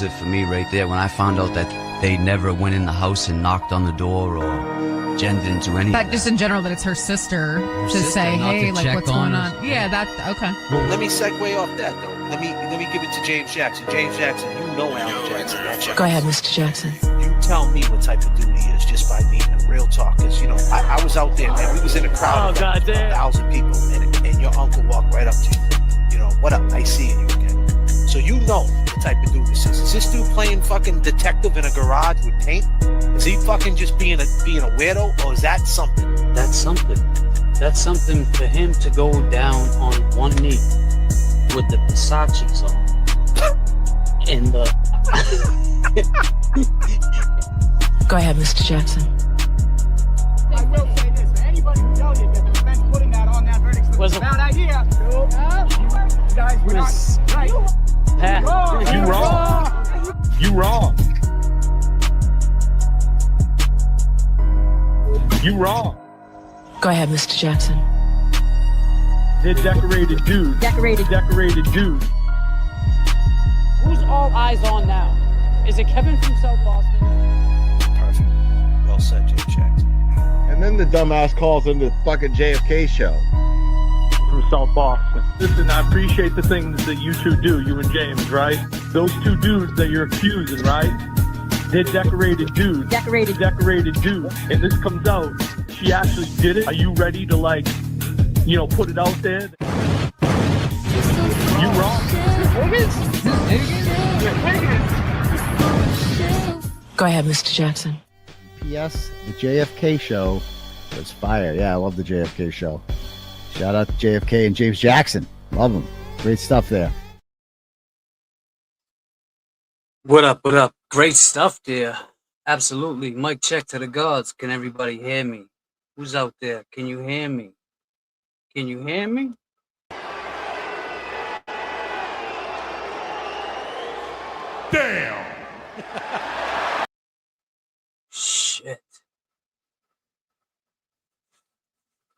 it for me right there when I found out that they never went in the house and knocked on the door or Jen didn't do anything. But just in general, that it's her sister to say, hey, like, what's going on? Yeah, that, okay. Well, let me segue off that, though. Let me give it to James Jackson. James Jackson, you know Alan Jackson, don't you? Go ahead, Mr. Jackson. You tell me what type of dude he is just by meeting him. Real talk. Because, you know, I was out there, man. We was in a crowd of 1,000 people, and your uncle walked right up to you. You know, what up? I see you again. So you know the type of dude this is. Is this dude playing fucking detective in a garage with paint? Is he fucking just being a weirdo, or is that something? That's something. That's something for him to go down on one knee with the Versace's on and the. Go ahead, Mr. Jackson. I will say this: for anybody who tells you that the defense putting that on that verdict was a bad idea, you guys were not right. You wrong. You wrong. You wrong. Go ahead, Mr. Jackson. They're decorated dudes. Decorated dudes. Who's all eyes on now? Is it Kevin from South Boston? Perfect. Well said, James Jackson. And then the dumbass calls into the fucking JFK show. From South Boston. Listen, I appreciate the things that you two do, you and James, right? Those two dudes that you're accusing, right? They're decorated dudes. Decorated dudes. And this comes out, she actually did it. Are you ready to, like, you know, put it out there? You wrong. Go ahead, Mr. Jackson. P.S. The JFK show was fire. Yeah, I love the JFK show. Shout out to JFK and James Jackson. Love them. Great stuff there. What up? What up? Great stuff there. Absolutely. Mic check to the gods. Can everybody hear me? Who's out there? Can you hear me? Can you hear me? Damn! Shit.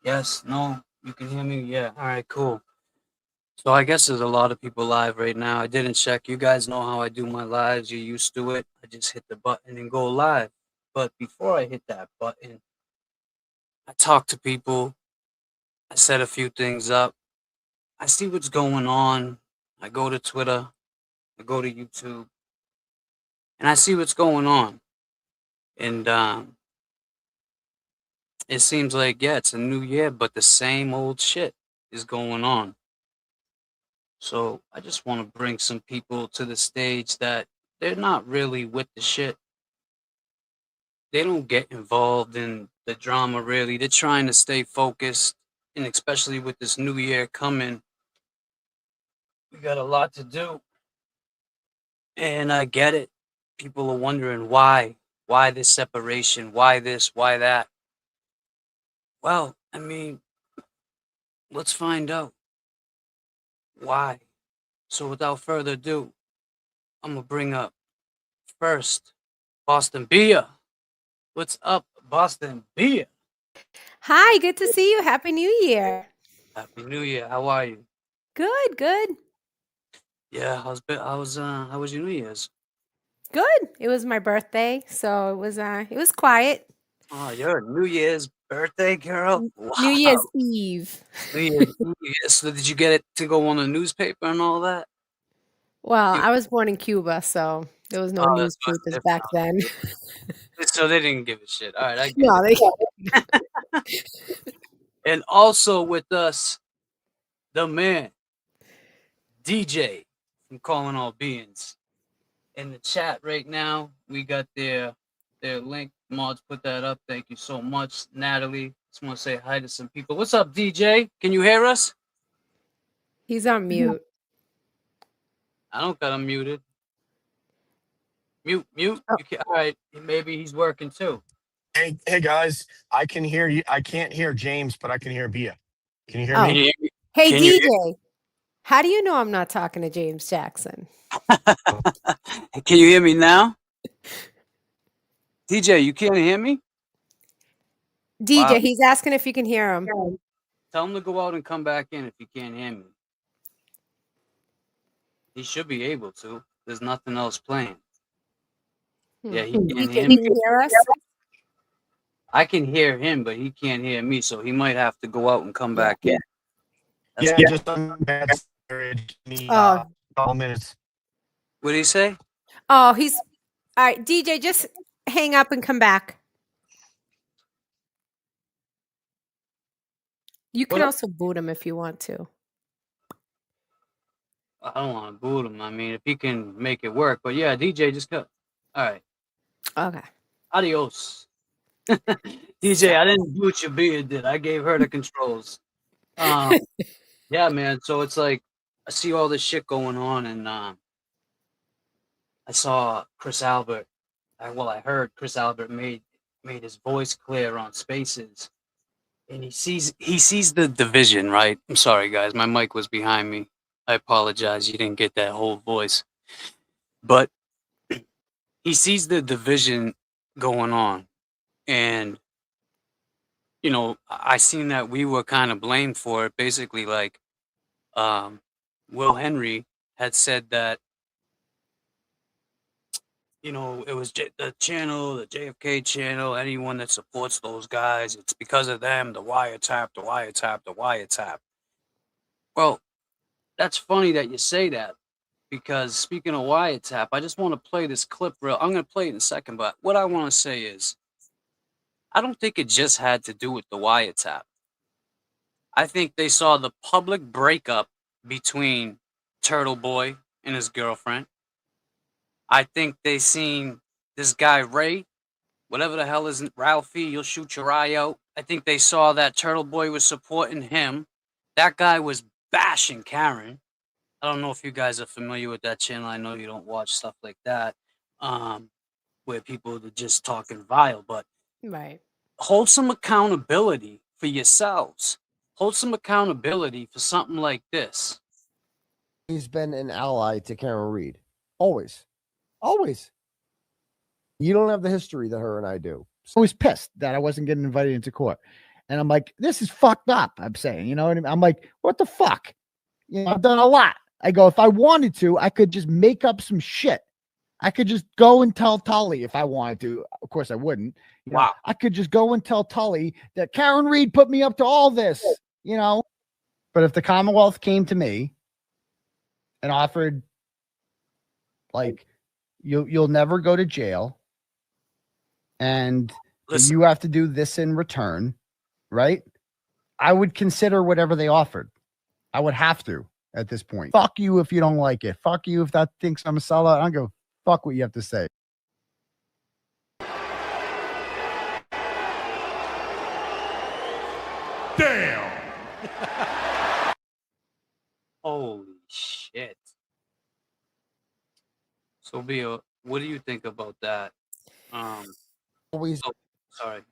Yes, no, you can hear me? Yeah. All right, cool. So I guess there's a lot of people live right now. I didn't check. You guys know how I do my lives. You're used to it. I just hit the button and go live. But before I hit that button, I talk to people. I set a few things up. I see what's going on. I go to Twitter. I go to YouTube. And I see what's going on. And it seems like, yeah, it's a new year, but the same old shit is going on. So I just want to bring some people to the stage that they're not really with the shit. They don't get involved in the drama, really. They're trying to stay focused. And especially with this new year coming, we got a lot to do. And I get it. People are wondering why. Why this separation? Why this? Why that? Well, I mean, let's find out why. So without further ado, I'm going to bring up first Boston Beer. What's up, Boston Beer? Hi, good to see you. Happy New Year. Happy New Year. How are you? Good. Yeah, how was your New Year's? Good. It was my birthday, so it was quiet. Oh, you're a New Year's birthday girl? Wow. New Year's Eve. New Year's Eve. So did you get it to go on the newspaper and all that? Well, I was born in Cuba, so there was no newspapers back then. So they didn't give a shit. All right, I get No, it. And also with us, the man, DJ from Calling All Beings. In the chat right now, we got their link. Mods put that up. Thank you so much, Natalie. Just want to say hi to some people. What's up, DJ? Can you hear us? He's on mute. I don't got him muted. Mute. Oh. All right, maybe he's working too. Hey guys, I can hear you. I can't hear James, but I can hear Bia. Can you hear me? Hey, DJ. How do you know I'm not talking to James Jackson? Can you hear me now? DJ, you can't hear me? DJ, Wow. he's asking if you can hear him. Tell him to go out and come back in if you can't hear me. He should be able to. There's nothing else playing. Yeah, he DJ, can't hear can me. you hear us? I can hear him, but he can't hear me, so he might have to go out and come back in. Yeah, just on bad storage. Me, Oh, couple minutes. What did he say? oh, he's all right. DJ, just hang up and come back. You can What? also boot him if you want to. I don't want to boot him. I mean, if he can make it work. But yeah, DJ, just go. All right. Okay. Adios. DJ, I didn't boot your beard, did I? Gave her the controls. Yeah, man. So it's like I see all this shit going on, and I saw Chris Albert. I heard Chris Albert made his voice clear on Spaces, and he sees the division, right? I'm sorry, guys. My mic was behind me. I apologize. You didn't get that whole voice, but he sees the division going on, and you know, I seen that we were kind of blamed for it. Basically, like, Will Henry had said that, you know, it was the channel, the JFK channel, anyone that supports those guys, it's because of them, the wiretap, the wiretap, the wiretap. Well, that's funny that you say that, because speaking of wiretap, I just want to play this clip I'm going to play it in a second, but what I want to say is, I don't think it just had to do with the wiretap. I think they saw the public breakup between Turtle Boy and his girlfriend. I think they seen this guy Ray, whatever the hell is Ralphie, you'll shoot your eye out. I think they saw that Turtle Boy was supporting him. That guy was bashing Karen. I don't know if you guys are familiar with that channel. I know you don't watch stuff like that, where people are just talking vile, but Right. hold some accountability for yourselves. Hold some accountability for something like this. He's been an ally to Karen Reed. Always. Always. You don't have the history that her and I do. I was pissed that I wasn't getting invited into court. And I'm like, this is fucked up. I'm saying, you know what I mean? I'm like, what the fuck? You know, I've done a lot. I go, if I wanted to, I could just make up some shit. I could just go and tell Tully if I wanted to. Of course, I wouldn't. You know, Wow. I could just go and tell Tully that Karen Reed put me up to all this, you know. But if the Commonwealth came to me and offered, like, you'll never go to jail, and Listen. you have to do this in return, right? I would consider whatever they offered. I would have to at this point. Fuck you if you don't like it. Fuck you if that thinks I'm a sellout. I don't go fuck what you have to say. Damn. Holy shit. So, Bia, what do you think about that? Always. Oh, sorry.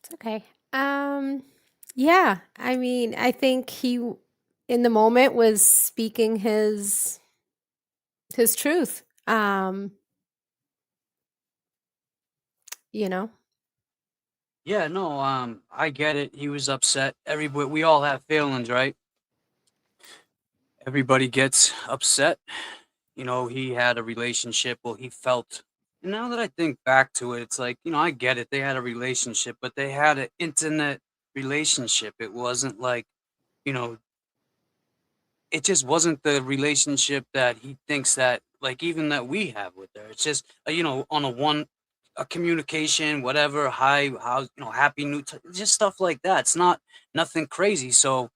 It's okay. Yeah. I mean, I think he, in the moment, was speaking his truth. You know. Yeah, no, I get it. He was upset. We all have feelings, right? Everybody gets upset. You know, he had a relationship. Well, he felt. And now that I think back to it, it's like, you know, I get it. They had a relationship, but they had an internet relationship. It wasn't like, you know, it just wasn't the relationship that he thinks that, like, even that we have with her. It's just, you know, on a communication, whatever, hi, how, you know, happy new, just stuff like that. It's not nothing crazy. So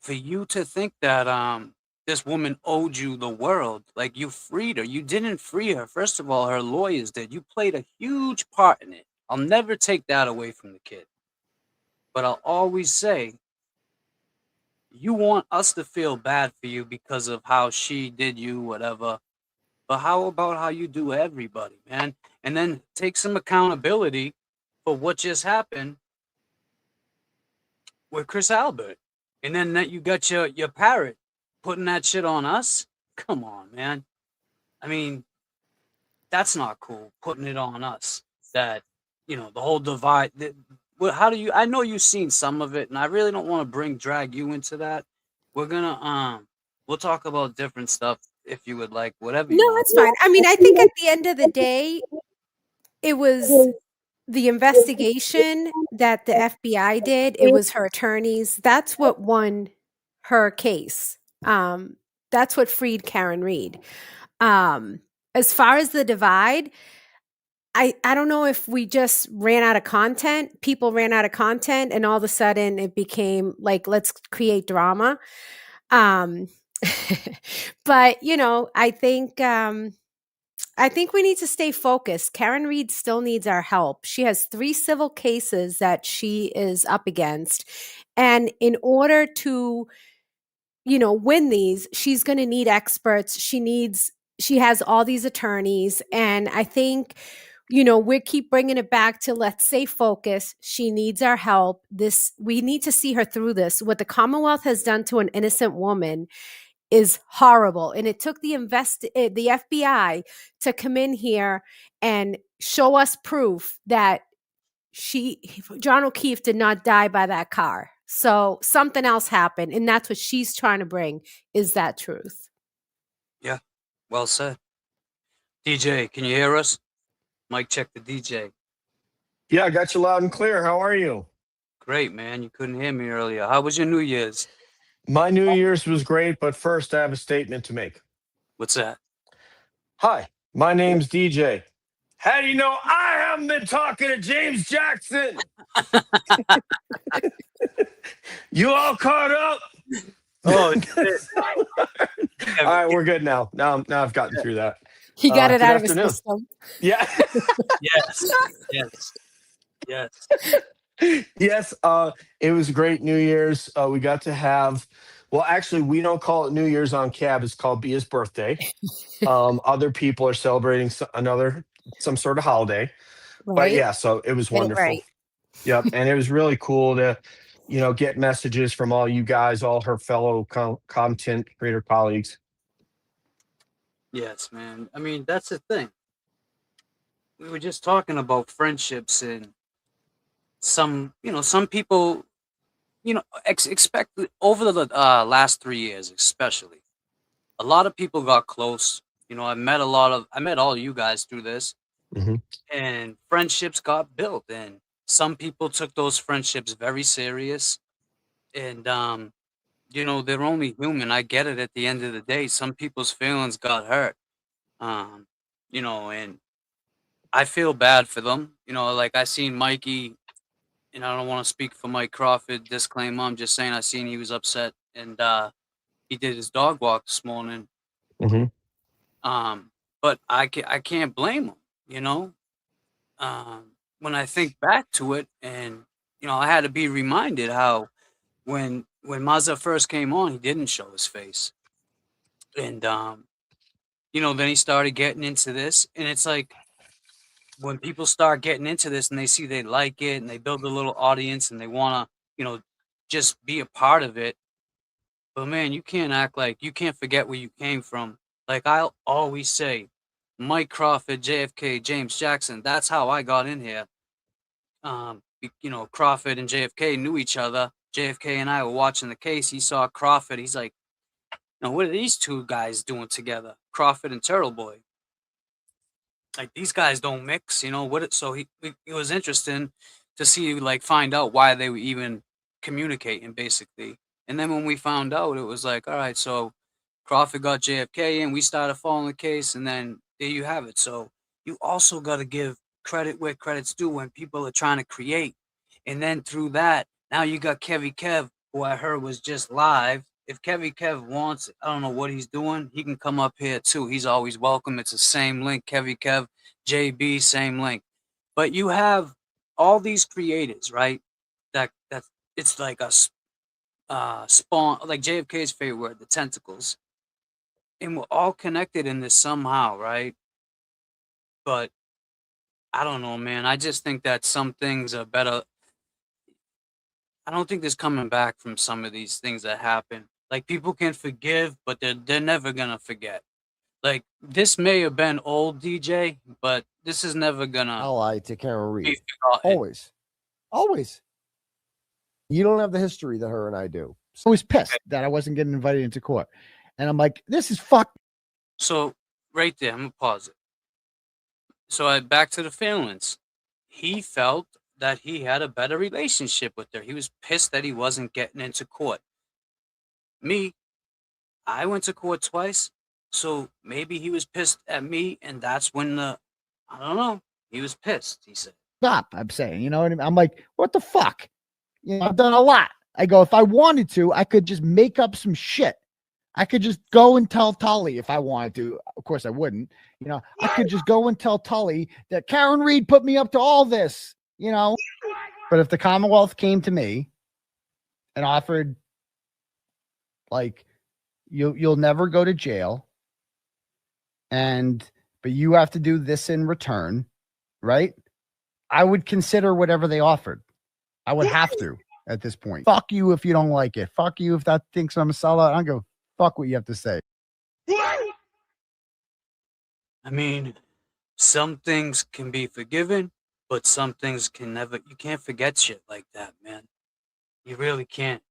for you to think that this woman owed you the world, like, you freed her, you didn't free her. First of all, her lawyers did. You played a huge part in it. I'll never take that away from the kid. But I'll always say, you want us to feel bad for you because of how she did you, whatever. But how about how you do everybody, man? And then take some accountability for what just happened with Chris Albert. And then that you got your parrot putting that shit on us. Come on, man. I mean, that's not cool, putting it on us. That, you know, the whole divide. How do you, I know you've seen some of it, and I really don't want to drag you into that. We're gonna we'll talk about different stuff if you would like, whatever you No, want. it's fine. I mean, I think at the end of the day, it was the investigation that the FBI did. It was her attorneys. That's what won her case. That's what freed Karen Reed. As far as the divide, I don't know if we just ran out of content. People ran out of content, and all of a sudden it became like, let's create drama. But you know, I think we need to stay focused. Karen Reed still needs our help. She has 3 civil cases that she is up against, and in order to, you know, win these, she's going to need experts. She has all these attorneys, and I think, you know, we keep bringing it back to let's stay focused. She needs our help. We need to see her through this. What the Commonwealth has done to an innocent woman is horrible, and it took the FBI to come in here and show us proof that John O'Keefe did not die by that car. So something else happened, and that's what she's trying to bring, is that truth. Yeah, well said. DJ, can you hear us? Mike, check the DJ. Yeah, I got you loud and clear. How are you? Great, man. You couldn't hear me earlier. How was your New Year's? My New Year's was great, but first I have a statement to make. What's that? Hi, my name's DJ. How do you know I haven't been talking to James Jackson? You all caught up? Oh, all right, we're good now. Now I've gotten through that. He got it good out of his afternoon. system. Yeah. Yes. It was a great New Year's. We got to have, well, actually, we don't call it New Year's on Cab. It's called Bia's birthday. Other people are celebrating some sort of holiday. Right? But yeah, so it was Get it wonderful. right. Yep. And it was really cool to, you know, get messages from all you guys, all her fellow content creator colleagues. Yes, man. I mean, that's the thing. We were just talking about friendships, and some people, expect over the last 3 years, especially, a lot of people got close. You know, I met all you guys through this, and friendships got built, and some people took those friendships very serious, and you know, they're only human. I get it. At the end of the day, some people's feelings got hurt, you know, and I feel bad for them. You know, like I seen Mikey, and I don't want to speak for Mike Crawford. Disclaimer: I'm just saying I seen he was upset, and he did his dog walk this morning. But I can't blame him. You know, when I think back to it, and you know, I had to be reminded how when Mazza first came on, he didn't show his face, and you know, then he started getting into this, and it's like, when people start getting into this and they see they like it and they build a little audience and they want to, you know, just be a part of it. But man, you can't act like you can't forget where you came from. Like I'll always say, Mike Crawford, JFK, James Jackson, that's how I got in here. You know, Crawford and JFK knew each other. JFK and I were watching the case. He saw Crawford. He's like, you know, what are these two guys doing together? Crawford and Turtle Boy. Like, these guys don't mix, you know what? So it was interesting to see, like, find out why they were even communicating, basically. And then when we found out, it was like, all right, so Crawford got JFK and we started following the case, and then there you have it. So you also got to give credit where credit's due when people are trying to create. And then through that, now you got Kev, who I heard was just live. If Kev wants, I don't know what he's doing, he can come up here too. He's always welcome. It's the same link, Kev, JB, same link. But you have all these creators, right? That it's like a spawn, like JFK's favorite word, the tentacles. And we're all connected in this somehow, right? But I don't know, man. I just think that some things are better. I don't think there's coming back from some of these things that happen. Like, people can forgive, but they're never gonna forget. Like, this may have been old, DJ, but this is never gonna ally to Karen Reed. be forgotten. Always. You don't have the history that her and I do. I was pissed that I wasn't getting invited into court. And I'm like, this is fucked So right there, I'm gonna pause it. So back to the feelings. He felt that he had a better relationship with her. He was pissed that he wasn't getting into court. Me, I went to court twice, so maybe he was pissed at me, and that's when I don't know, he was pissed, he said. Stop, I'm saying, you know what I mean? I'm like, what the fuck? You know, I've done a lot. I go, if I wanted to, I could just make up some shit. I could just go and tell Tully if I wanted to. Of course, I wouldn't. You know, I could just go and tell Tully that Karen Reed put me up to all this, you know. But if the Commonwealth came to me and offered, like, you'll never go to jail, but you have to do this in return, right? I would consider whatever they offered. I would have to at this point. Fuck you if you don't like it. Fuck you if that thinks I'm a sellout. I go, fuck what you have to say. I mean, some things can be forgiven, but some things can never. You can't forget shit like that, man. You really can't.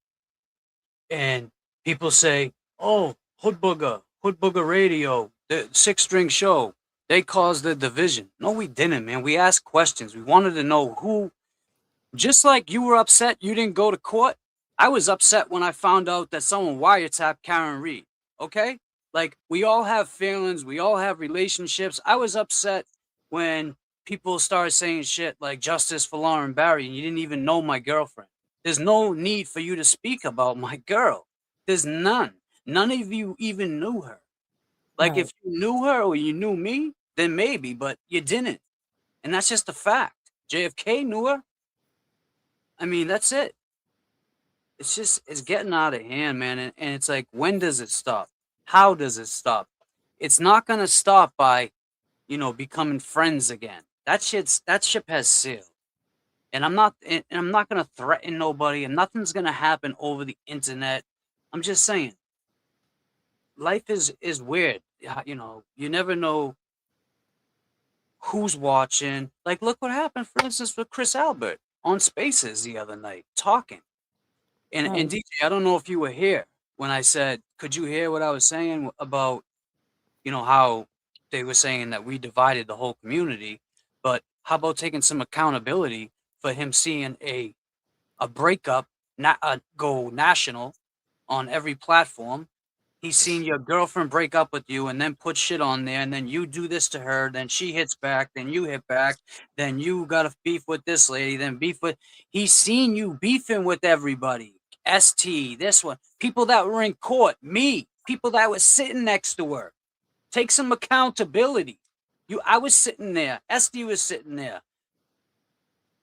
And people say, oh, Hood Booger Radio, the 6-string show, they caused the division. No, we didn't, man. We asked questions. We wanted to know who. Just like you were upset you didn't go to court, I was upset when I found out that someone wiretapped Karen Reed, okay? Like, we all have feelings. We all have relationships. I was upset when people started saying shit like justice for Lauren Barry and you didn't even know my girlfriend. There's no need for you to speak about my girl. There's none. None of you even knew her. Like, if you knew her or you knew me, then maybe, but you didn't. And that's just a fact. JFK knew her. I mean, that's it. It's getting out of hand, man. And it's like, when does it stop? How does it stop? It's not going to stop by, becoming friends again. That ship has sailed. And I'm not going to threaten nobody, and nothing's going to happen over the internet. I'm just saying, life is weird. You never know who's watching. Like, look what happened, for instance, with Chris Albert on Spaces the other night, talking. And DJ, I don't know if you were here when I said, could you hear what I was saying about, how they were saying that we divided the whole community, but how about taking some accountability for him seeing a breakup go national on every platform? He's seen your girlfriend break up with you and then put shit on there, and then you do this to her, then she hits back, then you hit back, then you got a beef with this lady, then he's seen you beefing with everybody. ST, this one, people that were in court, me, people that were sitting next to her. Take some accountability. I was sitting there, ST was sitting there.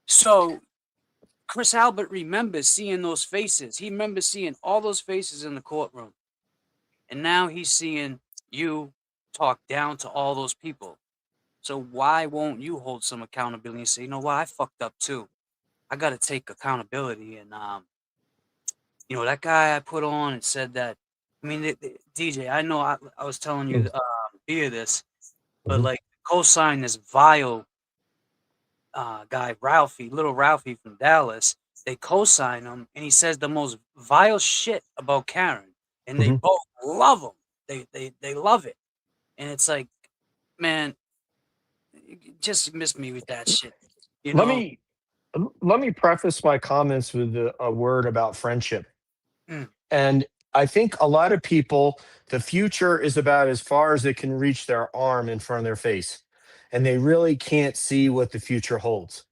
So Chris Albert remembers seeing those faces. He remembers seeing all those faces in the courtroom. And now he's seeing you talk down to all those people. So why won't you hold some accountability and say, you know what, I fucked up too. I got to take accountability. And, that guy I put on and said that, I mean, DJ, I know I was telling you via this, but like, co-sign this vile guy, little Ralphie from Dallas. They co-sign him, and he says the most vile shit about Karen. And they both love him. They love it. And it's like, man, you just miss me with that shit. Let me preface my comments with a word about friendship. And I think a lot of people, the future is about as far as they can reach their arm in front of their face. And they really can't see what the future holds.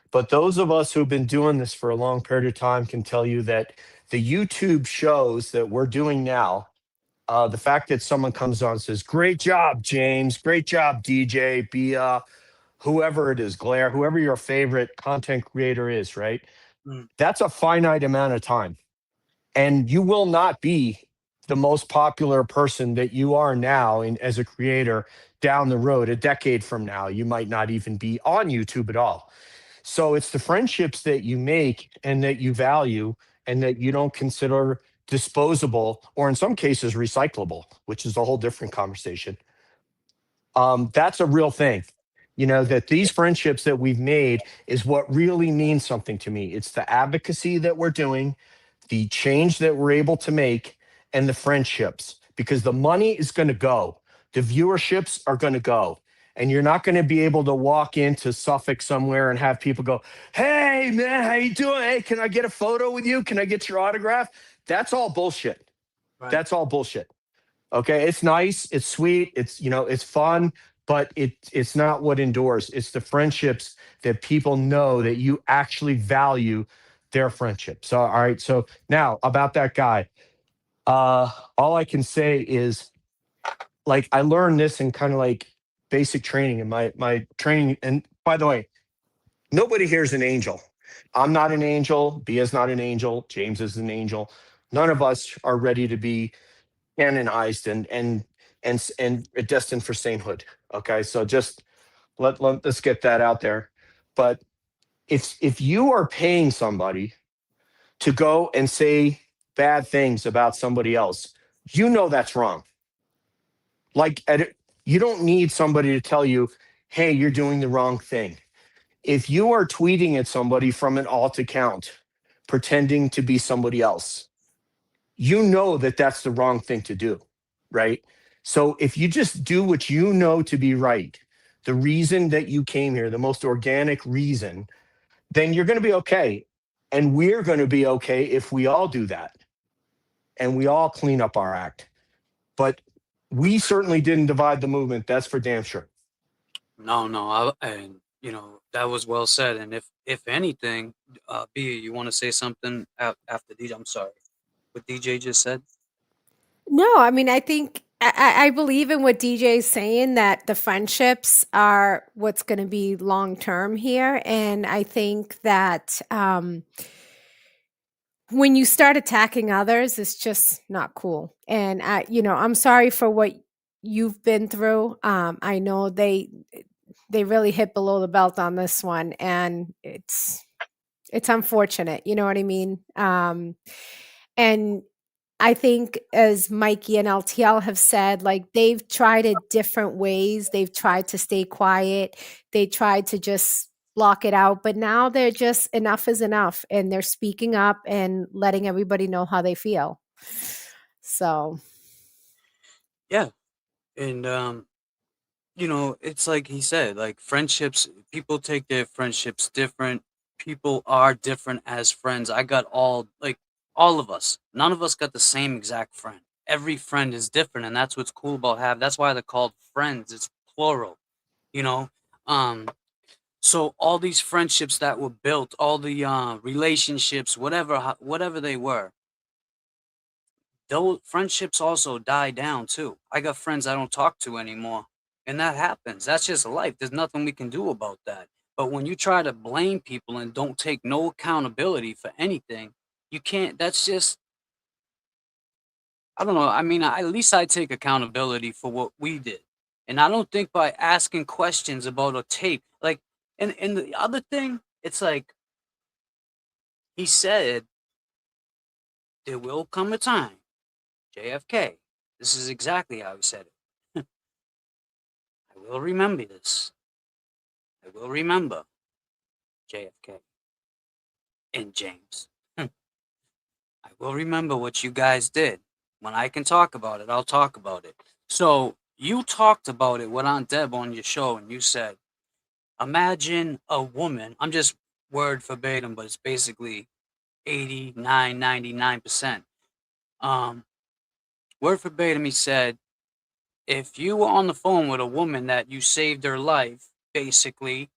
But those of us who've been doing this for a long period of time can tell you that the YouTube shows that we're doing now, the fact that someone comes on and says, great job, James, great job, DJ, Bia, whoever it is, Glare, whoever your favorite content creator is, right? That's a finite amount of time. And you will not be the most popular person that you are now as a creator down the road. A decade from now, you might not even be on YouTube at all. So it's the friendships that you make and that you value and that you don't consider disposable, or in some cases recyclable, which is a whole different conversation. That's a real thing. That these friendships that we've made is what really means something to me. It's the advocacy that we're doing, the change that we're able to make, and the friendships, because the money is going to go. the viewerships are going to go. And you're not going to be able to walk into Suffolk somewhere and have people go, hey, man, how you doing? Hey, can I get a photo with you? Can I get your autograph? That's all bullshit. Right. That's all bullshit. Okay, it's nice, it's sweet, it's it's fun, but it's not what endures. It's the friendships that people know that you actually value their friendship. So all right, so now about that guy. All I can say is, like, I learned this in kind of like basic training in my training. And by the way, nobody here is an angel. I'm not an angel, Bia's not an angel, James is an angel. None of us are ready to be canonized and destined for sainthood. Okay, so just let's get that out there. But if you are paying somebody to go and say bad things about somebody else, that's wrong. Like, you don't need somebody to tell you, hey, you're doing the wrong thing. If you are tweeting at somebody from an alt account pretending to be somebody else, that that's the wrong thing to do, right? So if you just do what you know to be right, the reason that you came here, the most organic reason, then you're going to be okay. And we're going to be okay if we all do that and we all clean up our act. But we certainly didn't divide the movement. That's for damn sure. No, and that was well said. And if anything, B, you want to say something after DJ? I'm sorry, what DJ just said. No, I mean, I think I believe in what DJ is saying, that the friendships are what's going to be long term here, and I think that when you start attacking others, it's just not cool. And I'm sorry for what you've been through. I know they really hit below the belt on this one, and it's unfortunate. You know what I mean? And I think, as Mikey and LTL have said, like, they've tried it different ways. They've tried to stay quiet. They tried to just block it out, but now they're just, enough is enough, and they're speaking up and letting everybody know how they feel. So, yeah, and it's like he said, like, friendships. People take their friendships different. People are different as friends. I got all of us. None of us got the same exact friend. Every friend is different, and that's what's cool about having. That's why they're called friends. It's plural, So all these friendships that were built, all the relationships, whatever they were, those friendships also die down too. I got friends I don't talk to anymore, and that happens. That's just life. There's nothing we can do about that. But when you try to blame people and don't take no accountability for anything, you can't. That's just, I don't know. I mean, at least I take accountability for what we did. And I don't think by asking questions about a tape, like, and the other thing, it's like, he said, there will come a time, JFK, this is exactly how he said it. I will remember this. I will remember JFK and James. I will remember what you guys did. When I can talk about it, I'll talk about it. So you talked about it with Aunt Deb on your show, and you said, imagine a woman, I'm just word verbatim, but it's basically 89, 99%. Word verbatim, he said, if you were on the phone with a woman that you saved her life, basically,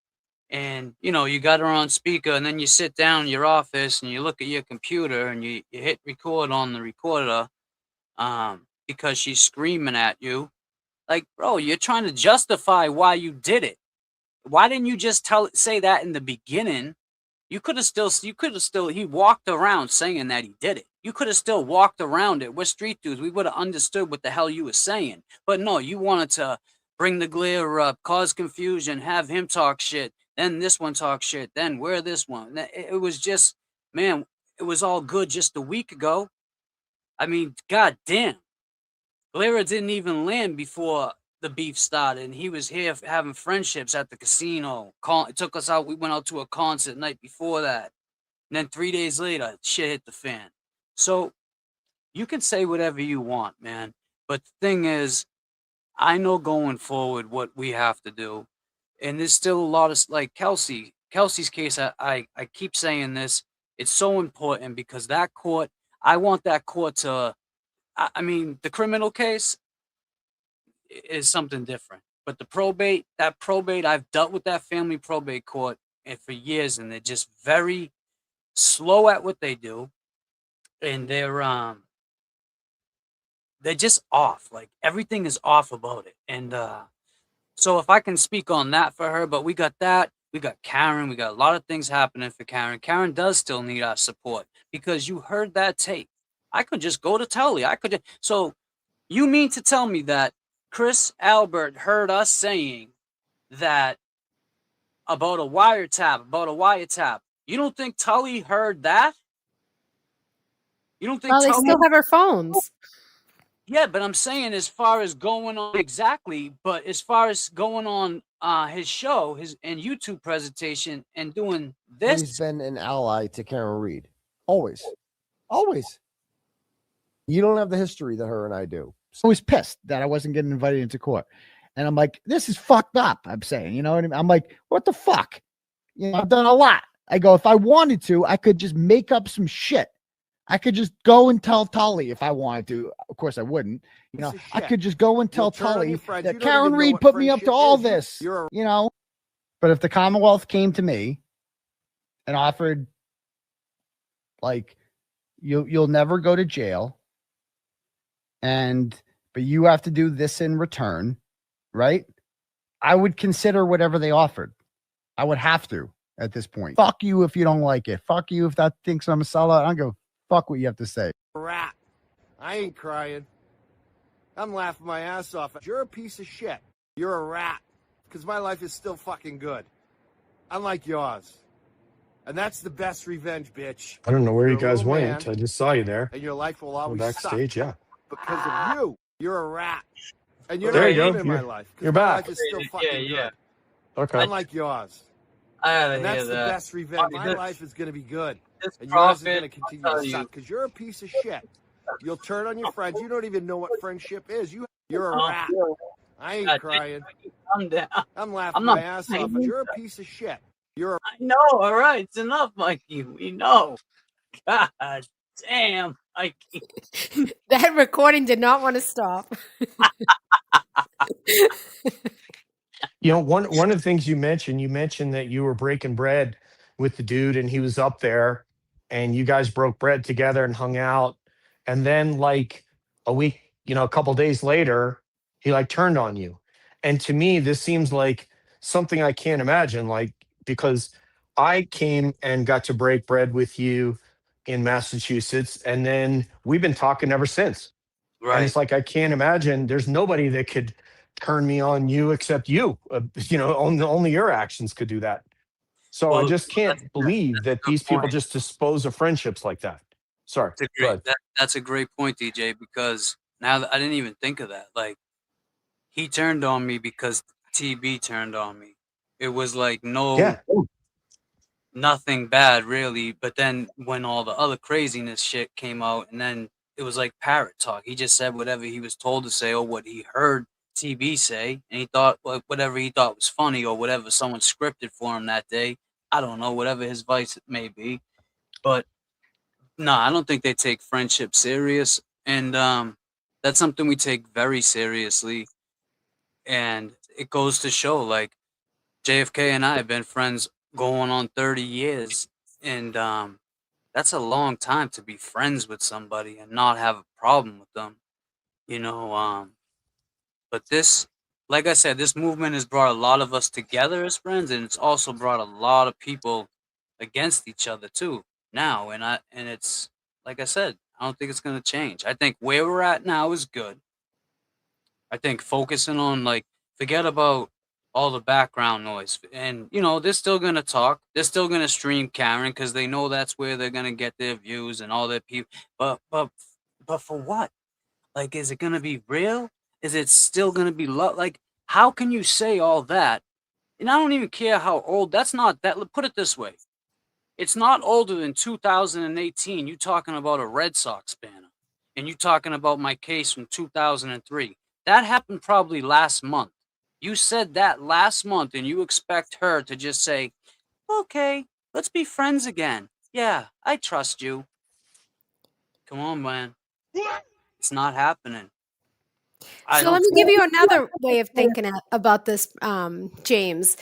and you got her on speaker, and then you sit down in your office and you look at your computer and you hit record on the recorder, because she's screaming at you, like, bro, you're trying to justify why you did it. Why didn't you just say that in the beginning? He walked around saying that he did it. You could have still walked around it. We're street dudes. We would have understood what the hell you were saying. But no, you wanted to bring the glare up, cause confusion, have him talk shit, then this one talk shit, then wear this one. It was just, man, it was all good just a week ago. I mean, god damn. Glera didn't even land before the beef started, and he was here having friendships at the casino. It took us out. We went out to a concert night before that. And then 3 days later, shit hit the fan. So you can say whatever you want, man. But the thing is, I know going forward what we have to do. And there's still a lot of, like Kelsey's case. I keep saying this. It's so important because that court, I want that court to, I mean, the criminal case is something different. But the probate, I've dealt with that family probate court for years, and they're just very slow at what they do. And they're just off. Like everything is off about it. And so if I can speak on that for her, but we got that. We got Karen. We got a lot of things happening for Karen. Karen does still need our support because you heard that tape. I could just go to Tully. So you mean to tell me that Chris Albert heard us saying that about a wiretap? You don't think Tully heard that? You don't think Well, they Tully still have her phones. Yeah, but I'm saying as far as going on exactly, but as far as going on his show, his and YouTube presentation and doing this. He's been an ally to Karen Reed. Always. Always. You don't have the history that her and I do. I was pissed that I wasn't getting invited into court. And I'm like, this is fucked up. I'm saying, you know what I mean? I'm like, what the fuck? You know, I've done a lot. I go, if I wanted to, I could just make up some shit. I could just go and tell Tully if I wanted to. Of course, I wouldn't. You know, I could just go and tell Tully that Karen Reed put me up to all this. You know, but if the Commonwealth came to me and offered, like, you'll never go to jail, but you have to do this in return, right? I would consider whatever they offered. I would have to at this point. Fuck you if you don't like it. Fuck you if that thinks I'm a sellout. I go. Fuck what you have to say. Rat. I ain't crying. I'm laughing my ass off. You're a piece of shit. You're a rat. Because my life is still fucking good. Unlike yours. And that's the best revenge, bitch. I don't know where You're you guys went. man, I just saw you there. And your life will always backstage, suck. yeah. Because of you. You're a rat. And you're There not you go. even in my life. You're My back. life is still fucking good. Okay. Unlike yours. And that's the best revenge. My life is going to be good. And yours is going to continue to suck because you're a piece of shit. You'll turn on your friends. You don't even know what friendship is. You're a rat. I ain't crying. I'm laughing my ass off. You're a piece of shit. I know. All right. It's enough, Mikey. We know. God damn, Mikey. That recording did not want to stop. You know, one of the things you mentioned that you were breaking bread with the dude and he was up there and you guys broke bread together and hung out. And then like a week, a couple days later, he like turned on you. And to me, this seems like something I can't imagine, like, because I came and got to break bread with you in Massachusetts. And then we've been talking ever since. Right. And it's like, I can't imagine there's nobody that could turn me on you except you. Only your actions could do that. So I just can't believe that these people just dispose of friendships like that. Sorry. That's a great point, DJ, because now that I didn't even think of that. Like, he turned on me because TB turned on me. It was like nothing bad really. But then when all the other craziness shit came out, and then it was like parrot talk. He just said whatever he was told to say or what he heard TB say, and he thought whatever he thought was funny or whatever someone scripted for him that day. I don't know, whatever his vice may be. But no, I don't think they take friendship serious. And that's something we take very seriously. And it goes to show, like, JFK and I have been friends going on 30 years. And that's a long time to be friends with somebody and not have a problem with them. But this, like I said, this movement has brought a lot of us together as friends, and it's also brought a lot of people against each other too now. And it's like I said, I don't think it's gonna change. I think where we're at now is good. I think focusing on, like, forget about all the background noise, and they're still gonna talk. They're still gonna stream Karen because they know that's where they're gonna get their views and all their people. But for what? Like, is it gonna be real? Is it still going to be love? Like, how can you say all that? And I don't even care how old. That's not that. Put it this way. It's not older than 2018. You talking about a Red Sox banner. And you talking about my case from 2003. That happened probably last month. You said that last month, and you expect her to just say, okay, let's be friends again. Yeah, I trust you. Come on, man. It's not happening. So let me give you another way of thinking about this, James.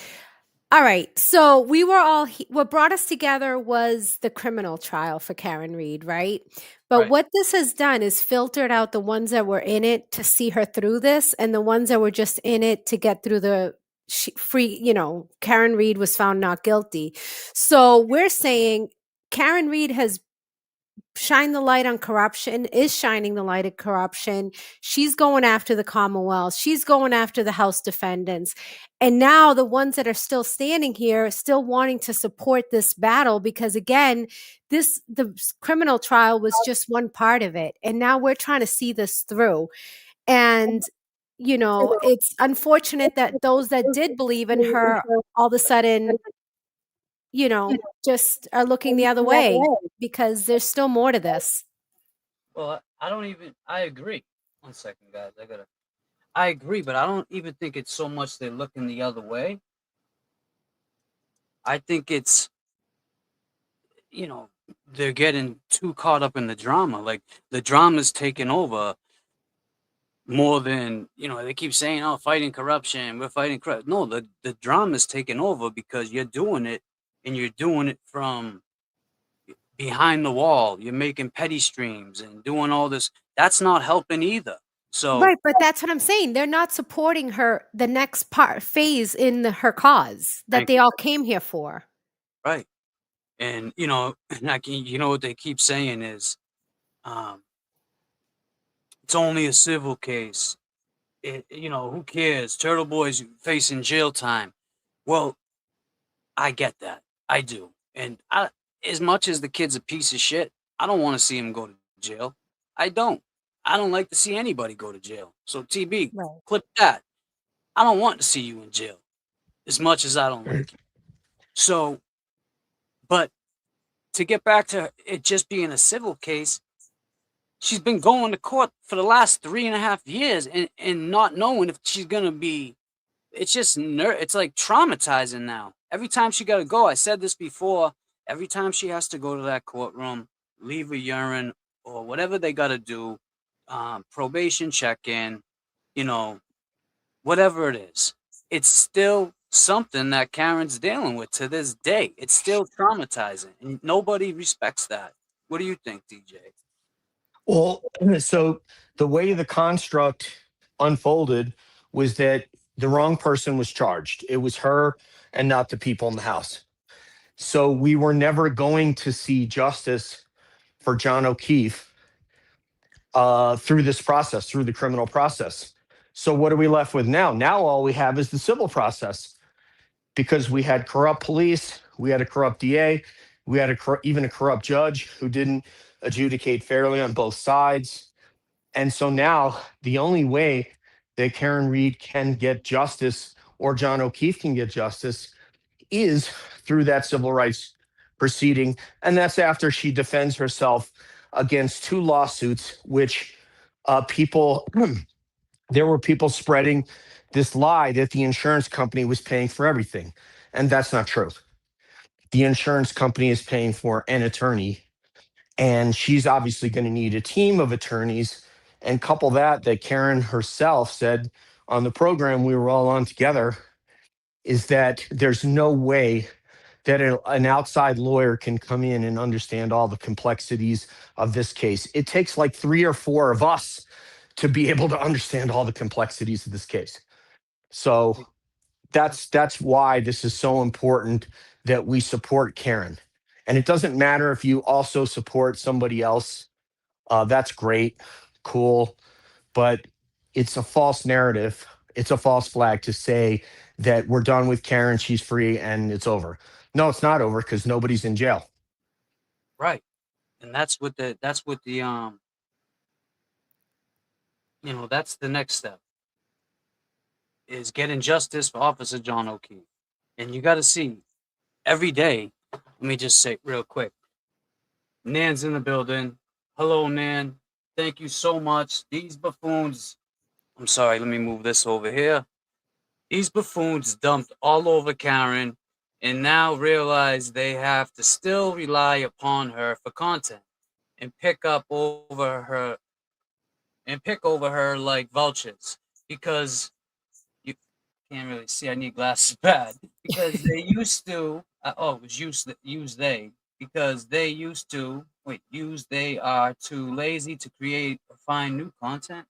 All right. So we were all, what brought us together was the criminal trial for Karen Reed, right? But what this has done is filtered out the ones that were in it to see her through this, and the ones that were just in it to get through the Karen Reed was found not guilty. So we're saying Karen Reed has shine the light on corruption, is shining the light at corruption. She's going after the Commonwealth. She's going after the House defendants. And now the ones that are still standing here, still wanting to support this battle, because again, the criminal trial was just one part of it. And now we're trying to see this through. And it's unfortunate that those that did believe in her all of a sudden just are looking the other way, because there's still more to this. Well, I agree. 1 second, guys. I agree, but I don't even think it's so much they're looking the other way. I think it's, they're getting too caught up in the drama. Like, the drama's taking over more than, they keep saying, oh, fighting corruption, we're fighting corruption. No, the drama's taking over because you're doing it, and you're doing it from behind the wall. You're making petty streams and doing all this. That's not helping either. So right, but that's what I'm saying. They're not supporting her, the next phase in her cause that they all came here for. Right. And what they keep saying is, it's only a civil case. Who cares? Turtle Boy's facing jail time. Well, I get that. I do. And as much as the kid's a piece of shit, I don't want to see him go to jail. I don't like to see anybody go to jail. So TB, clip that. I don't want to see you in jail as much as I don't like you. So, but to get back to it just being a civil case, she's been going to court for the last 3.5 years and not knowing if she's going to be, it's just, it's like traumatizing now. Every time she got to go, I said this before, every time she has to go to that courtroom, leave a urine or whatever they got to do, probation check-in, whatever it is, it's still something that Karen's dealing with to this day. It's still traumatizing, and nobody respects that. What do you think, DJ? Well, so the way the construct unfolded was that the wrong person was charged. It was her and not the people in the house. So we were never going to see justice for John O'Keefe through this process, through the criminal process. So what are we left with now? Now all we have is the civil process, because we had corrupt police, we had a corrupt DA, we had even a corrupt judge who didn't adjudicate fairly on both sides. And so now the only way that Karen Reed can get justice, or John O'Keefe can get justice, is through that civil rights proceeding. And that's after she defends herself against 2 lawsuits, which there were people spreading this lie that the insurance company was paying for everything. And that's not true. The insurance company is paying for an attorney, and she's obviously going to need a team of attorneys. And couple that Karen herself said on the program we were all on together, is that there's no way that an outside lawyer can come in and understand all the complexities of this case. It takes like 3 or 4 of us to be able to understand all the complexities of this case. So that's why this is so important that we support Karen. And it doesn't matter if you also support somebody else. That's great, cool, but it's a false narrative. It's a false flag to say that we're done with Karen, she's free, and it's over. No, it's not over, because nobody's in jail. Right. And that's the next step, is getting justice for Officer John O'Keefe. And you got to see every day. Let me just say real quick, Nan's in the building. Hello, Nan. Thank you so much. These buffoons, I'm sorry, let me move this over here. These buffoons dumped all over Karen and now realize they have to still rely upon her for content and pick over her like vultures because you can't really see. I need glasses bad because they used to. It was use they because they used to use they are too lazy to create or find new content.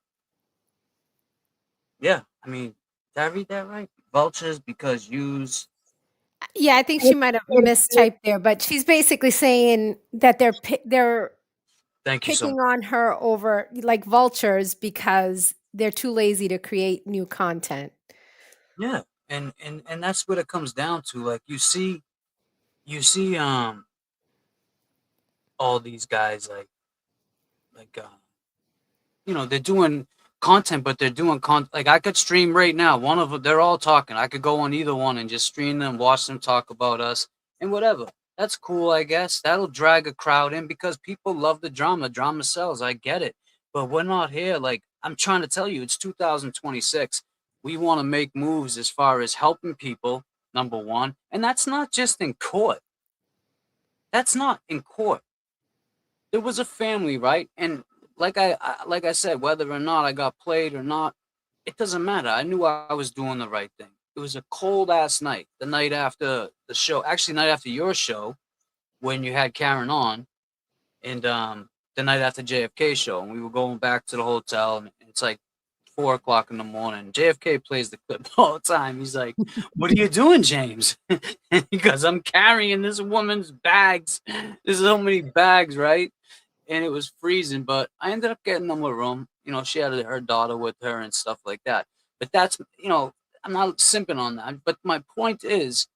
Yeah, I mean, did I read that right? Vultures because use. Yeah, I think she might have mistyped there, but she's basically saying that they're Thank you so picking much. on her over like vultures because they're too lazy to create new content. Yeah, and that's what it comes down to. Like you see all these guys like they're doing content, but they're doing like I could stream right now. One of them, they're all talking. I could go on either one and just stream them, watch them talk about us and whatever. That's cool, I guess. That'll drag a crowd in because people love the drama. Drama sells. I get it. But we're not here. Like I'm trying to tell you, it's 2026. We want to make moves as far as helping people, number one. And that's not just in court. That's not in court. There was a family, right? And like I said, whether or not I got played or not, it doesn't matter. I knew I was doing the right thing. It was a cold ass night, the night after the show, actually night after your show, when you had Karen on, and the night after JFK show, and we were going back to the hotel, and it's like 4:00 in the morning. JFK plays the clip all the time. He's like, "What are you doing, James?" Because I'm carrying this woman's bags. There's so many bags, right? And it was freezing, but I ended up getting them a room. She had her daughter with her and stuff like that. But that's, I'm not simping on that. But my point is,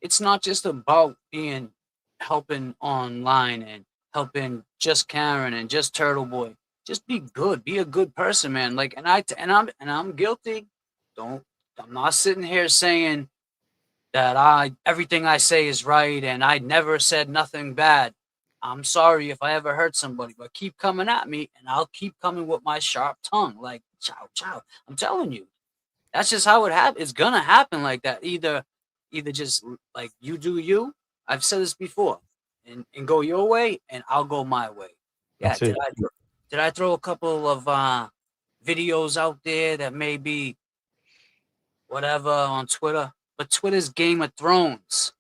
it's not just about helping online and helping just Karen and just Turtle Boy. Just be good. Be a good person, man. Like, I'm guilty. I'm not sitting here saying that everything I say is right and I never said nothing bad. I'm sorry if I ever hurt somebody, but keep coming at me and I'll keep coming with my sharp tongue. Like, chow, chow. I'm telling you, that's just how it happens. It's going to happen like that. Either just like you do you. I've said this before and go your way and I'll go my way. Yeah. Did I throw a couple of videos out there that may be whatever on Twitter? But Twitter's Game of Thrones.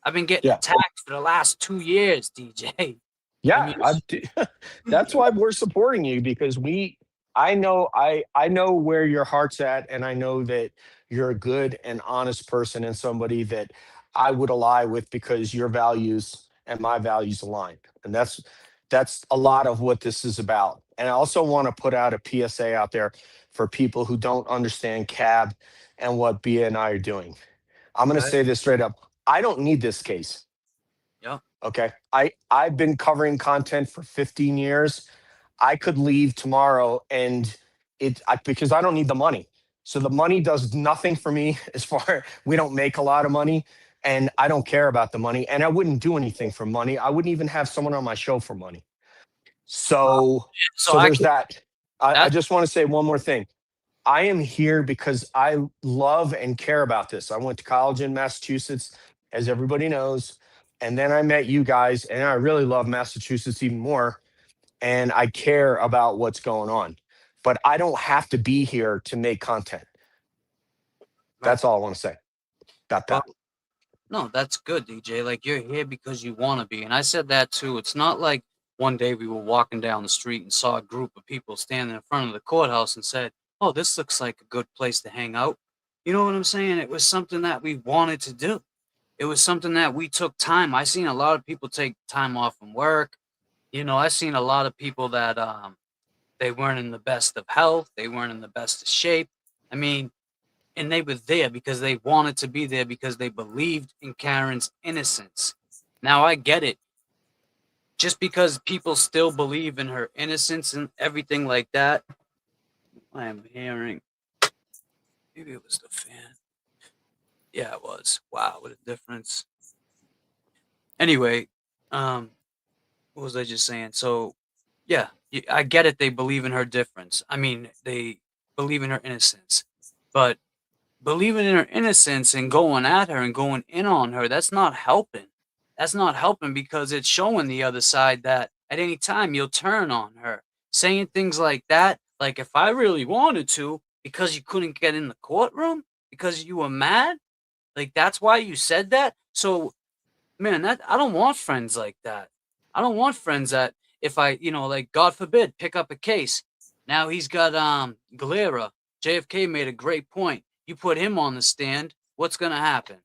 I've been getting attacked for the last 2 years, DJ. Yeah, that's why we're supporting you because I know where your heart's at, and I know that you're a good and honest person and somebody that I would ally with because your values and my values align, and that's a lot of what this is about. And I also want to put out a PSA out there for people who don't understand CAB and what Bia and I are doing. I'm going to say this straight up. I don't need this case. Yeah. Okay. I've been covering content for 15 years. I could leave tomorrow and because I don't need the money. So the money does nothing for me we don't make a lot of money and I don't care about the money and I wouldn't do anything for money. I wouldn't even have someone on my show for money. So there's that. I just want to say one more thing. I am here because I love and care about this. I went to college in Massachusetts, as everybody knows. And then I met you guys, and I really love Massachusetts even more. And I care about what's going on. But I don't have to be here to make content. That's all I want to say about that. No, that's good, DJ. Like, you're here because you want to be. And I said that too. It's not like one day we were walking down the street and saw a group of people standing in front of the courthouse and said, "Oh, this looks like a good place to hang out." You know what I'm saying? It was something that we wanted to do. It was something that we took time. I seen a lot of people take time off from work. I seen a lot of people that they weren't in the best of health. They weren't in the best of shape. I mean, and they were there because they wanted to be there because they believed in Karen's innocence. Now I get it. Just because people still believe in her innocence and everything like that, I am hearing. Maybe it was the fan. Yeah, it was. Wow, what a difference. Anyway, what was I just saying? So, yeah, I get it. They believe in her difference. I mean, they believe in her innocence. But believing in her innocence and going at her and going in on her, that's not helping. That's not helping because it's showing the other side that at any time you'll turn on her. Saying things like that, like if I really wanted to, because you couldn't get in the courtroom, because you were mad, like that's why you said that. So, man, that I don't want friends like that. I don't want friends that if I, like God forbid, pick up a case. Now he's got Galera. JFK made a great point. You put him on the stand, what's going to happen?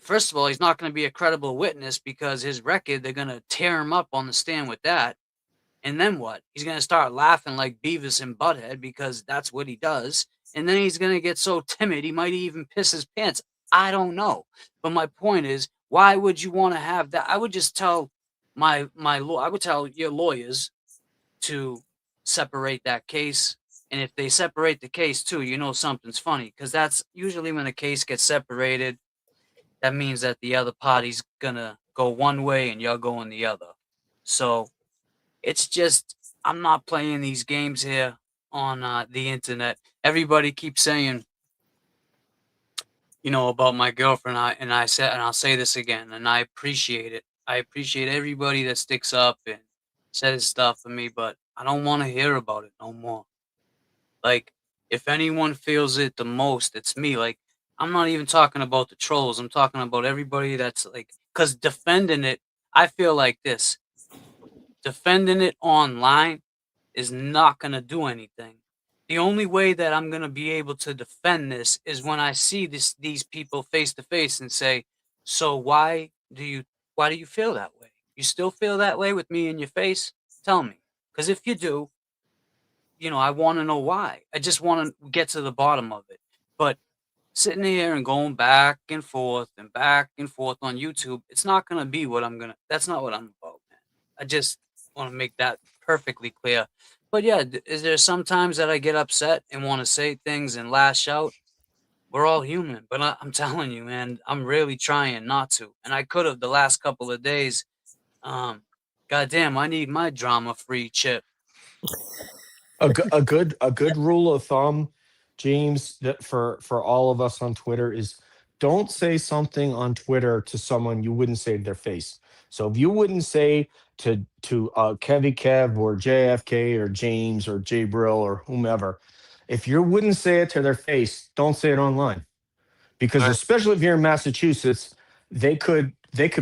First of all, he's not going to be a credible witness because his record, they're going to tear him up on the stand with that. And then what? He's going to start laughing like Beavis and Butthead because that's what he does. And then he's going to get so timid, he might even piss his pants. I don't know. But my point is, why would you want to have that? I would just tell I would tell your lawyers to separate that case. And if they separate the case too, something's funny because that's usually when a case gets separated, that means that the other party's gonna go one way and you're going the other. So it's just, I'm not playing these games here on the internet. Everybody keeps saying, about my girlfriend, and I'll say this again, and I appreciate it. I appreciate everybody that sticks up and says stuff for me, but I don't want to hear about it no more. Like, if anyone feels it the most, it's me. Like, I'm not even talking about the trolls. I'm talking about everybody that's like, because defending it, I feel like this. Defending it online is not going to do anything. The only way that I'm going to be able to defend this is when I see these people face to face and say, so why do you feel that way? You still feel that way with me in your face? Tell me. Because if you do, I want to know why. I just want to get to the bottom of it. But sitting here and going back and forth on YouTube, it's not going to be that's not what I'm about, man. I just want to make that perfectly clear. But yeah, is there sometimes that I get upset and want to say things and lash out? We're all human, but I'm telling you, man, I'm really trying not to. And I could have the last couple of days. Goddamn, I need my drama-free chip. A good rule of thumb, James, that for all of us on Twitter is don't say something on Twitter to someone you wouldn't say to their face. So if you wouldn't say to Kevy Kev or JFK or James or Jay Brill or whomever, if you wouldn't say it to their face, don't say it online. Because especially if you're in Massachusetts, they could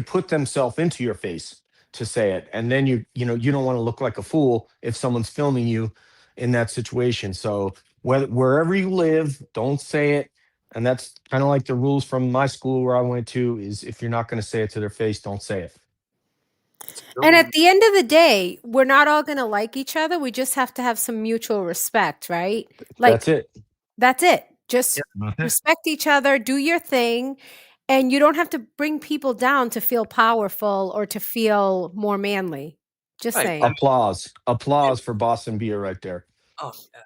put themselves into your face to say it, and then you don't want to look like a fool if someone's filming you in that situation. So wherever you live, don't say it. And that's kind of like the rules from my school where I went to is if you're not going to say it to their face, don't say it. And at the end of the day, we're not all going to like each other. We just have to have some mutual respect, right? Like that's it. That's it. Just respect each other, do your thing. And you don't have to bring people down to feel powerful or to feel more manly. Just saying. Applause for Boston Beer right there. Oh, yeah.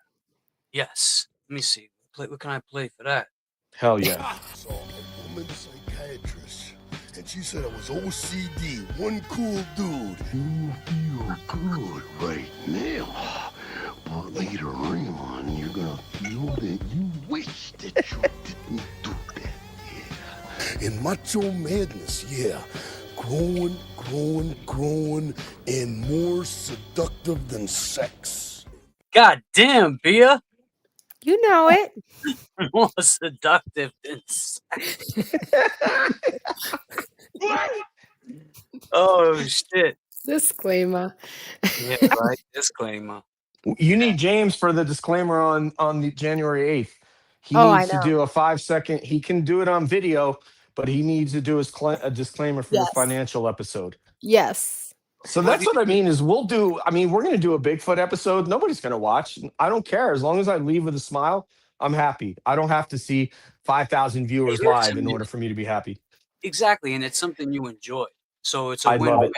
Yes. Let me see. What can I play for that? Hell yeah. I saw a woman psychiatrist, and she said I was OCD, one cool dude. You feel good right now, but later on, you're gonna feel that you wish that you didn't do that, yeah. In macho madness, yeah. Growing, and more seductive than sex. God damn, Bia. You know it. More seductive than sex. Oh, shit. Disclaimer. Yeah, right. Disclaimer. You need James for the disclaimer on the January 8th. He needs to do a 5-second. He can do it on video, but he needs to do a disclaimer for your financial episode. Yes. So that's what I mean is we're going to do a Bigfoot episode. Nobody's going to watch. I don't care. As long as I leave with a smile, I'm happy. I don't have to see 5,000 viewers live in order for me to be happy. Exactly. And it's something you enjoy. So it's a win-win.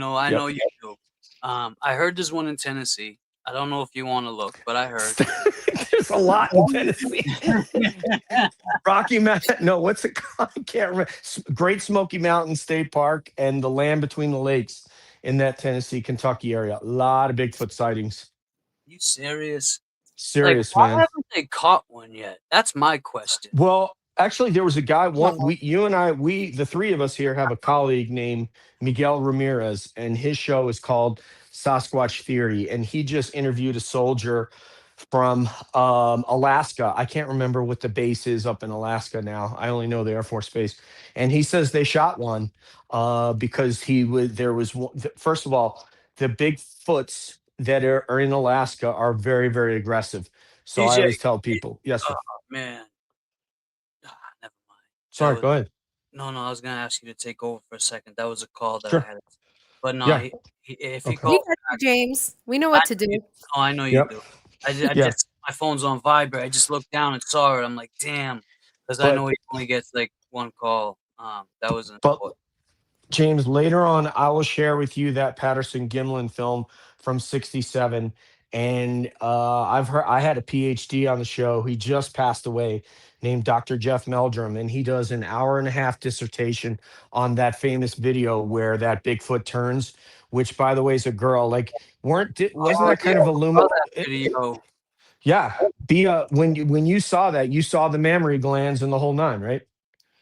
I know you do. I heard there's one in Tennessee. I don't know if you want to look, but I heard. There's a lot in Tennessee. Rocky Mountain. No, what's it called? I can't remember. Great Smoky Mountain State Park and the land between the lakes in that Tennessee, Kentucky area. A lot of Bigfoot sightings. You serious? Serious, why man. haven't they caught one yet? That's my question. Well, actually, there was a guy. You and I, the three of us here have a colleague named Miguel Ramirez, and his show is called Sasquatch Theory, and he just interviewed a soldier from Alaska. I can't remember what the base is up in Alaska now. I only know the Air Force Base, and he says they shot one because there was one. First of all, the Bigfoots that are in Alaska are very, very aggressive. So I DJ, always tell people, yes, sir. man. Never mind. Sorry, go ahead. No, I was gonna ask you to take over for a second. That was a call that Sure. I had. But no, Yeah. if he Okay. calls, We got you, James. We know what to do. I know you Yep. do. I Yeah. just my phone's on vibrate. I just looked down and saw it. I'm like, damn, because I But- know he only gets like one call. That was But important. James, later on, I will share with you that Patterson Gimlin film from '67. And I had a PhD on the show. He just passed away, named Dr. Jeff Meldrum, and he does an 1.5-hour dissertation on that famous video where that Bigfoot turns, which, by the way, is a girl. Like, wasn't that kind of video? Yeah. When you saw that, you saw the mammary glands and the whole nine, right?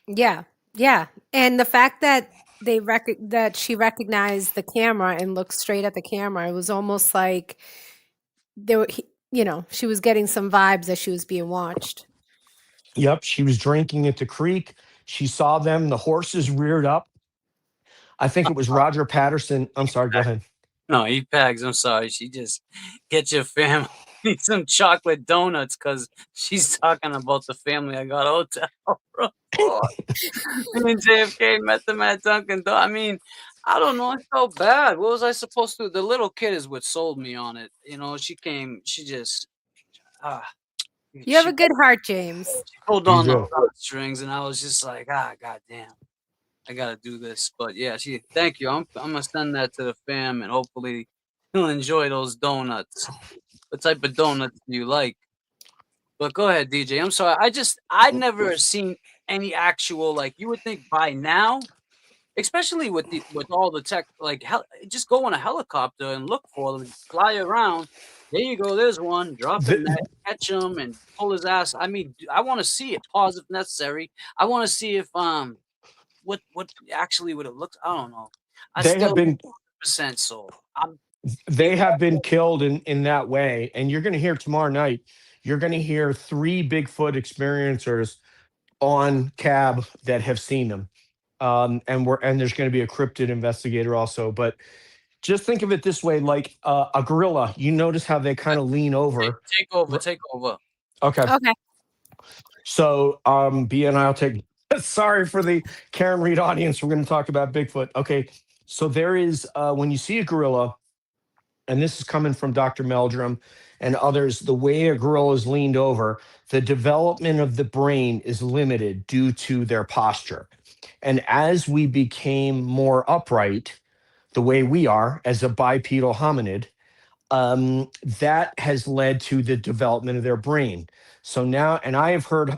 Yeah, yeah, and the fact that that she recognized the camera and looked straight at the camera, it was almost like she was getting some vibes that she was being watched. Yep, she was drinking at the creek. She saw them. The horses reared up. I think it was Roger Patterson. I'm sorry, go ahead. No, Pags. I'm sorry. She just get your family some chocolate donuts because she's talking about the family I got a hotel room for. And JFK met them at Dunkin'. I mean, I don't know. I felt bad. What was I supposed to do? The little kid is what sold me on it. She came. She just You have a good heart, James. She pulled on the strings, and I was just like, goddamn. I gotta do this, but yeah, thank you. I'm gonna send that to the fam, and hopefully he'll enjoy those donuts. What type of donuts do you like? But go ahead, DJ. I'm sorry. I'd never seen any actual, like, you would think by now, especially with all the tech, like just go on a helicopter and look for them, fly around. There you go. There's one. Drop him, catch him, and pull his ass. I mean, I want to see it. Pause if necessary. I want to see if what actually would it look? I don't know. They have been 100% sold. They have been killed in that way, and you're going to hear tomorrow night. You're going to hear 3 Bigfoot experiencers on cab that have seen them, and there's going to be a cryptid investigator also. But just think of it this way: like a gorilla. You notice how they kind of lean over. Take over. Okay. Okay. So, B and I'll take. Sorry for the Karen Reed audience. We're going to talk about Bigfoot. Okay. So there is when you see a gorilla, and this is coming from Dr. Meldrum and others, the way a gorilla is leaned over, the development of the brain is limited due to their posture. And as we became more upright, the way we are as a bipedal hominid, that has led to the development of their brain. So now, and I have heard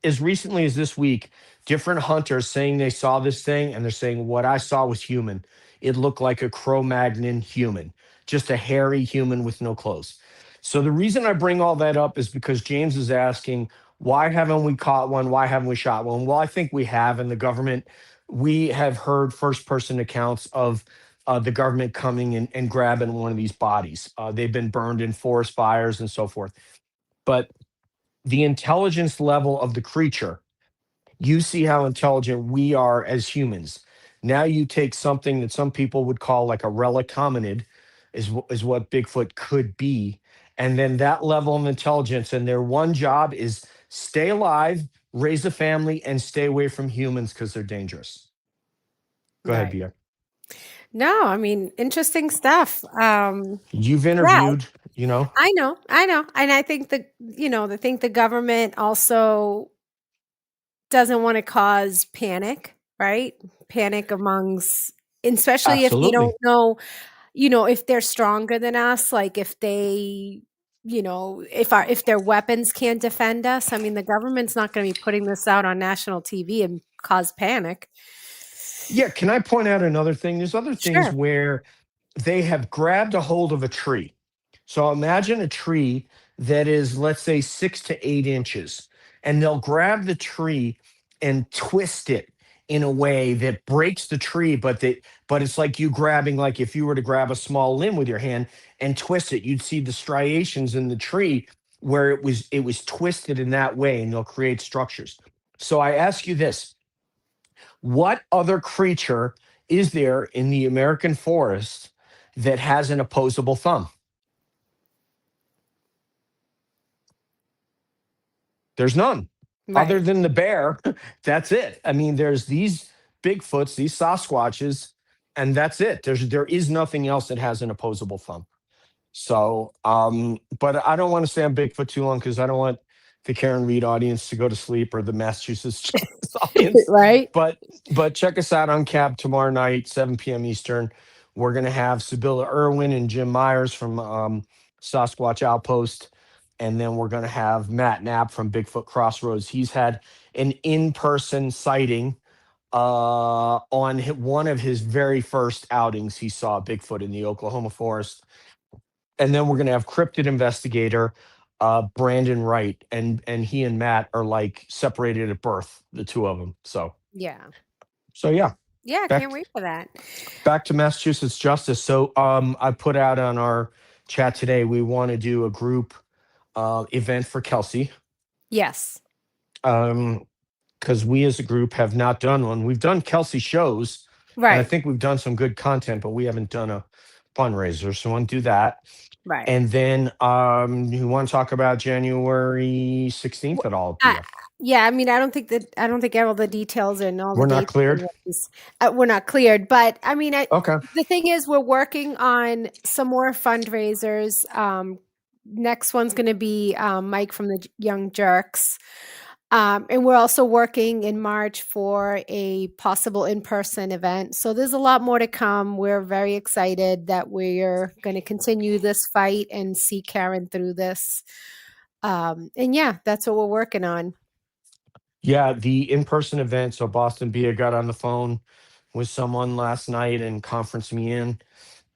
as recently as this week, different hunters saying they saw this thing, and they're saying, what I saw was human. It looked like a Cro-Magnon human, just a hairy human with no clothes. So the reason I bring all that up is because James is asking, why haven't we caught one? Why haven't we shot one? Well, I think we have in the government. We have heard first-person accounts of the government coming and grabbing one of these bodies. They've been burned in forest fires and so forth. But the intelligence level of the creature, you see how intelligent we are as humans. Now you take something that some people would call like a relic hominid, is what Bigfoot could be. And then that level of intelligence, and their one job is stay alive, raise a family, and stay away from humans because they're dangerous. Go ahead, Bia. No, I mean, interesting stuff. You've interviewed, I know. And I think the government also doesn't want to cause panic, right? Panic amongst, especially if they don't know, if they're stronger than us, like if they, if their weapons can't defend us. I mean, the government's not going to be putting this out on national TV and cause panic. Yeah. Can I point out another thing? There's other things where they have grabbed a hold of a tree. So imagine a tree that is, let's say, 6 to 8 inches, and they'll grab the tree and twist it in a way that breaks the tree, but it's like you grabbing, like if you were to grab a small limb with your hand and twist it, you'd see the striations in the tree where it was twisted in that way, and they'll create structures. So I ask you this: what other creature is there in the American forest that has an opposable thumb? There's none. Other than the bear. That's it. I mean, there's these Bigfoots, these Sasquatches, and that's it. There is nothing else that has an opposable thumb. So, but I don't want to stay on Bigfoot too long because I don't want the Karen Reed audience to go to sleep, or the Massachusetts audience. Right. But check us out on Cab tomorrow night, 7 p.m. Eastern. We're gonna have Sibylla Irwin and Jim Myers from Sasquatch Outpost. And then we're going to have Matt Knapp from Bigfoot Crossroads. He's had an in-person sighting on one of his very first outings. He saw Bigfoot in the Oklahoma forest. And then we're going to have cryptid investigator Brandon Wright, and he and Matt are like separated at birth, the two of them. So yeah, yeah, can't wait for that. Back to Massachusetts Justice. So I put out on our chat today, we want to do a group event for Kelsey. Yes. Because we as a group have not done one. We've done Kelsey shows. Right. And I think we've done some good content, but we haven't done a fundraiser. So I want to do that. Right. And then you want to talk about January 16th at all? Yeah, I mean, I don't think all the details and all the We're dates not cleared. We're not cleared, but I mean, okay. The thing is, we're working on some more fundraisers. Next one's going to be Mike from the Young Jerks. And we're also working in March for a possible in-person event. So there's a lot more to come. We're very excited that we're going to continue this fight and see Karen through this. And yeah, that's what we're working on. Yeah, the in-person event. So Boston Bia got on the phone with someone last night and conferenced me in,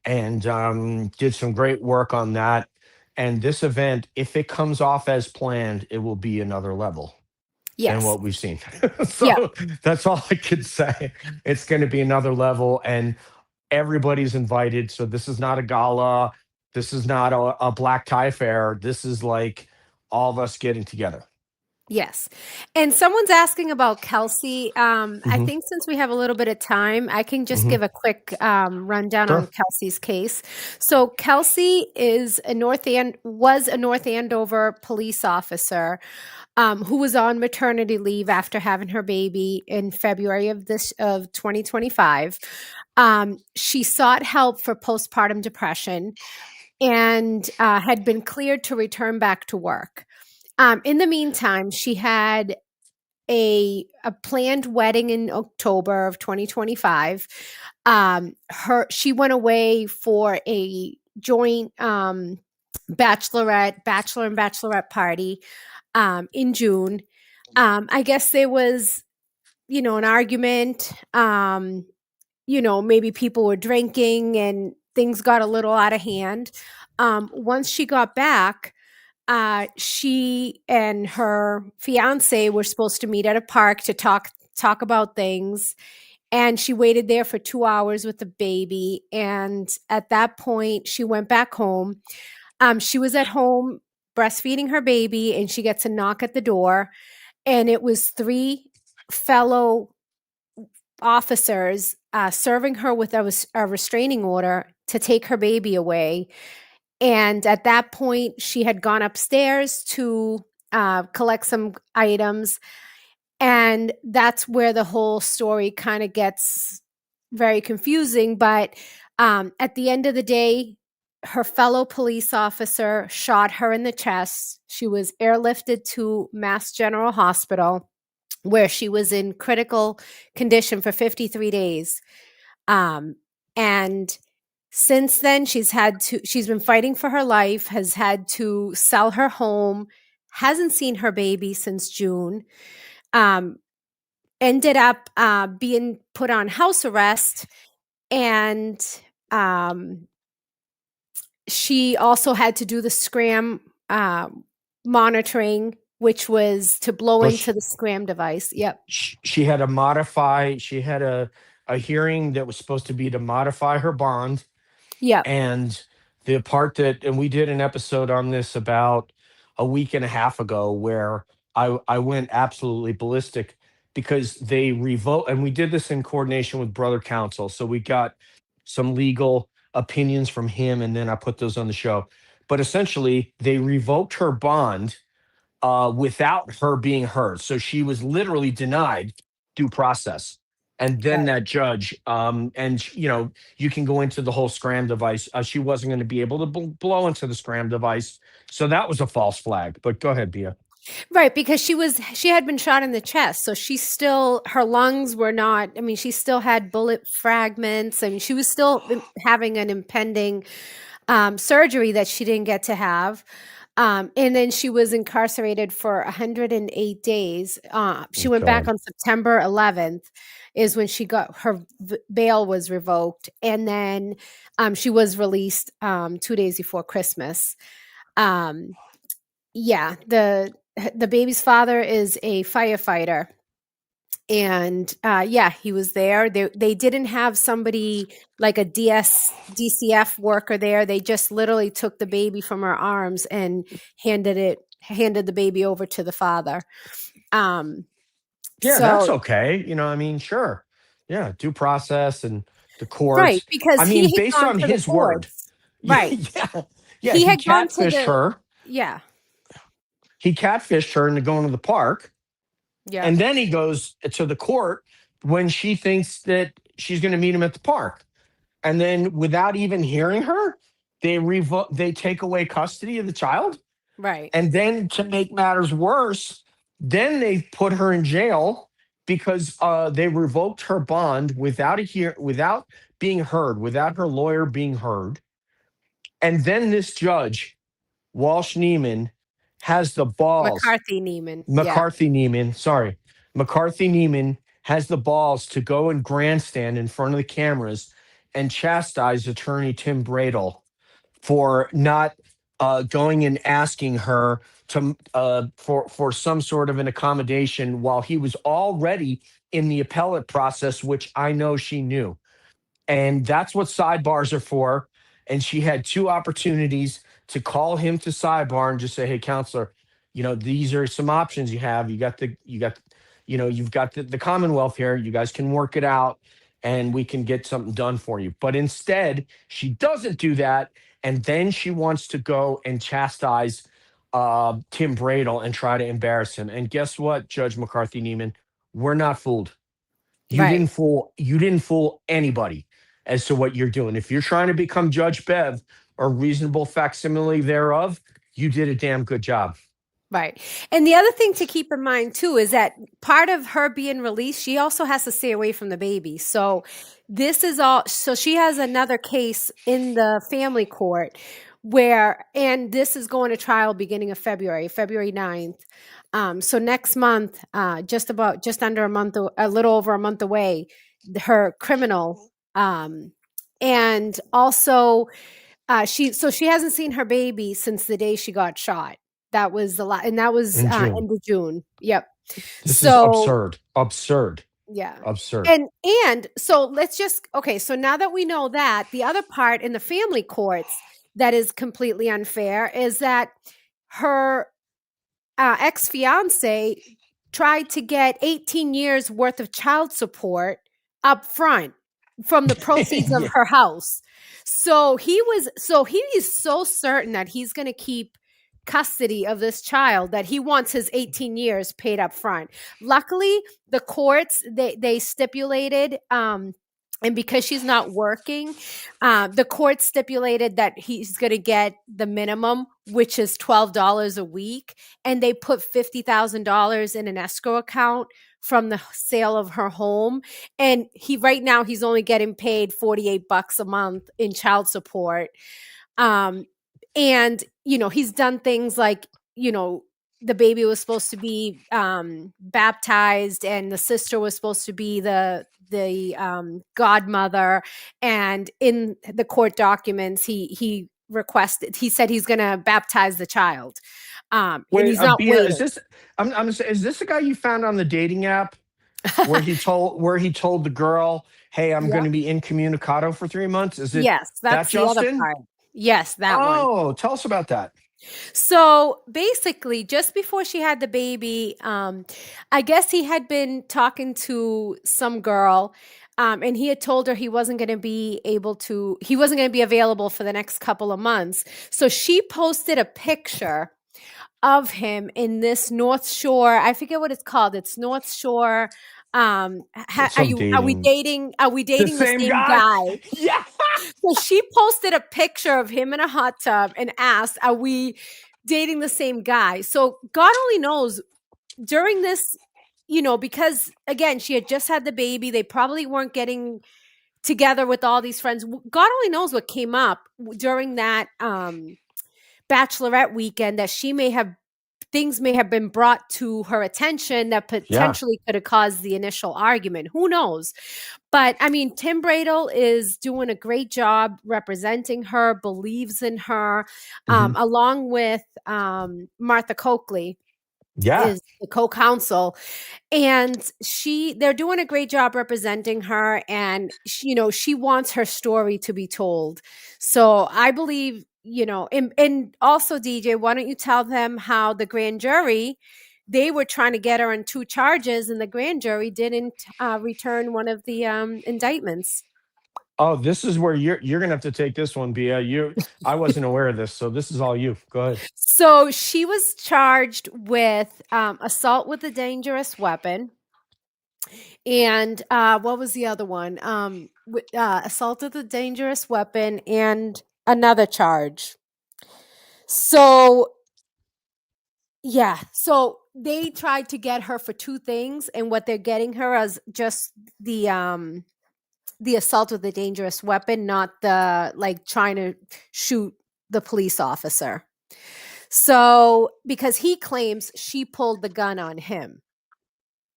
and did some great work on that. And this event, if it comes off as planned, it will be another level than what we've seen. So that's all I could say. It's going to be another level, and everybody's invited. So this is not a gala. This is not a black tie affair. This is like all of us getting together. Yes. And someone's asking about Kelsey. I think since we have a little bit of time, I can just give a quick rundown on Kelsey's case. So Kelsey was a North Andover police officer who was on maternity leave after having her baby in February of 2025. She sought help for postpartum depression and had been cleared to return back to work. In the meantime, she had a planned wedding in October of 2025. She went away for a joint bachelor and bachelorette party in June. I guess there was, an argument. Maybe people were drinking and things got a little out of hand. Once she got back, she and her fiance were supposed to meet at a park to talk about things. And she waited there for 2 hours with the baby. And at that point, she went back home. She was at home breastfeeding her baby, and she gets a knock at the door. And it was 3 fellow officers serving her with a restraining order to take her baby away. And at that point, she had gone upstairs to collect some items. And that's where the whole story kind of gets very confusing. But at the end of the day, her fellow police officer shot her in the chest. She was airlifted to Mass General Hospital, where she was in critical condition for 53 days. And since then, she's been fighting for her life, has had to sell her home, hasn't seen her baby since June, ended up being put on house arrest. And she also had to do the scram monitoring, which was to blow Well, into the scram device. Yep. she had she had a hearing that was supposed to be to modify her bond. Yep. And the part and we did an episode on this about a week and a half ago where I went absolutely ballistic because they revoked, and we did this in coordination with brother counsel. So we got some legal opinions from him, and then I put those on the show. But essentially, they revoked her bond without her being heard. So she was literally denied due process. And then that judge, you can go into the whole scram device. She wasn't going to be able to blow into the scram device. So that was a false flag. But go ahead, Bia. Right, because she had been shot in the chest, so her lungs were not. I mean, she still had bullet fragments, and she was still having an impending surgery that she didn't get to have. And then she was incarcerated for 108 days. She went back on September 11th is when she got her bail was revoked. And then she was released 2 days before Christmas. The baby's father is a firefighter. And he was there. They didn't have somebody like a DCF worker there. They just literally took the baby from her arms and handed the baby over to the father. That's okay. Sure. Yeah, due process and the courts. Right, because based on his word. Right. Yeah. He had catfished her. Yeah. He catfished her into going to the park. Yeah. And then he goes to the court when she thinks that she's going to meet him at the park. And then without even hearing her, they take away custody of the child. Right. And then to make matters worse, then they put her in jail because they revoked her bond without being heard, without her lawyer being heard. And then this judge, Walsh Neiman, has the balls. McCarthy Neiman has the balls to go and grandstand in front of the cameras and chastise attorney Tim Bradle for not going and asking her to for some sort of an accommodation while he was already in the appellate process, which I know she knew. And that's what sidebars are for. And she had two opportunities to call him to sidebar and just say, "Hey, counselor, these are some options you have. You've got the Commonwealth here. You guys can work it out and we can get something done for you." But instead, she doesn't do that. And then she wants to go and chastise Tim Bradle and try to embarrass him. And guess what, Judge McCarthy Neiman? We're not fooled. You didn't fool anybody as to what you're doing. If you're trying to become Judge Bev or reasonable facsimile thereof, you did a damn good job. Right. And the other thing to keep in mind too is that part of her being released, she also has to stay away from the baby. So she has another case in the family court and this is going to trial beginning of February 9th. So next month, just under a month, a little over a month away, her criminal, and also she hasn't seen her baby since the day she got shot. That was and that was end of June. Yep. This is absurd. Yeah. Absurd. And so let's so now that we know that, the other part in the family courts that is completely unfair is that her ex-fiance tried to get 18 years worth of child support up front from the proceeds of her house. So he is so certain that he's going to keep custody of this child that he wants his 18 years paid up front. Luckily, the courts, they stipulated, and because she's not working, the court stipulated that he's going to get the minimum, which is $12 a week. And they put $50,000 in an escrow account from the sale of her home. And right now he's only getting paid $48 a month in child support. And, he's done things like, the baby was supposed to be baptized and the sister was supposed to be the godmother. And in the court documents, he requested. He said he's going to baptize the child. And Wait, he's not Bia, waiting. is this? Is this the guy you found on the dating app where he told the girl, "Hey, I'm going to be incommunicado for 3 months"? Is it? Yes, that's that the other Justin? part. Yes, that one. Oh, tell us about that. So basically, just before she had the baby, I guess he had been talking to some girl, and he had told her he wasn't going to be available for the next couple of months. So she posted a picture of him in this North Shore. I forget what it's called. It's North Shore. Are we dating the same guy? Yeah. So she posted a picture of him in a hot tub and asked, "Are we dating the same guy?" So God only knows during this, because again, she had just had the baby. They probably weren't getting together with all these friends. God only knows what came up during that bachelorette weekend that things may have been brought to her attention that potentially could have caused the initial argument. Who knows? But I mean, Tim Bradle is doing a great job representing her, believes in her, along with Martha Coakley. Is the co-counsel, and they're doing a great job representing her, and she wants her story to be told. So I believe, and also, DJ, why don't you tell them how the grand jury, they were trying to get her on 2 charges, and the grand jury didn't return one of the indictments. Oh, this is where you're going to have to take this one, Bia. I wasn't aware of this, so this is all you. Go ahead. So she was charged with assault with a dangerous weapon. And what was the other one? Assault with a dangerous weapon and another charge. So, so they tried to get her for 2 things, and what they're getting her as just the assault with a dangerous weapon, not the trying to shoot the police officer. So, because he claims she pulled the gun on him,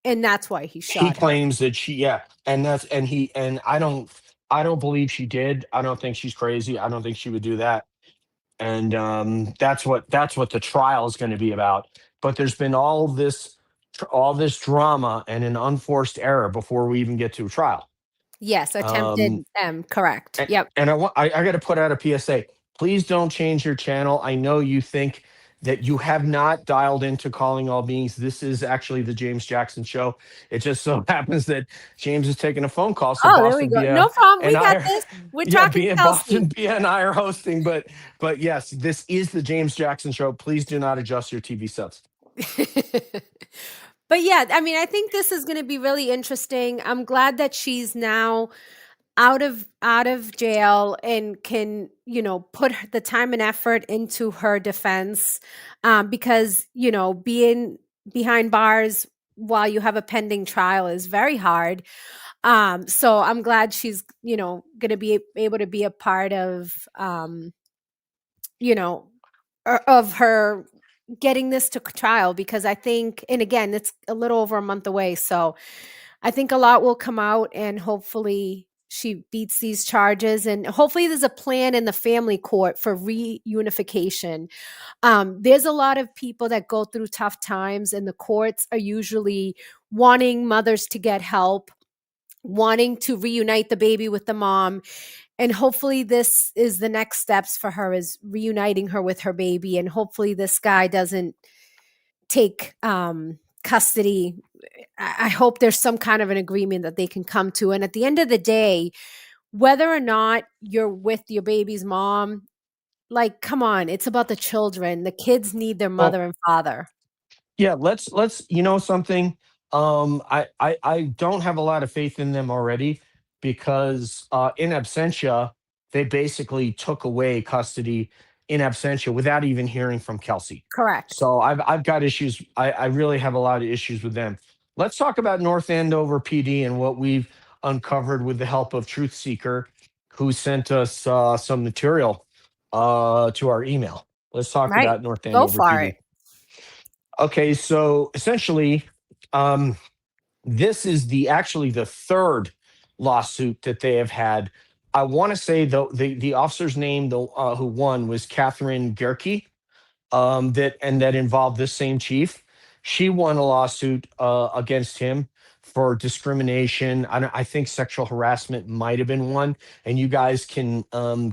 and that's why he shot her. He claims that and I don't believe she did. I don't think she's crazy. I don't think she would do that. And that's what the trial is going to be about. But there's been all this drama and an unforced error before we even get to a trial. Yes, attempted correct. Yep. And I got to put out a PSA. Please don't change your channel. I know you think that you have not dialed into Calling All Beings. This is actually the James Jackson Show. It just so happens that James is taking a phone call. So there we go. No problem. We got this. We're talking Kelsey. Boston, Bia and I are hosting. But yes, this is the James Jackson Show. Please do not adjust your TV sets. But yeah, I mean, I think this is going to be really interesting. I'm glad that she's now out of jail and can, put the time and effort into her defense, because, being behind bars while you have a pending trial is very hard. So I'm glad she's, going to be able to be a part of, of her getting this to trial, because I think, and again, it's a little over a month away. So I think a lot will come out, and hopefully she beats these charges, and hopefully there's a plan in the family court for reunification. There's a lot of people that go through tough times, and the courts are usually wanting mothers to get help, wanting to reunite the baby with the mom. And hopefully this is the next steps for her, is reuniting her with her baby. And hopefully this guy doesn't take custody. I hope there's some kind of an agreement that they can come to. And at the end of the day, whether or not you're with your baby's mom, come on, it's about the children. The kids need their mother and father. Yeah, let's something. I don't have a lot of faith in them already, because in absentia, they basically took away custody in absentia without even hearing from Kelsey. Correct. So I've got issues. I really have a lot of issues with them. Let's talk about North Andover PD and what we've uncovered with the help of Truth Seeker, who sent us some material to our email. Let's talk about North Andover PD. Go for it. Okay, so essentially, this is actually the 3rd lawsuit that they have had I want to say the officer's name who won was Catherine Gerke. That involved this same chief. She won a lawsuit against him for discrimination. I think sexual harassment might have been one. And you guys can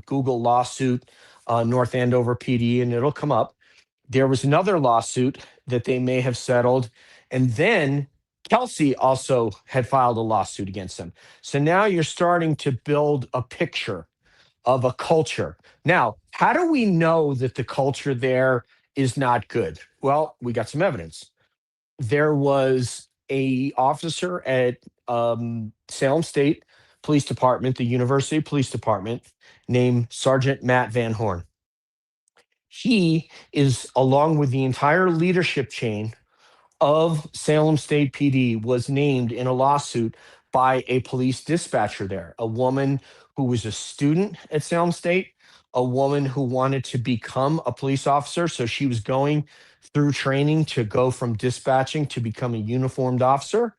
Google lawsuit North Andover PD, and it'll come up. There was another lawsuit that they may have settled, and then Kelsey also had filed a lawsuit against them. So now you're starting to build a picture of a culture. Now, how do we know that the culture there is not good? Well, we got some evidence. There was a officer at Salem State Police Department, the University Police Department, named Sergeant Matt Van Horn. He is, along with the entire leadership chain of Salem State PD, was named in a lawsuit by a police dispatcher there, a woman who was a student at Salem State, a woman who wanted to become a police officer. So she was going through training to go from dispatching to become a uniformed officer.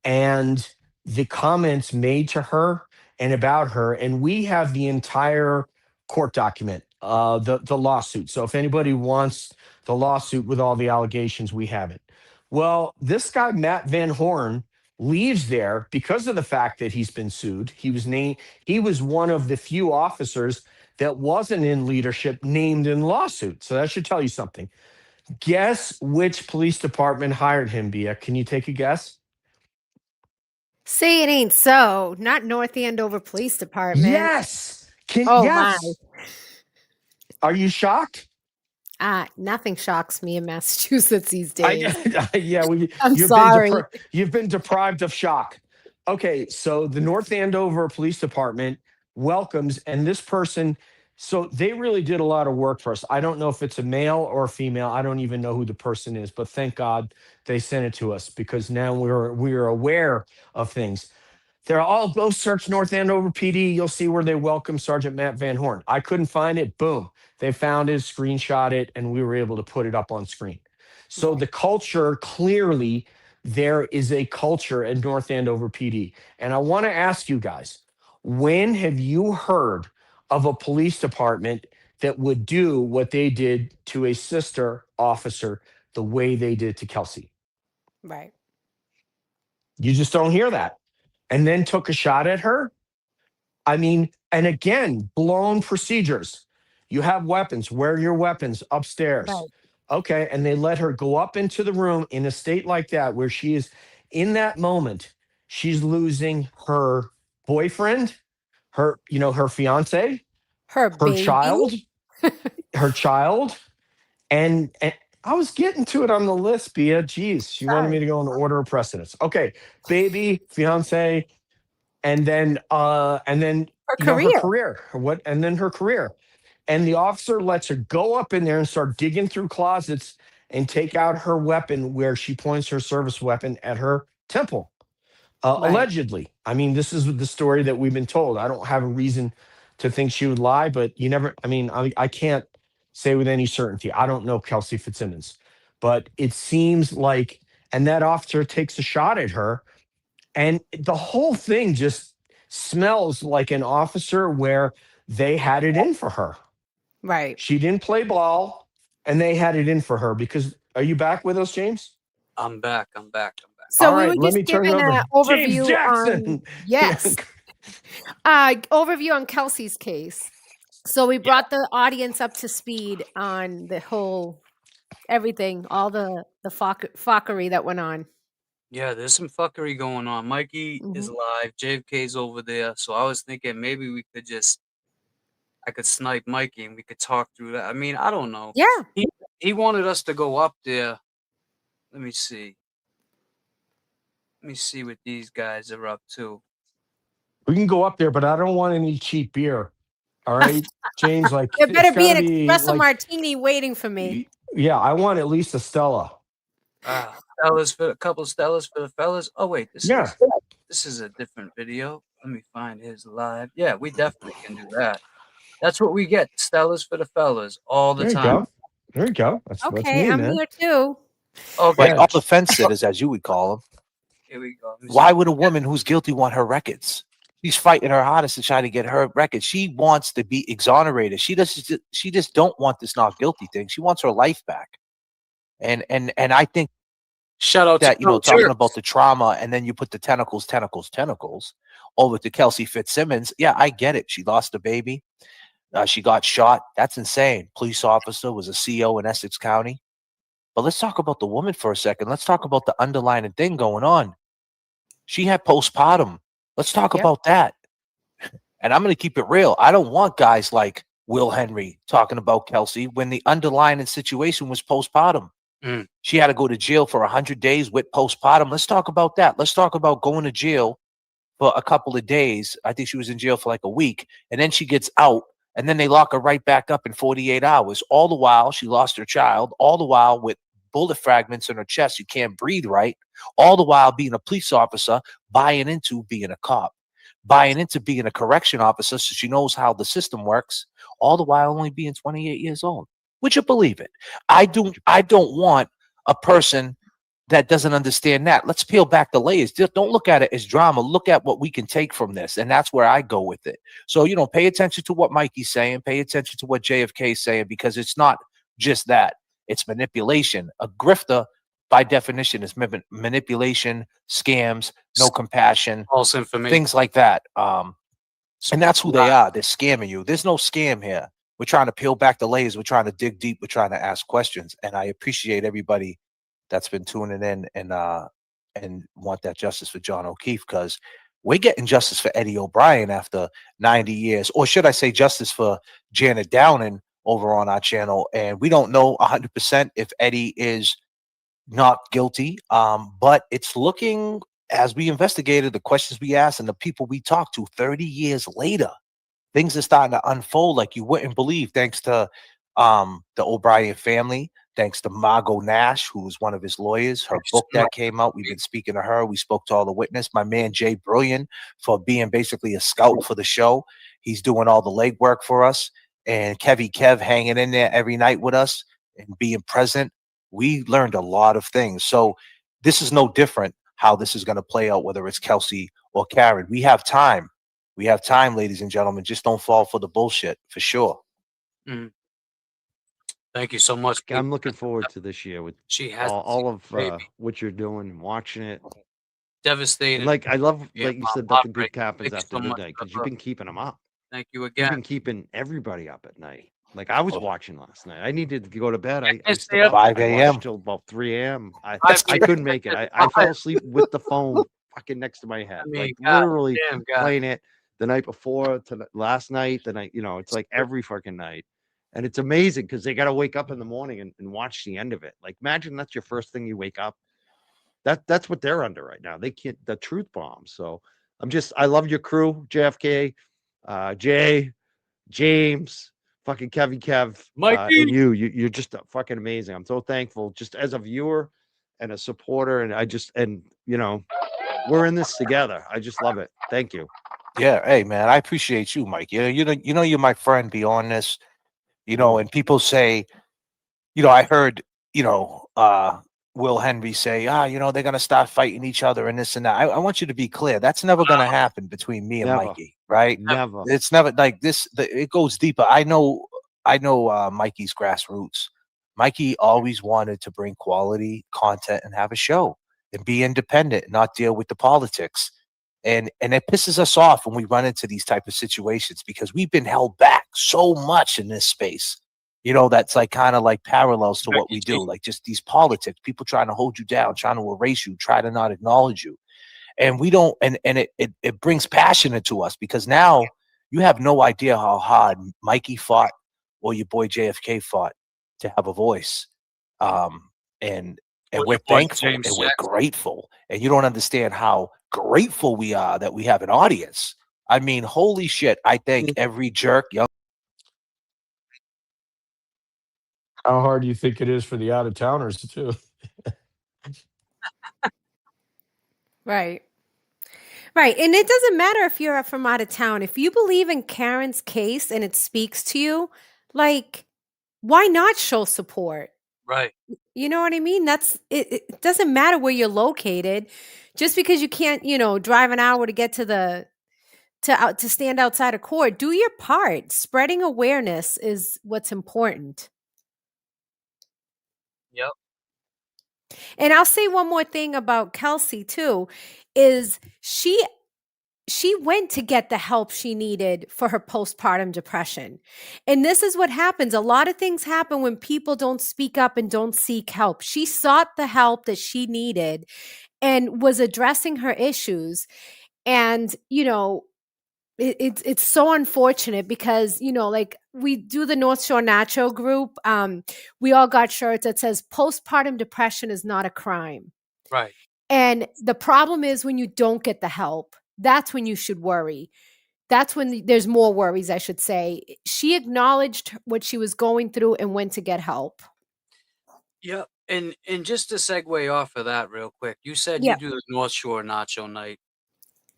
And the comments made to her and about her, and we have the entire court document, the lawsuit. So if anybody wants the lawsuit with all the allegations, we have it. Well, this guy, Matt Van Horn, leaves there because of the fact that he's been sued. He was one of the few officers that wasn't in leadership named in lawsuit. So that should tell you something. Guess which police department hired him, Bia? Can you take a guess? Say it ain't so. Not North Andover Police Department. Yes. Yes. My. Are you shocked? Nothing shocks me in Massachusetts these days. I'm sorry. You've been deprived of shock. Okay, so the North Andover Police Department welcomes, and this person, so they really did a lot of work for us. I don't know if it's a male or a female. I don't even know who the person is, but thank God they sent it to us, because now we're aware of things. They're all, go search North Andover PD. You'll see where they welcome Sergeant Matt Van Horn. I couldn't find it. Boom. They found it, screenshot it, and we were able to put it up on screen. So the culture, clearly, there is a culture at North Andover PD. And I want to ask you guys, when have you heard of a police department that would do what they did to a sister officer the way they did to Kelsey? Right. You just don't hear that. And then took a shot at her. I mean, and again, blown procedures. You have weapons. Where are your weapons? Upstairs. Right. Okay. And they let her go up into the room in a state like that, where she is, in that moment, she's losing her boyfriend, her fiance, her child, and I was getting to it on the list, Bia. Jeez, she wanted me to go in the order of precedence. Okay, baby, fiance, and then her career. And then her career. And the officer lets her go up in there and start digging through closets and take out her weapon, where she points her service weapon at her temple. Allegedly. I mean, this is the story that we've been told. I don't have a reason to think she would lie, but you never, I can't say with any certainty. I don't know Kelsey Fitzsimmons, but it seems like, and that officer takes a shot at her, and the whole thing just smells like an officer where they had it in for her. Right. She didn't play ball, and they had it in for her. Because, are you back with us, James? I'm back. So all we right, were let just me turn giving over. an overview James Jackson. on overview on Kelsey's case. So we brought the audience up to speed on the whole everything, all the fuckery that went on. Yeah, there's some fuckery going on. Mikey is live. JFK's over there. So I was thinking maybe I could snipe Mikey and we could talk through that. I mean, I don't know. Yeah. He wanted us to go up there. Let me see what these guys are up to. We can go up there, but I don't want any cheap beer. All right, James, like there better be an espresso like, martini waiting for me. Yeah, I want at least a Stella. Stellas for a couple Stellas for the fellas. Oh wait, this is a different video. Let me find his live. Yeah, we definitely can do that. That's what we get. Stellas for the fellas all the time. There you go. That's okay, me, I'm man. here too. Okay, all the fence sitters, as you would call them. Here we go. Why would a woman who's guilty want her records? She's fighting her hardest to try to get her record. She wants to be exonerated. She just don't want this not guilty thing. She wants her life back. And I think shout out that, to you know, talking about the trauma, and then you put the tentacles over to Kelsey Fitzsimmons. Yeah, I get it. She lost a baby. She got shot. That's insane. Police officer, was a CO in Essex County. But let's talk about the woman for a second. Let's talk about the underlying thing going on. She had postpartum. Let's talk about that. And I'm going to keep it real. I don't want guys like Will Henry talking about Kelsey when the underlying situation was postpartum. She had to go to jail for 100 days with postpartum. Let's talk about that. Let's talk about going to jail for a couple of days. I think she was in jail for like a week. And then she gets out. And then they lock her right back up in 48 hours. All the while, she lost her child. All the while with bullet fragments in her chest. You can't breathe right. All the while being a police officer, buying into being a cop, buying into being a correction officer, so she knows how the system works. All the while only being 28 years old. Would you believe it? I don't want a person that doesn't understand that. Let's peel back the layers. Just don't look at it as drama. Look at what we can take from this. And that's where I go with it. So, you know, pay attention to what Mikey's saying. Pay attention to what JFK is saying, because it's not just that. It's manipulation. A grifter, by definition, is manipulation, scams, no compassion, false information, things like that. And that's who they are. They're scamming you. There's no scam here. We're trying to peel back the layers. We're trying to dig deep. We're trying to ask questions. And I appreciate everybody that's been tuning in and want that justice for John O'Keefe, because we're getting justice for Eddie O'Brien after 90 years, or should I say justice for Janet Downing over on our channel. And we don't know 100% if Eddie is not guilty, but it's looking, as we investigated, the questions we asked and the people we talked to 30 years later, things are starting to unfold like you wouldn't believe, thanks to the O'Brien family. Thanks to Margot Nash, who was one of his lawyers. Her book that came out, we've been speaking to her. We spoke to all the witness. My man, Jay Brilliant, for being basically a scout for the show. He's doing all the legwork for us. And Kev hanging in there every night with us and being present. We learned a lot of things. So this is no different how this is going to play out, whether it's Kelsey or Karen. We have time. We have time, ladies and gentlemen. Just don't fall for the bullshit, for sure. Thank you so much. I'm looking forward to this year with all of what you're doing and watching it. Devastated. Like, I love, like you said, nothing good happens after midnight, because you've been keeping them up. Thank you You've again. been keeping everybody up at night. Like, I was watching last night. I needed to go to bed. I stayed up 5 I a.m. watched till about 3 a.m. I couldn't make it. I fell asleep with the phone fucking next to my head. Like, literally playing it the night before to last night. The night, you know, it's like every fucking night. And it's amazing because they got to wake up in the morning and watch the end of it. Like, imagine that's your first thing you wake up. That's what they're under right now. They can't, the truth bomb. So I love your crew, JFK, Jay, James, fucking Kev, Mikey, and you're just fucking amazing. I'm so thankful, just as a viewer and a supporter. And you know, we're in this together. I just love it. Thank you. Yeah. Hey, man, I appreciate you, Mike. You know, you're my friend beyond this. You know, and people say, you know, I heard, you know, Will Henry say, you know, they're going to start fighting each other and this and that. I want you to be clear. That's never going to happen between me and Mikey, right? Never. It's never like this. It goes deeper. I know Mikey's grassroots. Mikey always wanted to bring quality content and have a show and be independent and not deal with the politics. And it pisses us off when we run into these type of situations, because we've been held back so much in this space. You know, that's like kind of like parallels to what we do, like just these politics, people trying to hold you down, trying to erase you, try to not acknowledge you. And we don't, and it brings passion into us, because now you have no idea how hard Mikey fought or your boy JFK fought to have a voice. And we're thankful and we're grateful. And you don't understand how grateful we are that we have an audience. I mean, holy shit. I thank every jerk. How hard do you think it is for the out-of-towners too? Right. Right. And it doesn't matter if you're from out of town. If you believe in Karen's case and it speaks to you, like, why not show support? Right. You know what I mean? It doesn't matter where you're located. Just because you can't, you know, drive an hour to get to the to stand outside of court. Do your part. Spreading awareness is what's important. Yep. And I'll say one more thing about Kelsey too, is she went to get the help she needed for her postpartum depression. And this is what happens. A lot of things happen when people don't speak up and don't seek help. She sought the help that she needed and was addressing her issues. And, you know, it's so unfortunate because, you know, like we do the North Shore Nacho group. We all got shirts that says postpartum depression is not a crime. Right. And the problem is when you don't get the help, that's when you should worry. That's when there's more worries, I should say. She acknowledged what she was going through and went to get help. Yep. And just to segue off of that real quick, you said you do the North Shore Nacho Night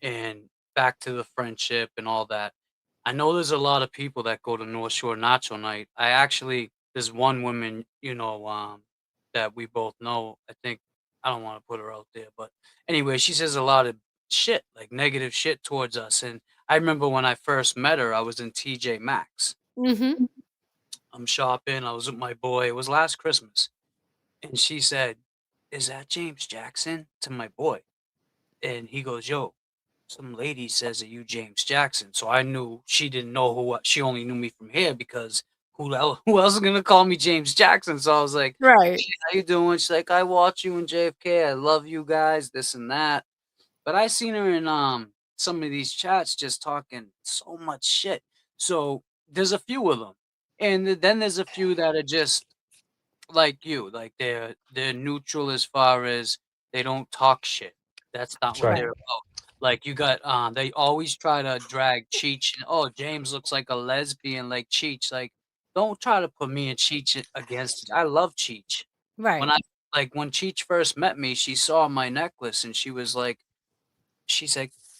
and back to the friendship and all that. I know there's a lot of people that go to North Shore Nacho Night. There's one woman, you know, that we both know. I think, I don't want to put her out there, but anyway, she says a lot of shit, like negative shit towards us. And I remember when I first met her, I was in TJ Maxx. Mm-hmm. I'm shopping. I was with my boy. It was last Christmas. And she said, "Is that James Jackson?" to my boy. And he goes, "Yo, some lady says that you James Jackson." So I knew she didn't know who. She only knew me from here because who else is gonna call me James Jackson? So I was like, right, "Hey, how you doing?" She's like, "I watch you in JFK. I love you guys, this and that." But I seen her in some of these chats just talking so much shit. So there's a few of them, and then there's a few that are just like you, like they're neutral as far as they don't talk shit. That's not what they're about. Like you got they always try to drag Cheech and, oh, James looks like a lesbian like Cheech. Like, don't try to put me and Cheech against. I love Cheech. right. When Cheech first met me, she saw my necklace and she's like,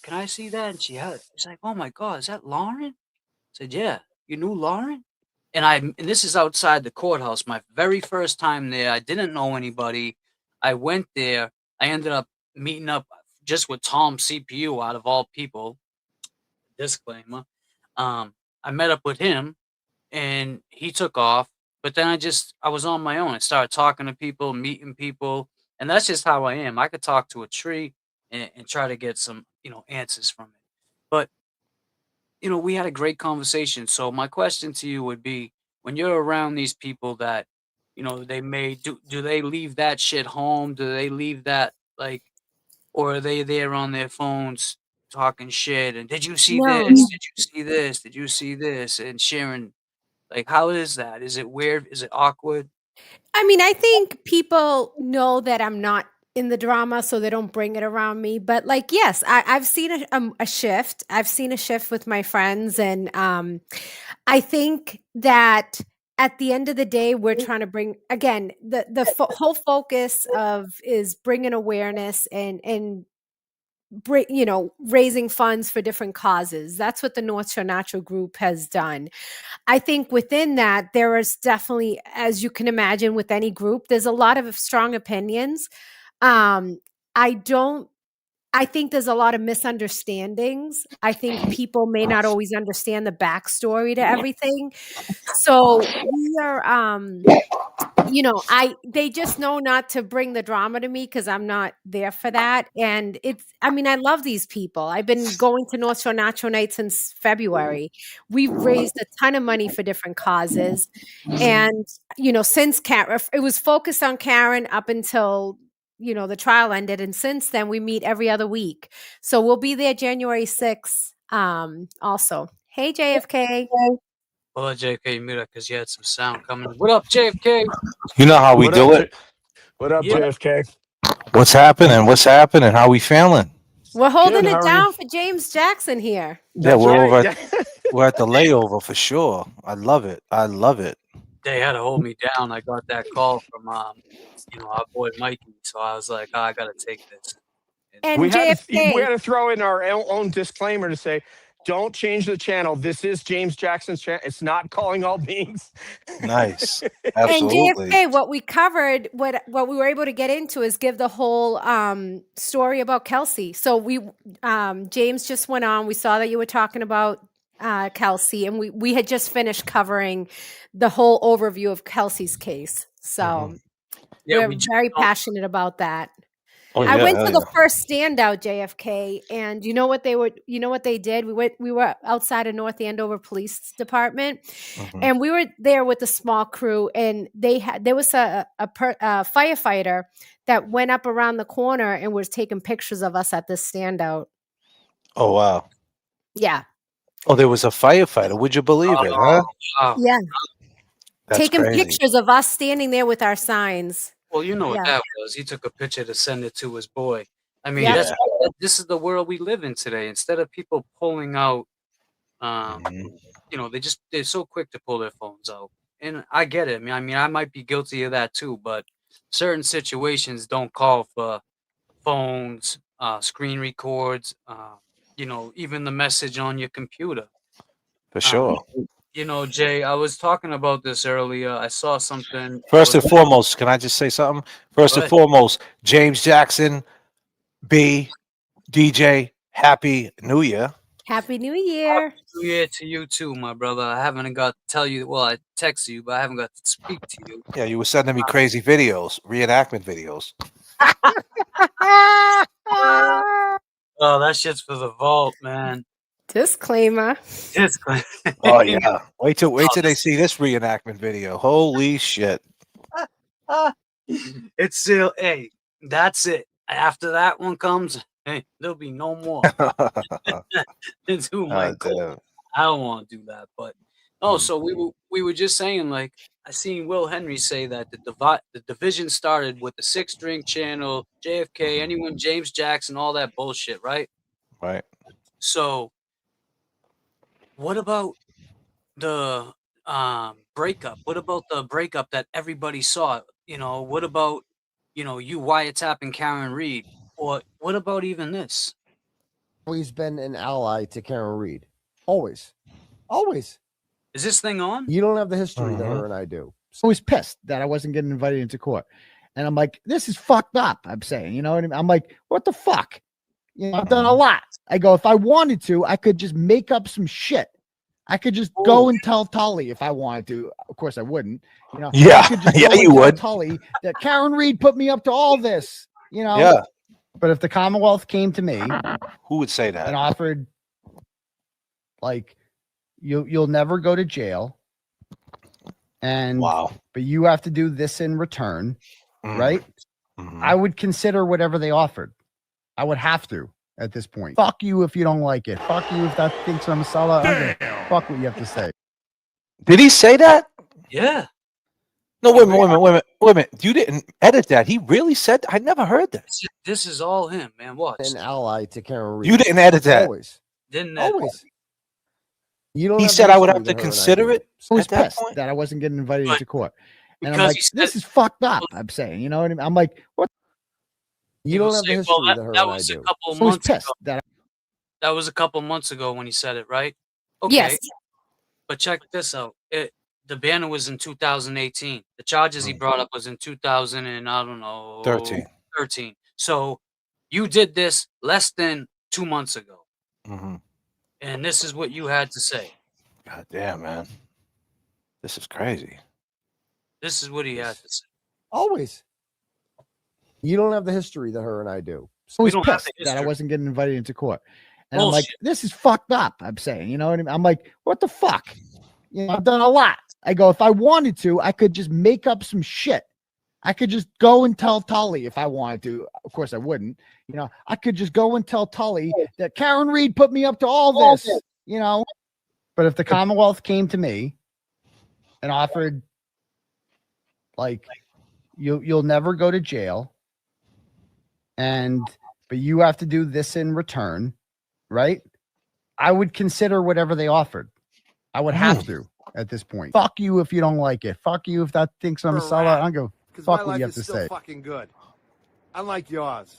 "Can I see that?" And she's like, "Oh my God, is that Lauren?" I said, "Yeah, you knew Lauren?" And this is outside the courthouse. My very first time there, I didn't know anybody. I went there. I ended up meeting up just with Tom CPU out of all people. Disclaimer. I met up with him and he took off. But then I was on my own. I started talking to people, meeting people. And that's just how I am. I could talk to a tree and try to get some, answers from it. But we had a great conversation. So my question to you would be, when you're around these people that, they may do they leave that shit home? Do they leave that or are they there on their phones talking shit? And did you see this? Did you see this? Did you see this? And sharing, how is that? Is it weird? Is it awkward? I mean, I think people know that I'm not in the drama, so they don't bring it around me. But yes, I've seen a shift. I've seen a shift with my friends, and I think that at the end of the day, we're trying to bring, again, the whole focus is bringing awareness and raising funds for different causes. That's what the North Shore Natural Group has done. I think within that, there is definitely, as you can imagine with any group, there's a lot of strong opinions. I think there's a lot of misunderstandings. I think people may not always understand the backstory to everything. So we are, they just know not to bring the drama to me because I'm not there for that. And I love these people. I've been going to North Shore Nacho Night since February. We've raised a ton of money for different causes. And, since Karen, it was focused on Karen up until the trial ended. And since then, we meet every other week. So we'll be there January 6th also. Hey, JFK. Well, JFK, mira, because you had some sound coming. What up, JFK? You know how we do it. What up, JFK? What's happening? What's happening? How we feeling? We're holding it down for James Jackson here. Yeah, we're at the layover for sure. I love it. They had to hold me down. I got that call from our boy Mikey, so I was like, I got to take this. And we had to throw in our own disclaimer to say, Don't change the channel. This is James Jackson's channel. It's not Calling All Beings. Nice. And Absolutely. JFK, what we covered, what we were able to get into is give the whole story about Kelsey. So we James just went on. We saw that you were talking about Kelsey, and we had just finished covering the whole overview of Kelsey's case. So we're very passionate about that. Oh, I yeah, went to hell the first standout, JFK, and you know what they did? We were outside of North Andover Police Department, and we were there with a small crew, and there was a firefighter that went up around the corner and was taking pictures of us at this standout. Oh, wow. Yeah. Oh, there was a firefighter. Would you believe it, huh? Wow. Yeah. That's Taking crazy. pictures of us standing there with our signs. Well, you know what Yeah. that was. He took a picture to send it to his boy. I mean, Yeah. this is the world we live in today. Instead of people pulling out, you know, they're so quick to pull their phones out. And I get it. I mean, I might be guilty of that too, but certain situations don't call for phones, screen records, you know, even the message on your computer. For sure. You know, Jay, I was talking about this earlier. I saw something. First and foremost, can I just say something? First and foremost, James Jackson, B, DJ, Happy New Year. Happy New Year. Happy New Year to you too, my brother. I haven't got to tell you. Well, I text you, but I haven't got to speak to you. Yeah, you were sending me crazy videos, reenactment videos. Oh, that shit's for the vault, man. Disclaimer. Disclaimer. Oh yeah. Wait till they see this reenactment video. Holy shit. It's still, hey, that's it. After that one comes, hey, there'll be no more. Into my goal. I don't want to do that, but so we were just saying, like, I seen Will Henry say that the division started with the 6-string channel, JFK, anyone, James Jackson, all that bullshit, right? Right. So what about the breakup? What about the breakup that everybody saw? You know, what about, you know, you wiretapping Karen Reed? Or what about even this? Always been an ally to Karen Reed. Always. Always. Is this thing on? You don't have the history that her and I do. I was pissed that I wasn't getting invited into court. And I'm like, this is fucked up. I'm saying, you know what I mean? I'm like, what the fuck? You know, I've done a lot. I go, if I wanted to, I could just make up some shit. I could just go and tell Tully if I wanted to. Of course, I wouldn't. You know, yeah, I could just yeah, go and you tell would. Tully that Karen Reed put me up to all this. You know, yeah. But if the Commonwealth came to me, who would say that and offered, like, you'll never go to jail, and but you have to do this in return, right? I would consider whatever they offered. I would have to at this point. Fuck you if you don't like it. Fuck you if that thinks I'm a sellout. Fuck what you have to say. Did he say that? Yeah. No, wait a minute. You didn't edit that. He really said that? I never heard that. This is all him, man. Watch. An ally to Karen Reed. You didn't edit that. Always. Didn't always. You don't. He said I would have to consider it. I was at that pissed point? that I wasn't getting invited into court. And I'm Because like, he said- this is fucked up. I'm saying, you know what I mean? I'm like, what? You don't have the history that her that and I was a do. couple I was months pissed ago. That was a couple months ago when he said it, right? Yes. But check this out. The banner was in 2018. The charges he brought up was in 2000 and I don't know 13. So you did this less than 2 months ago, and this is what you had to say. God damn, man, this is crazy. This is what he had to say. Always. You don't have the history that her and I do. I was don't have pissed the that I history. wasn't getting invited into court. And Bullshit. I'm like, this is fucked up. I'm saying, you know what I mean? I'm like, what the fuck? You know, I've done a lot. I go, if I wanted to, I could just make up some shit. I could just go and tell Tully if I wanted to. Of course, I wouldn't. You know, I could just go and tell Tully that Karen Reed put me up to all this, you know. But if the Commonwealth came to me and offered, like, you'll never go to jail, but you have to do this in return, right? I would consider whatever they offered. I would have to at this point. Fuck you if you don't like it. Fuck you if that thinks I'm a sellout. I'm going to Because my fuck what life you have is to still say. fucking good. Unlike yours.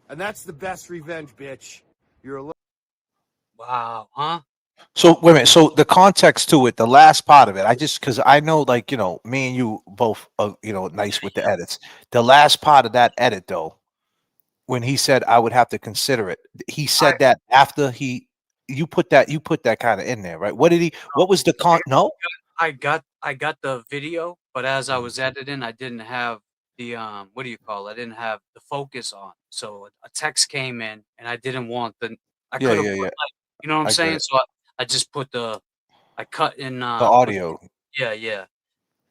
And that's the best revenge, bitch. You're a little Wow, huh? So wait a minute. So the context to it, the last part of it, because I know, like, me and you both, nice with the edits. The last part of that edit, though, when he said I would have to consider it, he said that after you put that kind of in there, right? What did he? What was the No. I got the video, but as I was editing, I didn't have the what do you call it? I didn't have the focus on. So a text came in, and I didn't want I Yeah, could have yeah, put, yeah. like, you know what I'm I get saying? it. So I just put I cut in The put audio. yeah.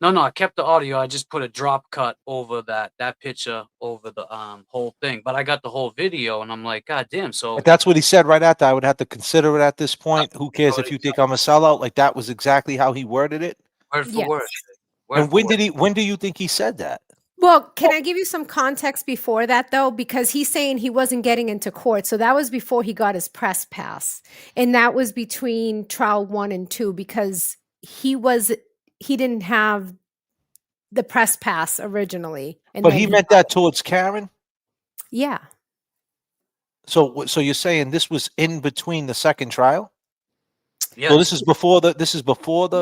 No, I kept the audio. I just put a drop cut over that picture over the whole thing. But I got the whole video, and I'm like, God damn. So But that's what he said right after. I would have to consider it at this point. Who cares if you think I'm a sellout? Like, that was exactly how he worded it. word for word. Yes. And when do you think he said that? Well, can I give you some context before that, though? Because he's saying he wasn't getting into court. So that was before he got his press pass. And that was between trial 1 and 2, because he didn't have the press pass originally. And But then he meant that towards Karen. Yeah. So you're saying this was in between the second trial? Yeah. So this is before the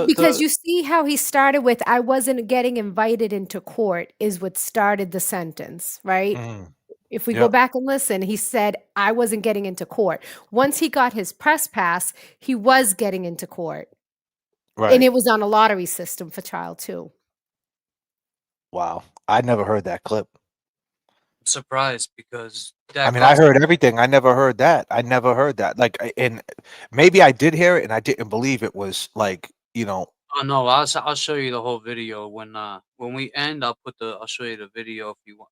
Because you see how he started with, I wasn't getting invited into court, is what started the sentence, right? If we go back and listen, he said, I wasn't getting into court. Once he got his press pass, he was getting into court. Right. And it was on a lottery system for trial 2. Wow. I never heard that clip. I'm surprised because I mean, I heard everything. I never heard that. Like, and maybe I did hear it and I didn't believe it was like, Oh no, I'll show you the whole video when we end. I'll show you the video if you want.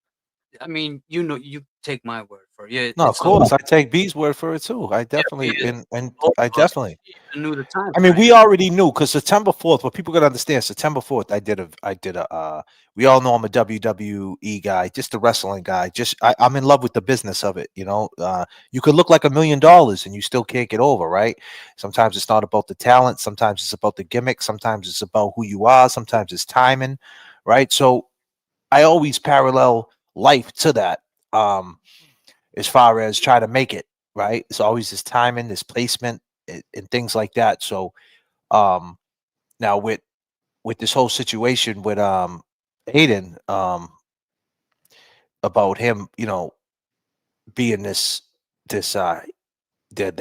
I mean, you take my word for it. Yeah, no, of course. I take B's word for it too. I definitely I definitely knew the time. I mean, we already knew, because September 4th, what people gotta understand, September 4th, I did a we all know I'm a WWE guy, just a wrestling guy. I'm in love with the business of it, you could look like $1 million and you still can't get over, right? Sometimes it's not about the talent, sometimes it's about the gimmick, sometimes it's about who you are, sometimes it's timing, right? So I always parallel life to that, as far as try to make it, right? It's always this timing, this placement, and things like that. So now with this whole situation with Aiden, about him, being the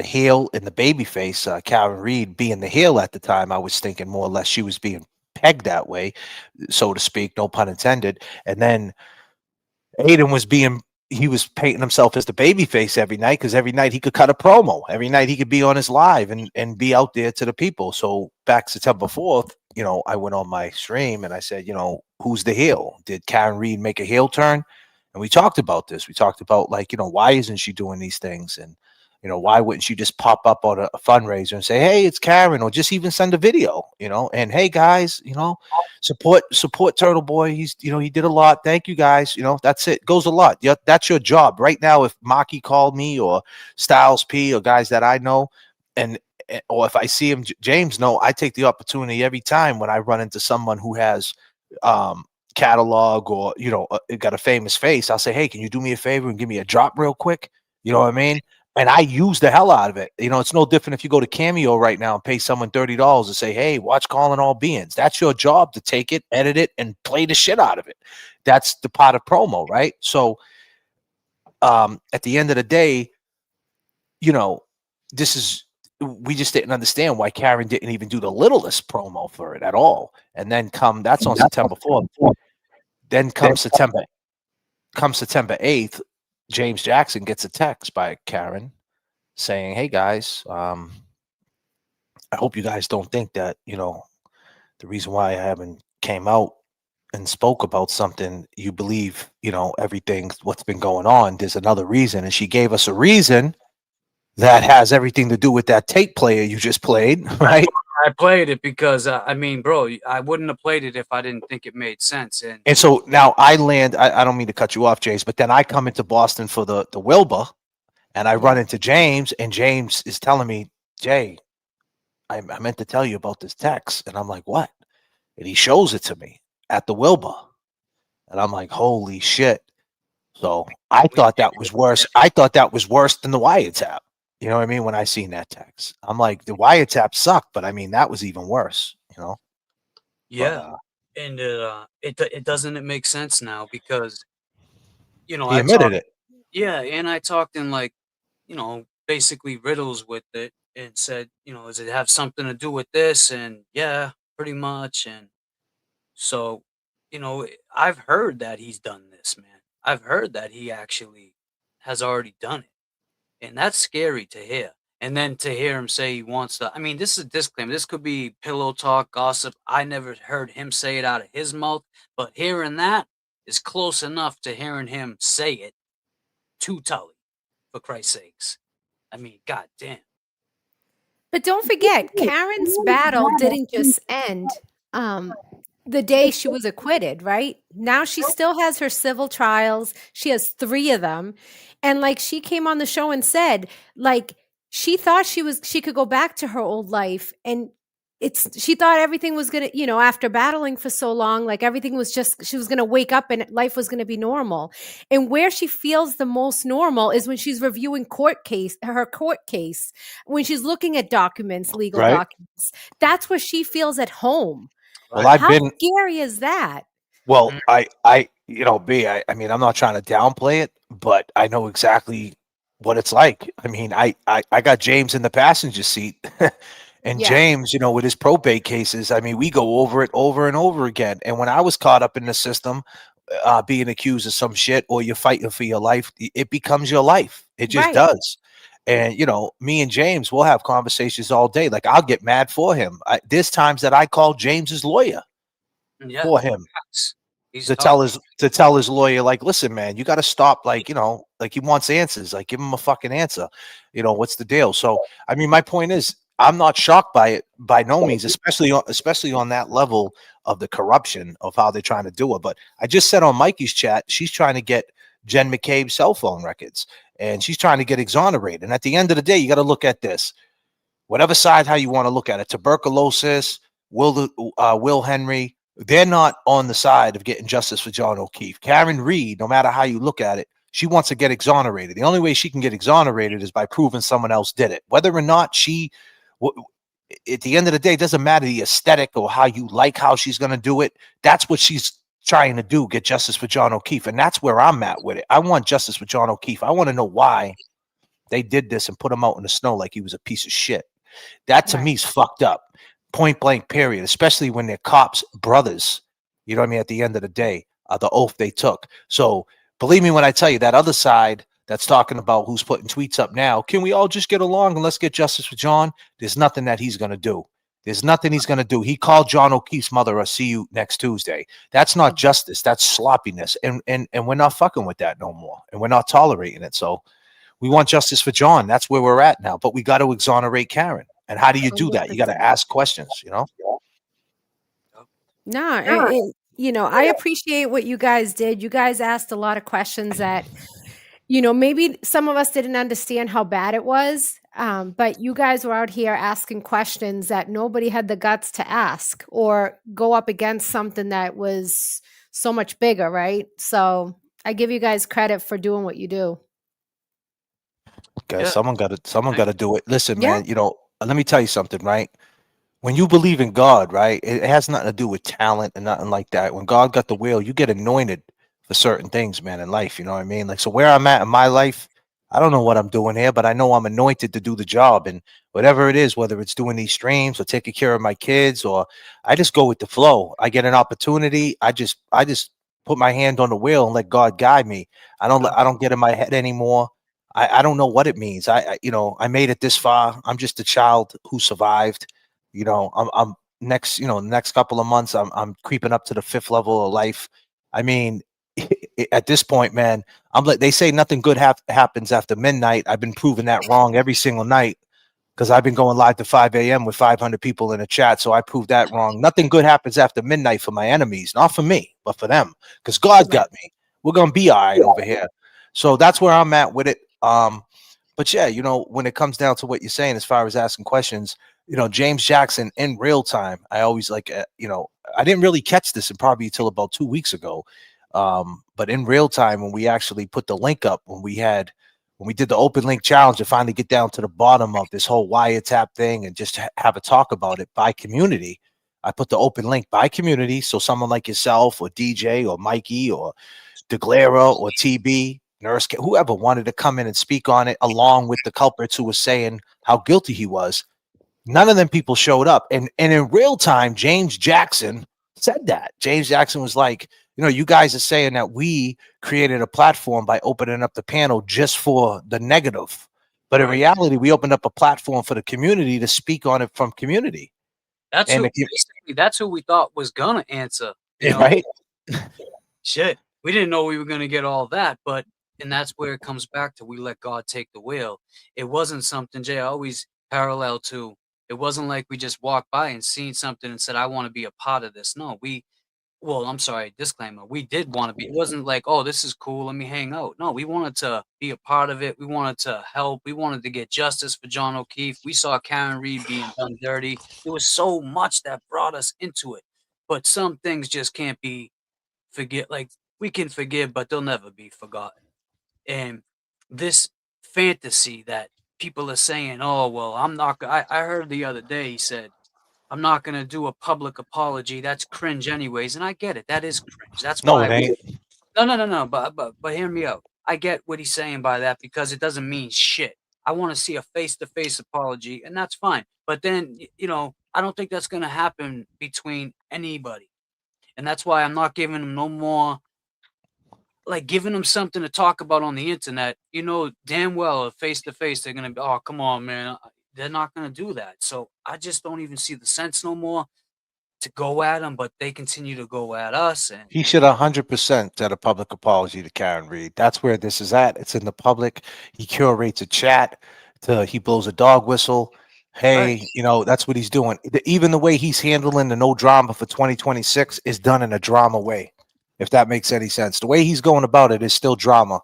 heel and the baby face, Karen Reed being the heel at the time, I was thinking more or less she was being pegged that way, so to speak, no pun intended. And then Aiden he was painting himself as the baby face every night, because every night he could cut a promo. Every night he could be on his live and be out there to the people. So back September 4th, I went on my stream and I said, who's the heel? Did Karen Reed make a heel turn? And we talked about this. We talked about, like, why isn't she doing these things? And, why wouldn't she just pop up on a fundraiser and say, hey, it's Karen, or just even send a video, and hey guys, support Turtle Boy. He's, he did a lot. Thank you guys. That's it. Goes a lot. Yeah, that's your job right now. If Maki called me, or Styles P, or guys that I know, or if I see him, James, I take the opportunity every time when I run into someone who has catalog, or got a famous face. I'll say, hey, can you do me a favor and give me a drop real quick? You know what I mean? And I use the hell out of it. It's no different if you go to Cameo right now and pay someone $30 and say, hey, watch Calling All Beings. That's your job, to take it, edit it, and play the shit out of it. That's the part of promo, right? So at the end of the day, we just didn't understand why Karen didn't even do the littlest promo for it at all. And then that's on September 4th. Then come September 8th, James Jackson gets a text by Karen saying, hey guys, I hope you guys don't think that, the reason why I haven't came out and spoke about something, you believe, everything, what's been going on. There's another reason. And she gave us a reason that has everything to do with that tape player you just played, right? I played it because, I mean, bro, I wouldn't have played it if I didn't think it made sense. And so now I don't mean to cut you off, James, but then I come into Boston for the Wilbur, and I run into James, and James is telling me, Jay, I meant to tell you about this text. And I'm like, what? And he shows it to me at the Wilbur. And I'm like, holy shit. So I thought that was worse. I thought that was worse than the wiretap. You know what I mean? When I seen that text, I'm like, the wiretap sucked, but I mean, that was even worse, you know? Yeah. And it doesn't make sense now because, He admitted it. yeah, and I talked in like, basically riddles with it and said, does it have something to do with this? And yeah, pretty much. And so, I've heard that he's done this, man. I've heard that he actually has already done it. And that's scary to hear. And then to hear him say he wants to, I mean, this is a disclaimer. This could be pillow talk, gossip. I never heard him say it out of his mouth, but hearing that is close enough to hearing him say it to Tully, for Christ's sakes. I mean, goddamn. But don't forget, Karen's battle didn't just end the day she was acquitted, right? Now she still has her civil trials. She has 3 of them. And like she came on the show and said, like she thought she could go back to her old life, and she thought everything was going to, after battling for so long, like everything was just, she was going to wake up and life was going to be normal. And where she feels the most normal is when she's reviewing her court case, when she's looking at documents, legal documents. That's where she feels at home. Well, How scary is that? Well, B, I mean, I'm not trying to downplay it, but I know exactly what it's like. I mean, I got James in the passenger seat. And James, with his probate cases, I mean, we go over it over and over again. And when I was caught up in the system, being accused of some shit, or you're fighting for your life, it becomes your life. It just does. And, me and James, we'll have conversations all day. Like, I'll get mad for him. There's times that I call James's lawyer for him to tell his lawyer, like, listen, man, you got to stop. Like, like he wants answers. Like, give him a fucking answer. What's the deal? So, I mean, my point is, I'm not shocked by it by no means, especially on that level of the corruption of how they're trying to do it. But I just said on Mikey's chat, she's trying to get Jen McCabe's cell phone records, and she's trying to get exonerated. And at the end of the day, you got to look at this, whatever side, how you want to look at it. Tuberculosis, Will Henry, they're not on the side of getting justice for John O'Keefe. Karen Reed, no matter how you look at it, she wants to get exonerated. The only way she can get exonerated is by proving someone else did it. Whether or not at the end of the day, it doesn't matter the aesthetic or how you like how she's going to do it. That's what she's trying to do, get justice for John O'Keefe. And that's where I'm at with it. I want justice for John O'Keefe. I want to know why they did this and put him out in the snow like he was a piece of shit. That to me is fucked up. Point blank, period. Especially when they're cops' brothers. You know what I mean? At the end of the day, the oath they took. So believe me when I tell you, that other side that's talking about who's putting tweets up now, can we all just get along and let's get justice for John? There's nothing that he's going to do. There's nothing he's going to do. He called John O'Keefe's mother, I'll see you next Tuesday. That's not justice. That's sloppiness. And we're not fucking with that no more. And we're not tolerating it. So we want justice for John. That's where we're at now. But we got to exonerate Karen. And how do you do that? You got to ask questions, No, I appreciate what you guys did. You guys asked a lot of questions that, maybe some of us didn't understand how bad it was. But you guys were out here asking questions that nobody had the guts to ask or go up against something that was so much bigger, right? So I give you guys credit for doing what you do. Okay, someone got to do it. Listen, man, let me tell you something, right? When you believe in God, right, it has nothing to do with talent and nothing like that. When God got the will, you get anointed for certain things, man, in life. You know what I mean? Like, so where I'm at in my life, I don't know what I'm doing here, but I know I'm anointed to do the job. And whatever it is, whether it's doing these streams or taking care of my kids, or I just go with the flow. I get an opportunity. I just put my hand on the wheel and let God guide me. I don't get in my head anymore. I don't know what it means. I made it this far. I'm just a child who survived. I'm next couple of months, I'm creeping up to the 5th level of life. I mean, at this point, man, they say nothing good happens after midnight. I've been proving that wrong every single night because I've been going live to 5 a.m. with 500 people in the chat. So I proved that wrong. Nothing good happens after midnight for my enemies, not for me, but for them, because God got me. We're going to be all right over here. So that's where I'm at with it. But yeah, when it comes down to what you're saying, as far as asking questions, James Jackson in real time, I always I didn't really catch this until about 2 weeks ago. But in real time, when we actually put the link up, when we had when we did the open link challenge to finally get down to the bottom of this whole wiretap thing and just have a talk about it by community, I put the open link by community. So someone like yourself or DJ or Mikey or DeGlera or TB, Nurse, whoever wanted to come in and speak on it, along with the culprits who was saying how guilty he was. None of them people showed up. And in real time, James Jackson said that. James Jackson was like, you know, you guys are saying that we created a platform by opening up the panel just for the negative. But in reality, we opened up a platform for the community to speak on it from community. That's who we thought was gonna answer. You know? Right? Shit. We didn't know we were gonna get all that, and that's where it comes back to we let God take the wheel. It wasn't something, Jay, I always parallel to, it wasn't like we just walked by and seen something and said, I want to be a part of this. No, I'm sorry, disclaimer. We did want to be. It wasn't like, oh, this is cool, let me hang out. No, we wanted to be a part of it. We wanted to help. We wanted to get justice for John O'Keefe. We saw Karen Reed being done dirty. There was so much that brought us into it. But some things just can't be like we can forgive, but they'll never be forgotten. And this fantasy that people are saying, oh, well, I'm not. I heard the other day he said, I'm not going to do a public apology. That's cringe anyways. And I get it. That is cringe. That's no, why. It ain't. No. But hear me out. I get what he's saying by that because it doesn't mean shit. I want to see a face-to-face apology, and that's fine. But then, you know, I don't think that's going to happen between anybody. And that's why I'm not giving him no more, like giving them something to talk about on the internet. You know damn well face-to-face they're going to be, oh, come on, man. They're not going to do that. So I just don't even see the sense no more to go at them, but they continue to go at us. And he should 100% said a public apology to Karen Reed. That's where this is at. It's in the public. He curates a chat. He blows a dog whistle. Hey, you know, that's what he's doing. Even the way he's handling the no drama for 2026 is done in a drama way, if that makes any sense. The way he's going about it is still drama.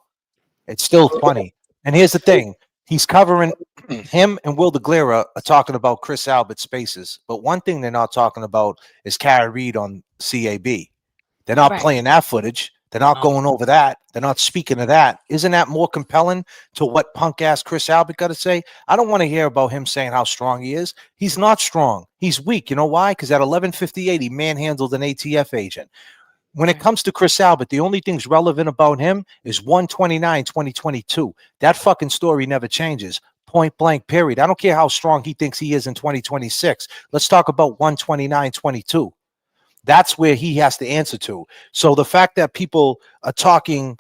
It's still funny. And here's the thing. He's covering him and Will DeGlera are talking about Chris Albert spaces. But one thing they're not talking about is Karen Reed on CAB. They're not playing that footage. They're not going over that. They're not speaking of that. Isn't that more compelling to what punk ass Chris Albert got to say? I don't want to hear about him saying how strong he is. He's not strong. He's weak. You know why? Because at 11:58, he manhandled an ATF agent. When it comes to Chris Albert, the only thing's relevant about him is 1/29/2022. That fucking story never changes. Point blank, period. I don't care how strong he thinks he is in 2026. Let's talk about 1/29/22. That's where he has to answer to. So the fact that people are talking,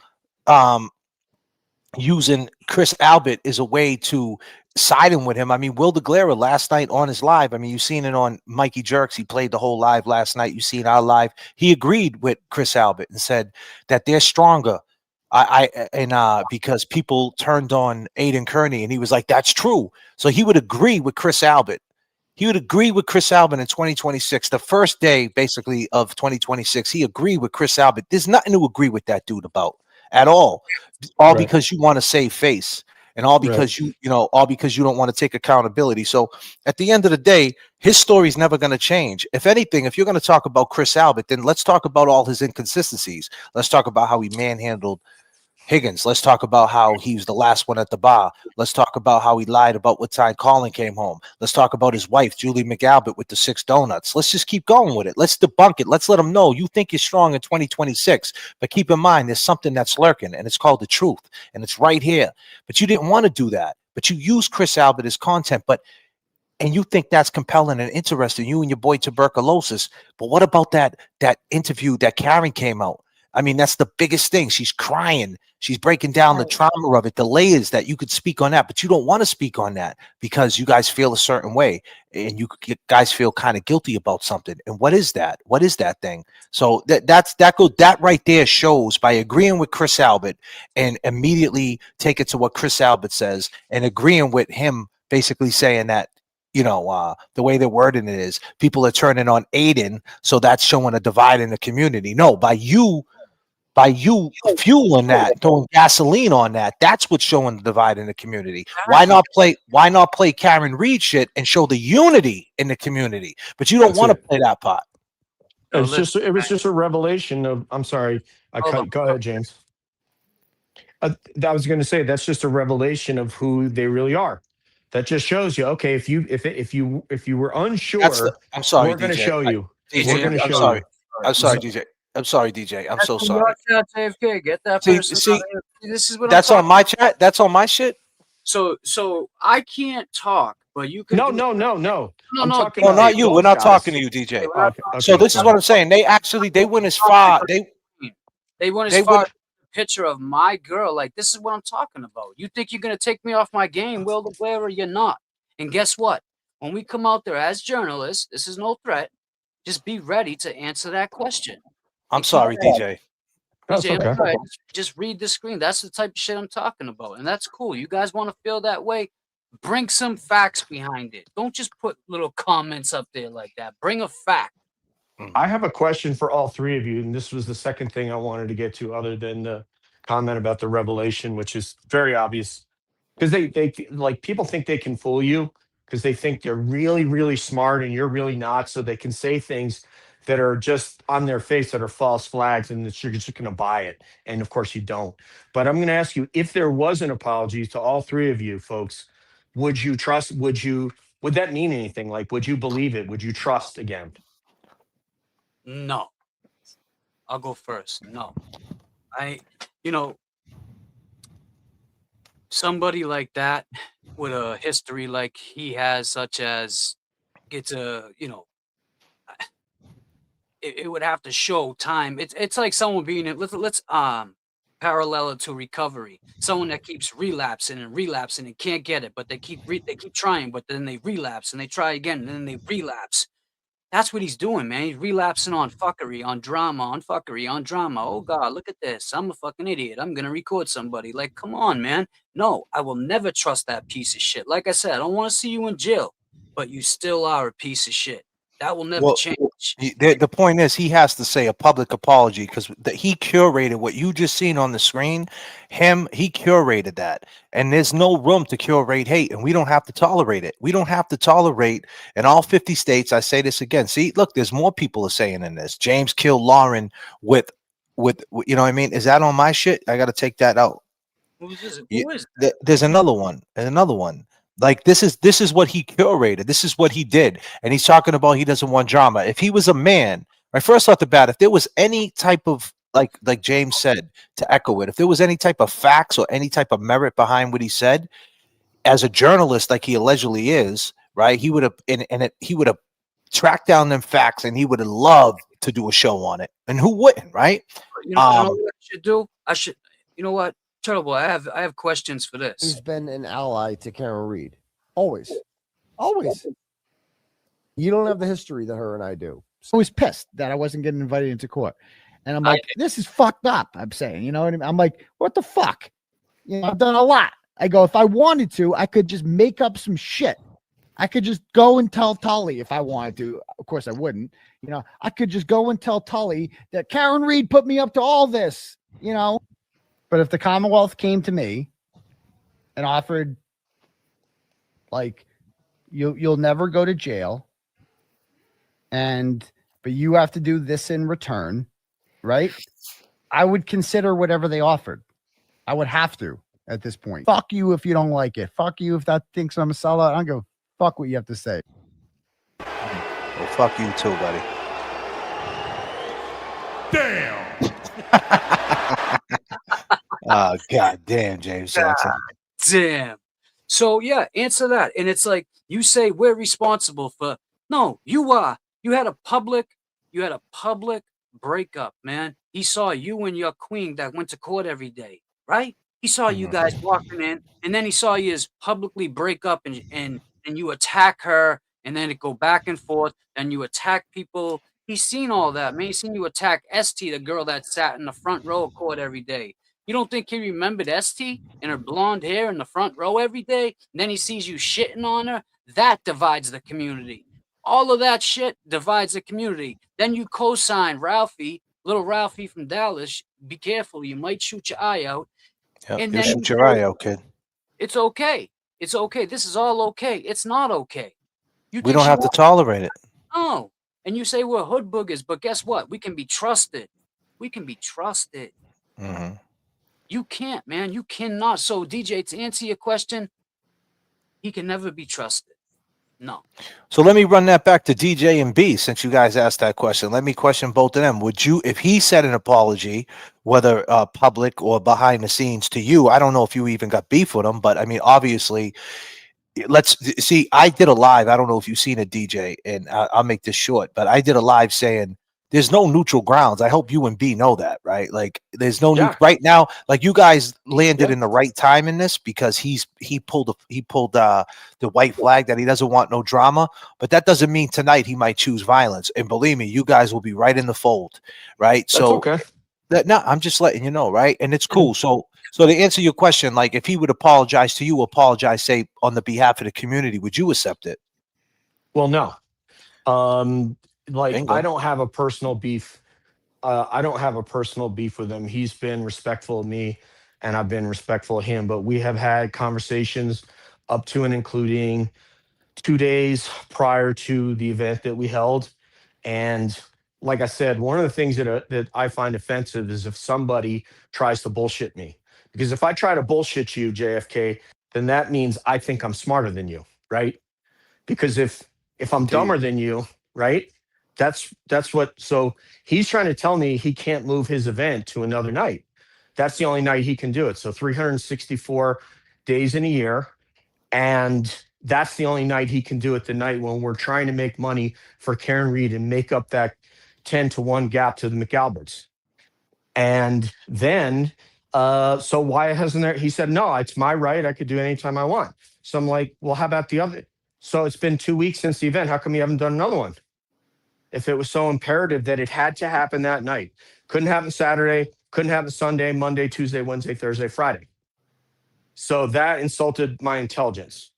using Chris Albert is a way to siding with him. I mean, Will DeGlera last night on his live, I mean, you've seen it on Mikey Jerks. He played the whole live last night. You've seen our live. He agreed with Chris Albert and said that they're stronger. Because people turned on Aiden Kearney, and he was like, that's true. So he would agree with Chris Albert. He would agree with Chris Albert in 2026. The first day, basically, of 2026, he agreed with Chris Albert. There's nothing to agree with that dude about at all. All because you want to save face. And all because all because you don't want to take accountability. So at the end of the day, his story is never going to change. If anything, if you're going to talk about Chris Albert, then let's talk about all his inconsistencies. Let's talk about how he manhandled Higgins. Let's talk about how he was the last one at the bar. Let's talk about how he lied about what time Colin came home. Let's talk about his wife, Julie McAlbert, with the 6 donuts. Let's just keep going with it. Let's debunk it. Let's let them know you think you're strong in 2026. But keep in mind, there's something that's lurking, and it's called the truth. And it's right here. But you didn't want to do that. But you use Chris Albert as content. And you think that's compelling and interesting, you and your boy Tuberculosis. But what about that interview that Karen came out? I mean, that's the biggest thing. She's crying. She's breaking down the trauma of it, the layers that you could speak on that, but you don't want to speak on that because you guys feel a certain way and you guys feel kind of guilty about something. And what is that? What is that thing? So that right there shows by agreeing with Chris Albert and immediately take it to what Chris Albert says and agreeing with him basically saying that, the way they're wording it is people are turning on Aiden. So that's showing a divide in the community. No, by you fueling that, throwing gasoline on that, that's what's showing the divide in the community. Why not play Karen Reed shit and show the unity in the community? But you don't want to play that part. It was just a revelation of, I'm sorry. Go ahead, James. I was going to say that's just a revelation of who they really are. That just shows you, okay, if you were unsure, I'm sorry, we're going to DJ. show you. DJ, We're going to I'm show sorry. you. I'm sorry, DJ. I'm sorry, DJ. I'm so sorry. JFK, get that See, person see, out of here. See, this is what that's I'm on my chat. That's on my shit. So I can't talk, but you can. No. No. I'm talking No, about not you. We're both not guys. talking to you, DJ. So this is what I'm saying. They went as far. They went as far as a picture of my girl. Like, this is what I'm talking about. You think you're gonna take me off my game, Will the Blair, or you're not? And guess what? When we come out there as journalists, this is no threat. Just be ready to answer that question. I'm sorry, DJ. That's DJ, okay. I'm sorry. Just read the screen. That's the type of shit I'm talking about. And that's cool. You guys want to feel that way? Bring some facts behind it. Don't just put little comments up there like that. Bring a fact. I have a question for all three of you, and this was the second thing I wanted to get to, other than the comment about the revelation, which is very obvious, because they like, people think they can fool you because they think they're really, really smart and you're really not, so they can say things that are just on their face that are false flags, and that you're just going to buy it. And of course you don't. But I'm going to ask you, if there was an apology to all three of you folks, would you trust? Would that mean anything? Like, would you believe it? Would you trust again? No. I'll go first. No. Somebody like that with a history like he has, such as it's it would have to show time. It's like someone being, let's parallel it to recovery. Someone that keeps relapsing and can't get it, but they keep trying, but then they relapse and they try again and then they relapse. That's what he's doing, man. He's relapsing on fuckery, on drama, on fuckery, on drama. Oh God, look at this. I'm a fucking idiot. I'm gonna record somebody. Like, come on, man. No, I will never trust that piece of shit. Like I said, I don't want to see you in jail, but you still are a piece of shit. That will never change. The point is, he has to say a public apology, because he curated what you just seen on the screen. He curated that, and there's no room to curate hate, and we don't have to tolerate it. We don't have to tolerate in all 50 states. I say this again. See, look, there's more people are saying in this. James killed Lauren with you know what I mean? Is that on my shit? I got to take that out. Who is There's another one. And another one. Like, this is what he curated. This is what he did. And he's talking about he doesn't want drama. If he was a man, my first thought about, if there was any type of, like James said, to echo it, if there was any type of facts or any type of merit behind what he said, as a journalist, like he allegedly is, right? He would have he would have tracked down them facts, and he would have loved to do a show on it. And who wouldn't, right? You know what I should do? You know what? Turtleboy, I have questions for this. He's been an ally to Karen Reed. Always. Always. You don't have the history that her and I do. I was pissed that I wasn't getting invited into court. And I'm like, this is fucked up. I'm saying, you know what I mean? I'm like, what the fuck? You know, I've done a lot. I go, if I wanted to, I could just make up some shit. I could just go and tell Tully if I wanted to. Of course, I wouldn't. You know, I could just go and tell Tully that Karen Reed put me up to all this, you know. But if the Commonwealth came to me and offered, like, you'll never go to jail, but you have to do this in return, right? I would consider whatever they offered. I would have to at this point. Fuck you if you don't like it. Fuck you if that thinks I'm a sellout. I don't go fuck what you have to say. Well, fuck you too, buddy. Damn. Oh, God damn, James Jackson. Damn. So yeah, answer that. And it's like, you say we're responsible for, no, you are. You had a public breakup, man. He saw you and your queen that went to court every day, right? He saw you guys walking in, and then he saw you publicly break up, and you attack her, and then it go back and forth, and you attack people. He's seen all that, man. He's seen you attack ST, the girl that sat in the front row of court every day. You don't think he remembered ST and her blonde hair in the front row every day? And then he sees you shitting on her? That divides the community. All of that shit divides the community. Then you co-sign Ralphie, little Ralphie from Dallas. Be careful, you might shoot your eye out. Yep, and you then shoot your eye out, kid. It's okay. It's okay. This is all okay. It's not okay. We don't have to tolerate it. No. And you say we're hood boogers, but guess what? We can be trusted. We can be trusted. Mm-hmm. You can't, man. You cannot. So, DJ, to answer your question, he can never be trusted. No. So let me run that back to DJ and B, since you guys asked that question. Let me question both of them. Would you, if he said an apology, whether public or behind the scenes to you, I don't know if you even got beef with him, but I mean, obviously, let's see. I did a live. I don't know if you've seen it, DJ, and I'll make this short, but I did a live saying there's no neutral grounds. I hope you and B know that, right? Like, there's no right now. Like, you guys landed in the right time in this, because he pulled the white flag that he doesn't want no drama. But that doesn't mean tonight he might choose violence. And believe me, you guys will be right in the fold, right? That's okay. No, I'm just letting you know, right? And it's cool. So to answer your question, like, if he would apologize to you, say on the behalf of the community, would you accept it? Well, no. Like, Bingo. I don't have a personal beef. I don't have a personal beef with him. He's been respectful of me, and I've been respectful of him. But we have had conversations up to and including 2 days prior to the event that we held. And like I said, one of the things that I find offensive is if somebody tries to bullshit me. Because if I try to bullshit you, JFK, then that means I think I'm smarter than you, right? Because if I'm dumber than you, right? That's what. So he's trying to tell me he can't move his event to another night. That's the only night he can do it. So 364 days in a year, and that's the only night he can do it. The night when we're trying to make money for Karen Reed and make up that 10-1 gap to the McAlberts. And then, so why hasn't there? He said, no, it's my right. I could do it anytime I want. So I'm like, well, how about the other? So it's been 2 weeks since the event. How come you haven't done another one? If it was so imperative that it had to happen that night, couldn't happen Saturday, couldn't happen Sunday, Monday, Tuesday, Wednesday, Thursday, Friday. So that insulted my intelligence.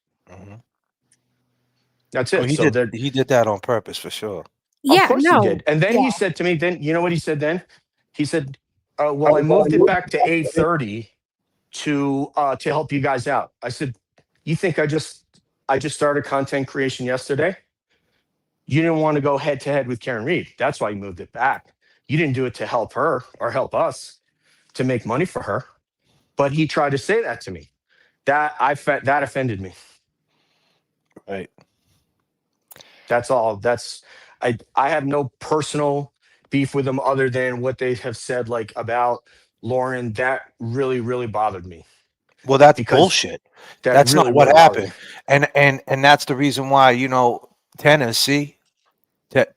That's it. Well, he did that on purpose, for sure. Of course he did. And then he said to me, then you know what he said then? He said, well, I moved it back to 8:30 to help you guys out. I said, you think I just started content creation yesterday? You didn't want to go head to head with Karen Reed. That's why you moved it back. You didn't do it to help her or help us to make money for her. But he tried to say that to me. That offended me. Right. That's all. I have no personal beef with them other than what they have said, like, about Lauren. That really, really bothered me. Well, that's bullshit. That's really not what happened. And that's the reason why, Tennessee, and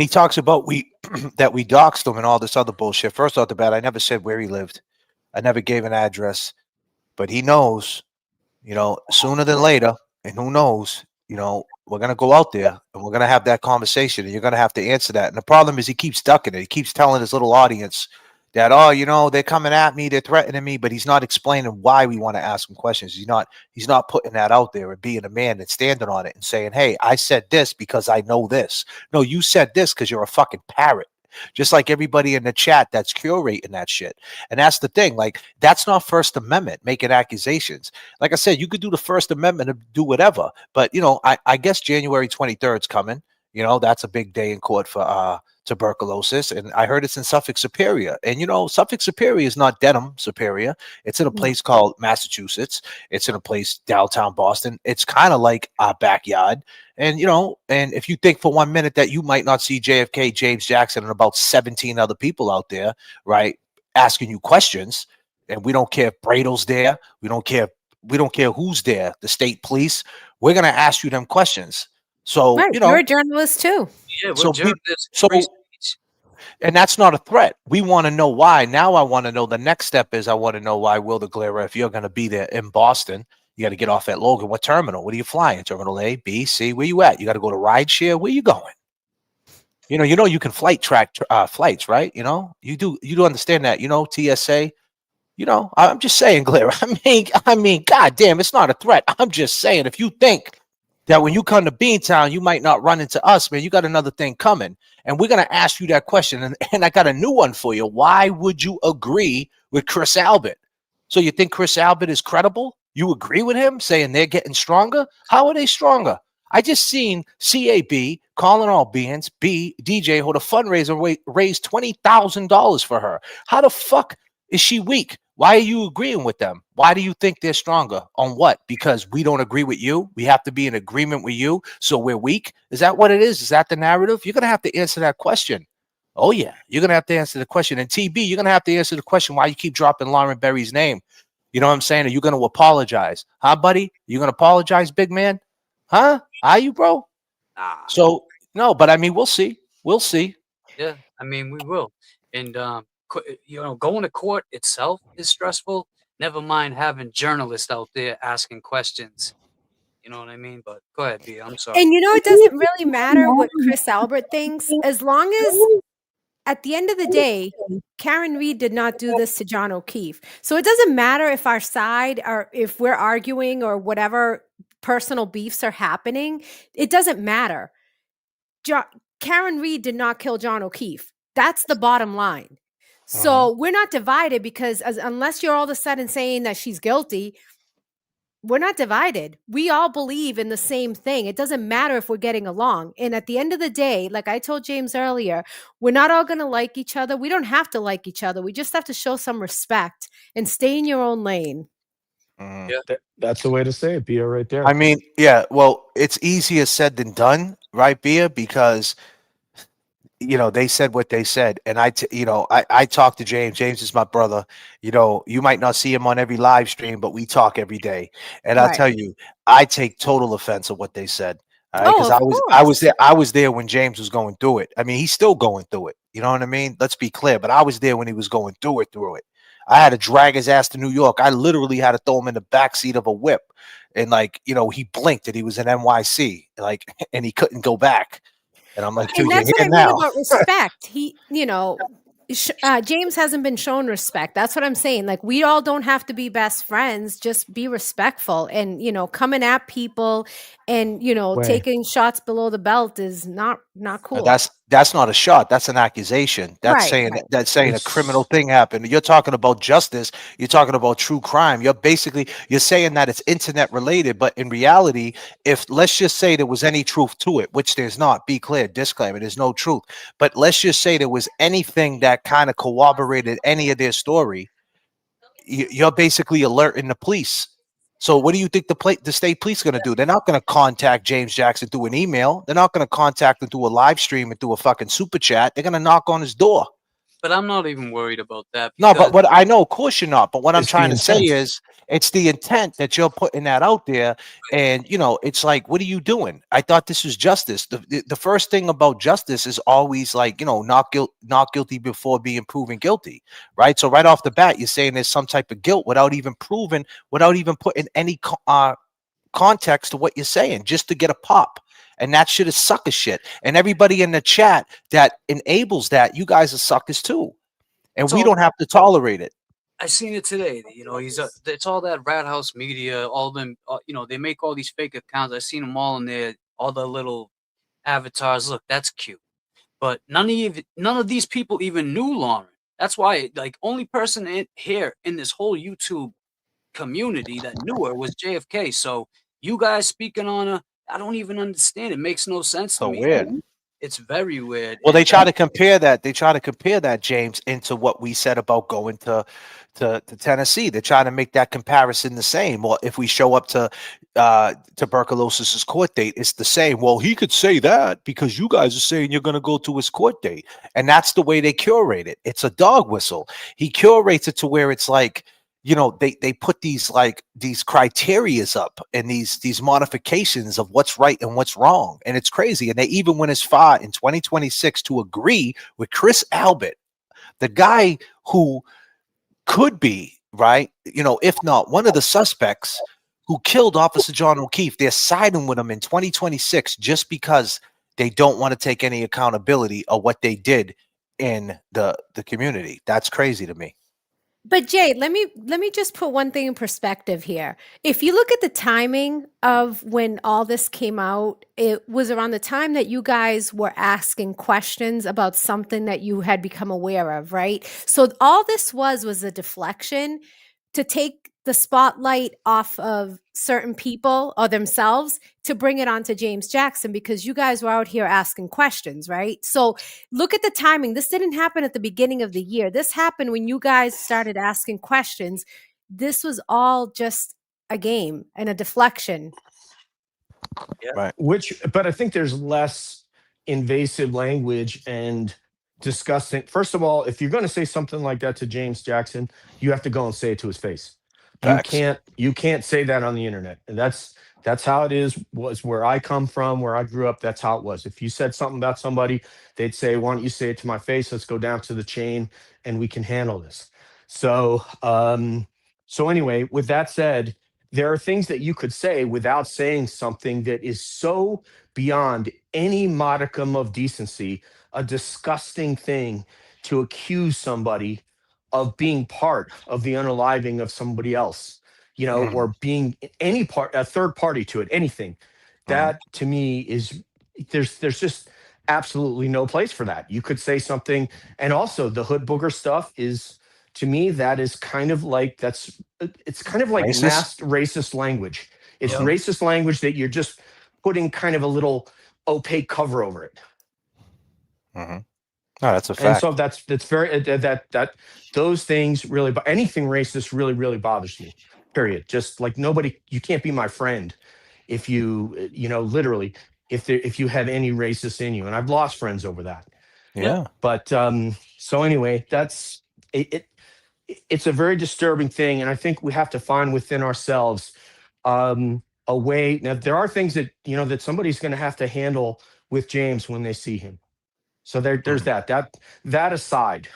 he talks about that we doxed him and all this other bullshit. First off the bat, I never said where he lived. I never gave an address, but he knows, sooner than later, and who knows, we're going to go out there and we're going to have that conversation, and you're going to have to answer that. And the problem is he keeps ducking it. He keeps telling his little audience that, they're coming at me, they're threatening me, but he's not explaining why we want to ask him questions. He's not putting that out there and being a man and standing on it and saying, hey, I said this because I know this. No, you said this because you're a fucking parrot. Just like everybody in the chat that's curating that shit. And that's the thing. Like, that's not First Amendment, making accusations. Like I said, you could do the First Amendment and do whatever. But, I guess January 23rd is coming. That's a big day in court for tuberculosis. And I heard it's in Suffolk Superior. And, Suffolk Superior is not Dedham Superior. It's in a place called Massachusetts. It's in a place downtown Boston. It's kind of like our backyard. And, and if you think for 1 minute that you might not see JFK, James Jackson, and about 17 other people out there, right, asking you questions, and we don't care if Bradel's there, we don't care who's there, the state police, we're going to ask you them questions. So, right, you're a journalist too. Yeah, we're journalists. And that's not a threat. We want to know why. Now I want to know the next step is I want to know why, Will the Glera, if you're going to be there in Boston, you got to get off at Logan. What terminal? What are you flying? Terminal A, B, C? Where you at? You got to go to rideshare. Where you going? You can track flights, right? You do understand that, TSA. I'm just saying, Glera. I mean, goddamn, it's not a threat. I'm just saying, if you think that when you come to Beantown, you might not run into us, man, you got another thing coming. And we're going to ask you that question. And I got a new one for you. Why would you agree with Chris Albert? So you think Chris Albert is credible? You agree with him saying they're getting stronger? How are they stronger? I just seen CAB Calling all beings. B, DJ hold a fundraiser, raised $20,000 for her. How the fuck is she weak? Why are you agreeing with them? Why do you think they're stronger? On what? Because we don't agree with you? We have to be in agreement with you, so we're weak? Is that what it is? Is that the narrative? You're going to have to answer that question. Oh, yeah. You're going to have to answer the question. And TB, you're going to have to answer the question why you keep dropping Lauren Berry's name. You know what I'm saying? Are you going to apologize? Huh, buddy? You going to apologize, big man? Huh? Are you, bro? Nah. So, no, but I mean, we'll see. We'll see. Yeah, I mean, we will. And, going to court itself is stressful. Never mind having journalists out there asking questions. You know what I mean? But go ahead, B. I'm sorry. And it doesn't really matter what Chris Albert thinks, as long as at the end of the day, Karen Reed did not do this to John O'Keefe. So it doesn't matter if our side or if we're arguing or whatever personal beefs are happening. It doesn't matter. Karen Reed did not kill John O'Keefe. That's the bottom line. So we're not divided because unless you're all of a sudden saying that she's guilty, we're not divided. We all believe in the same thing. It doesn't matter if we're getting along. And at the end of the day, like I told James earlier, we're not all going to like each other. We don't have to like each other. We just have to show some respect and stay in your own lane. Yeah, that's the way to say it, Bia, right there. I mean, yeah, well, it's easier said than done, right, Bia? Because they said what they said. And I talked to James. James is my brother. You might not see him on every live stream, but we talk every day. And I'll tell you, I take total offense of what they said. Because I was there when James was going through it. I mean, he's still going through it. You know what I mean? Let's be clear. But I was there when he was going through it. I had to drag his ass to New York. I literally had to throw him in the backseat of a whip. And he blinked that he was in NYC, and he couldn't go back. And I'm like, dude, and that's you're what I here mean now. about respect. James hasn't been shown respect. That's what I'm saying. Like, we all don't have to be best friends. Just be respectful. And, coming at people and, taking shots below the belt is not cool. That's not a shot. That's an accusation. That's saying a criminal thing happened. You're talking about justice. You're talking about true crime. You're saying that it's internet related, but in reality, if let's just say there was any truth to it, which there's not, be clear, disclaimer, there's no truth. But let's just say there was anything that kind of corroborated any of their story, you're basically alerting the police. So what do you think the state police are going to do? They're not going to contact James Jackson through an email. They're not going to contact him through a live stream and through a fucking super chat. They're going to knock on his door. But I'm not even worried about that. No, but what I know, of course you're not. But what I'm trying to say is it's the intent that you're putting that out there. And, it's like, what are you doing? I thought this was justice. The first thing about justice is always not guilty before being proven guilty. Right. So right off the bat, you're saying there's some type of guilt without even putting any context to what you're saying, just to get a pop. And that shit is sucker shit. And everybody in the chat that enables that, you guys are suckers too. And we don't have to tolerate it. I seen it today. It's all that rat house media. All them, they make all these fake accounts. I seen them all in there. All the little avatars. Look, that's cute. But none of these people even knew Lauren. That's why, only person here in this whole YouTube community that knew her was JFK. So you guys speaking on her, I don't even understand. It makes no sense to me. Weird. It's very weird. Well, they try to compare that, James, into what we said about going to Tennessee. They're trying to make that comparison the same. Well, if we show up to tuberculosis' court date, it's the same. Well, he could say that because you guys are saying you're going to go to his court date. And that's the way they curate it. It's a dog whistle. He curates it to where it's like, they put these criterias up and these modifications of what's right and what's wrong. And it's crazy. And they even went as far in 2026 to agree with Chris Albert, the guy who could be, right, if not one of the suspects who killed Officer John O'Keefe. They're siding with him in 2026 just because they don't want to take any accountability of what they did in the community. That's crazy to me. But Jay, let me just put one thing in perspective here. If you look at the timing of when all this came out, it was around the time that you guys were asking questions about something that you had become aware of, right? So all this was a deflection to take the spotlight off of certain people or themselves to bring it onto James Jackson, because you guys were out here asking questions, right? So look at the timing. This didn't happen at the beginning of the year. This happened when you guys started asking questions. This was all just a game and a deflection. Right. But I think there's less invasive language and disgusting. First of all, if you're going to say something like that to James Jackson, you have to go and say it to his face. Facts. You can't say that on the internet. And that's how it was where I come from, where I grew up. That's how it was. If you said something about somebody, they'd say, why don't you say it to my face? Let's go down to the chain and we can handle this. So, so anyway, with that said, there are things that you could say without saying something that is so beyond any modicum of decency, a disgusting thing to accuse somebody of being part of the unaliving of somebody else, you know, or being any part, a third party to it, anything. That to me is, there's just absolutely no place for that. You could say something, and also the hood booger stuff is, to me, that is kind of like, it's kind of like Racist? masked racist language. It's racist language that you're just putting kind of a little opaque cover over it. No, that's a fact. And so that's very that those things really, but anything racist really bothers me. Period. Just like nobody, you can't be my friend if you literally if you have any racist in you. And I've lost friends over that. Yeah. But so anyway, that's it. It's a very disturbing thing, and I think we have to find within ourselves a way. Now, there are things that that somebody's going to have to handle with James when they see him. So there's that. That aside,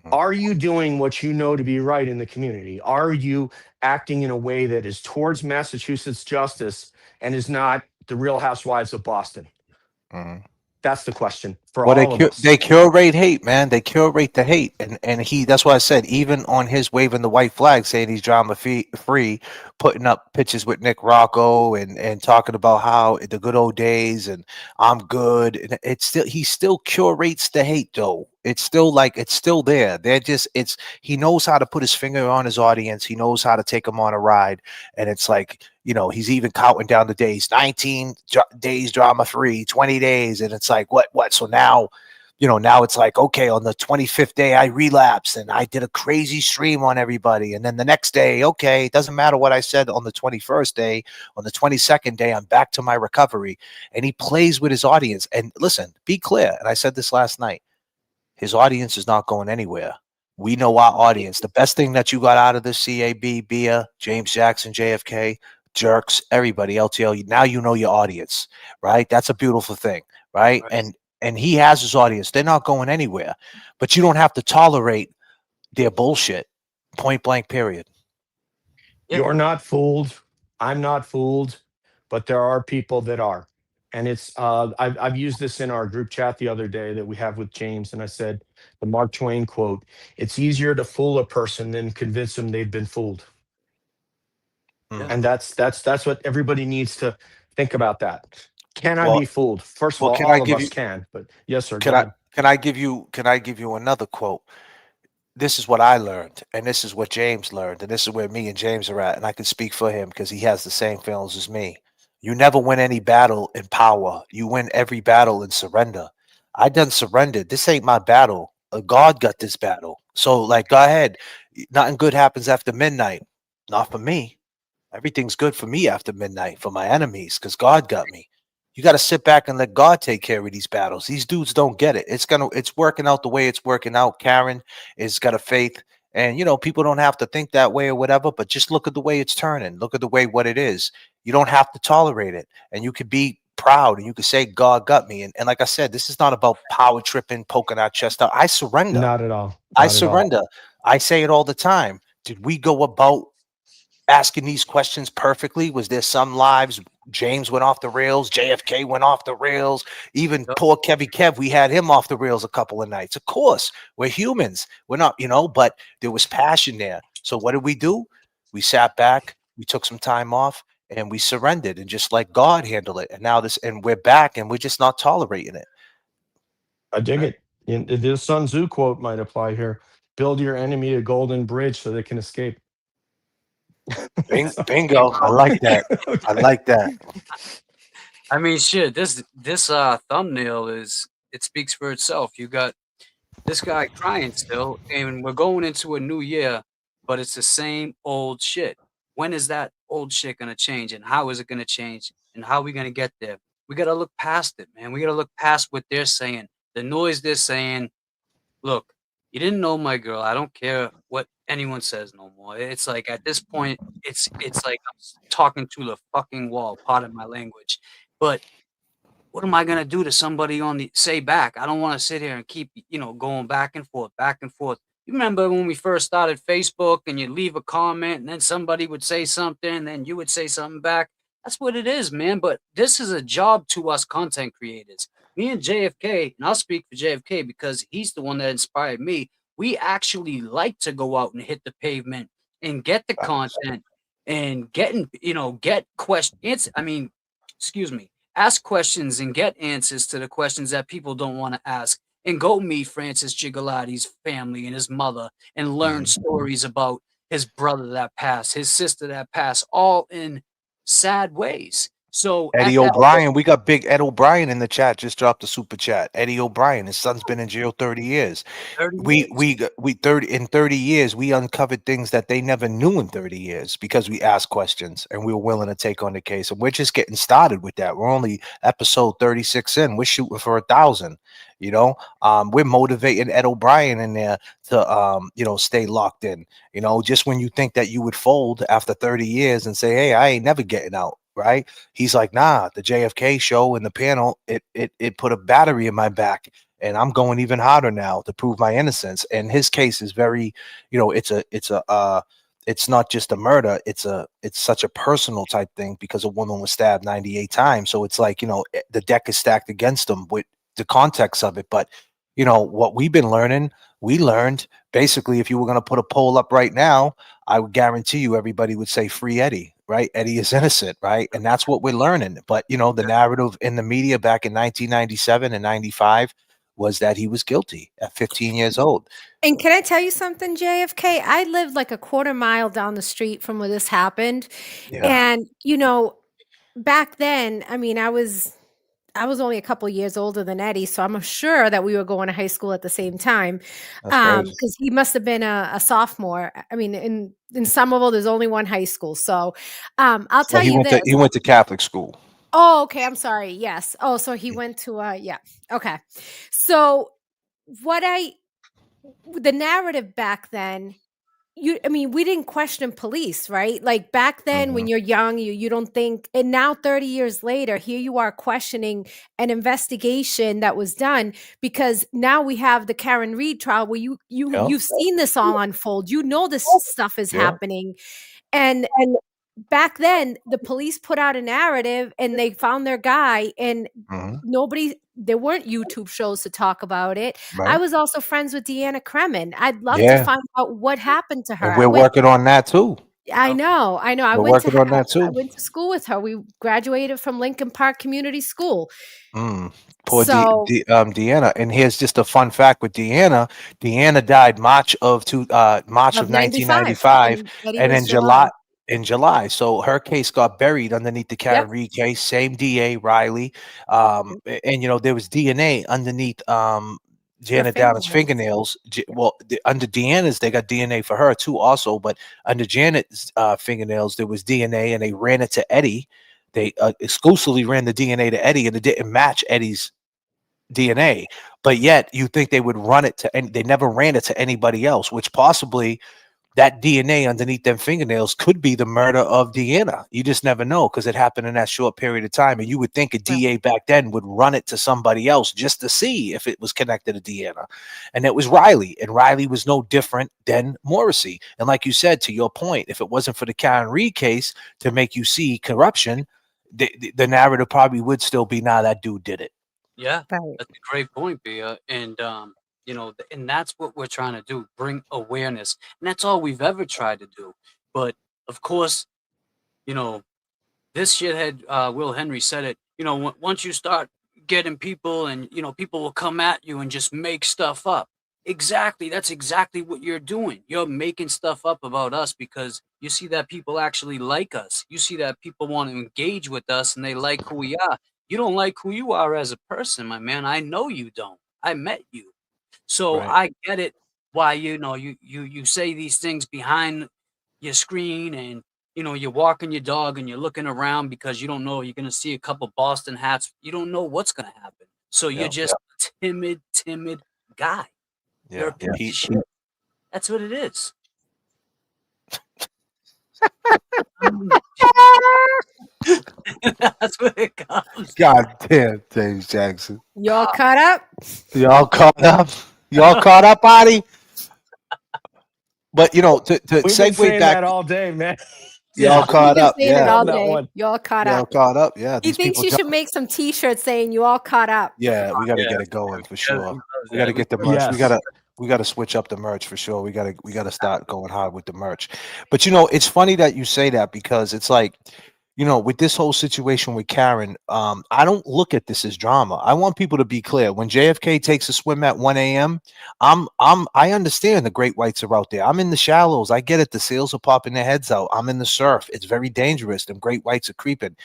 are you doing what you know to be right in the community? Are you acting in a way that is towards Massachusetts justice and is not the Real Housewives of Boston? That's the question for all of us. They curate hate, man. They curate the hate, and that's why I said, even on his waving the white flag, saying he's drama free, putting up pictures with Nick Rocco and talking about how the good old days and I'm good. And he still curates the hate though. It's still there. He knows how to put his finger on his audience. He knows how to take them on a ride, and it's like, he's even counting down the days, 19 days drama free, 20 days. And it's like, what? So now, now it's like, okay, on the 25th day, I relapsed and I did a crazy stream on everybody. And then the next day, okay, it doesn't matter what I said on the 21st day, on the 22nd day, I'm back to my recovery. And he plays with his audience. And listen, be clear. And I said this last night, his audience is not going anywhere. We know our audience. The best thing that you got out of this, CAB, Bia, James Jackson, JFK, Jerks, everybody, LTL, now you know your audience, right? That's a beautiful thing, right? And he has his audience. They're not going anywhere. But you don't have to tolerate their bullshit. Point blank, period. You're not fooled. I'm not fooled. But there are people that are. And it's I've used this in our group chat the other day that we have with James, and I said the Mark Twain quote: "It's easier to fool a person than convince them they've been fooled." And that's what everybody needs to think about. That can I be fooled? First of all of us can, but yes, sir. Can I give you another quote? This is what I learned, and this is what James learned, and this is where me and James are at, and I can speak for him because he has the same feelings as me. You never win any battle in power. You win every battle in surrender. I done surrendered. This ain't my battle. God got this battle. So, like, go ahead. Nothing good happens after midnight. Not for me. Everything's good for me after midnight, for my enemies, because God got me. You got to sit back and let God take care of these battles. These dudes don't get it. It's working out the way it's working out. Karen has got a faith. And, people don't have to think that way or whatever, but just look at the way it's turning. Look at the way what it is. You don't have to tolerate it. And you could be proud and you could say, God got me. And like I said, this is not about power tripping, poking our chest out. I surrender. Not at all. I surrender. I say it all the time. Did we go about asking these questions perfectly? Was there some lives James went off the rails, JFK went off the rails, even poor Kev, we had him off the rails a couple of nights. Of course, we're humans. We're not, but there was passion there. So what did we do? We sat back, we took some time off, and we surrendered and just let God handle it. And now and we're back and we're just not tolerating it. I dig it. The Sun Tzu quote might apply here. Build your enemy a golden bridge so they can escape. Bingo. I like that. I like that. I mean, shit. This thumbnail it speaks for itself. You got this guy crying still, and we're going into a new year, but it's the same old shit. When is that old shit gonna change, and how is it gonna change, and how are we gonna get there? We gotta look past it, man. We gotta look past what they're saying, the noise they're saying. Look, you didn't know my girl. I don't care what anyone says no more. It's like at this point, it's like I'm talking to the fucking wall. Pardon my language, but what am I gonna do to somebody on the say back? I don't want to sit here and keep going back and forth, back and forth. You remember when we first started Facebook and you leave a comment and then somebody would say something and then you would say something back. That's what it is, man. But this is a job to us content creators. Me and JFK, and I'll speak for JFK because he's the one that inspired me. We actually like to go out and hit the pavement and get the content and get questions. I mean, excuse me, ask questions and get answers to the questions that people don't want to ask. And go meet Francis Gigalotti's family and his mother and learn stories about his brother that passed, his sister that passed, all in sad ways. So Eddie O'Brien, we got big Ed O'Brien in the chat. Just dropped a super chat. Eddie O'Brien, his son's been in jail 30 years. 30 years. In 30 years, we uncovered things that they never knew in 30 years because we asked questions and we were willing to take on the case. And we're just getting started with that. We're only episode 36 in. We're shooting for 1,000. We're motivating Ed O'Brien in there to stay locked in. Just when you think that you would fold after 30 years and say, hey, I ain't never getting out. Right? He's like, nah, the JFK show and the panel, it put a battery in my back and I'm going even harder now to prove my innocence. And his case is very, it's not just a murder. It's such a personal type thing because a woman was stabbed 98 times. So it's like, the deck is stacked against him with the context of it. But, what we've been learning, we learned basically, if you were going to put a poll up right now, I would guarantee you everybody would say free Eddie. Right? Eddie is innocent, right? And that's what we're learning. But, the narrative in the media back in 1997 and 95 was that he was guilty at 15 years old. And can I tell you something, JFK? I lived like a quarter mile down the street from where this happened. Yeah. And, back then, I mean, I was only a couple years older than Eddie, so I'm sure that we were going to high school at the same time. Because he must have been a sophomore. I mean, in Somerville, there's only one high school. So I'll tell you this. He went to Catholic school. Oh, okay. I'm sorry. Yes. Oh, so he went to yeah. Okay. So the narrative back then, we didn't question police, right? Like back then when you're young, you don't think, and now 30 years later, here you are questioning an investigation that was done because now we have the Karen Reed trial where you've seen this all unfold. This stuff is happening. And back then the police put out a narrative and they found their guy and there weren't YouTube shows to talk about it. Right. I was also friends with Deanna Kremen. I'd love to find out what happened to her. And we're working on that too. I know. I went to school with her. We graduated from Lincoln Park Community School. Poor Deanna. And here's just a fun fact with Deanna. Deanna died March of 1995, and in July. So her case got buried underneath the Karen Reed case. Same DA, Riley. And there was DNA underneath Janet Downey's fingernails. Under Deanna's, they got DNA for her too also. But under Janet's fingernails, there was DNA, and they ran it to Eddie. They exclusively ran the DNA to Eddie, and it didn't match Eddie's DNA. But yet you think they would run it to, and they never ran it to anybody else, which possibly that DNA underneath them fingernails could be the murder of Deanna. You just never know because it happened in that short period of time. And you would think a DA back then would run it to somebody else just to see if it was connected to Deanna. And it was Riley. And Riley was no different than Morrissey. And like you said, to your point, if it wasn't for the Karen Reed case to make you see corruption, the narrative probably would still be, nah, that dude did it. Yeah, that's a great point, Bia. And, and that's what we're trying to do, bring awareness. And that's all we've ever tried to do. But, of course, this shithead, Will Henry said it, once you start getting people and, people will come at you and just make stuff up. Exactly. That's exactly what you're doing. You're making stuff up about us because You see that people actually like us. You see that people want to engage with us and they like who we are. You don't like who you are as a person, my man. I know you don't. I met you. So Right. I get it why, you say these things behind your screen, and, you're walking your dog and you're looking around because you don't know you're going to see a couple Boston hats. You don't know what's going to happen. So you're just a timid guy. You're a piece of shit. That's what it is. That's what it comes. God damn, James Jackson. Y'all caught up? Y'all caught up? Y'all caught up, Adi? But, to We've been segue saying back. that all day, man. Y'all caught up. Saying it all That day. one. Y'all caught Y'all up. caught up. Yeah. He These thinks people you should make some T-shirts saying "You all caught up." Yeah, we got to get it going for sure. We got to get the merch. We got to switch up the merch for sure. We got to start going hard with the merch. But it's funny that you say that, because it's like, with this whole situation with Karen, I don't look at this as drama. I want people to be clear. When JFK takes a swim at 1 a.m., I understand the great whites are out there. I'm in the shallows. I get it. The seals are popping their heads out. I'm in the surf. It's very dangerous. Them great whites are creeping.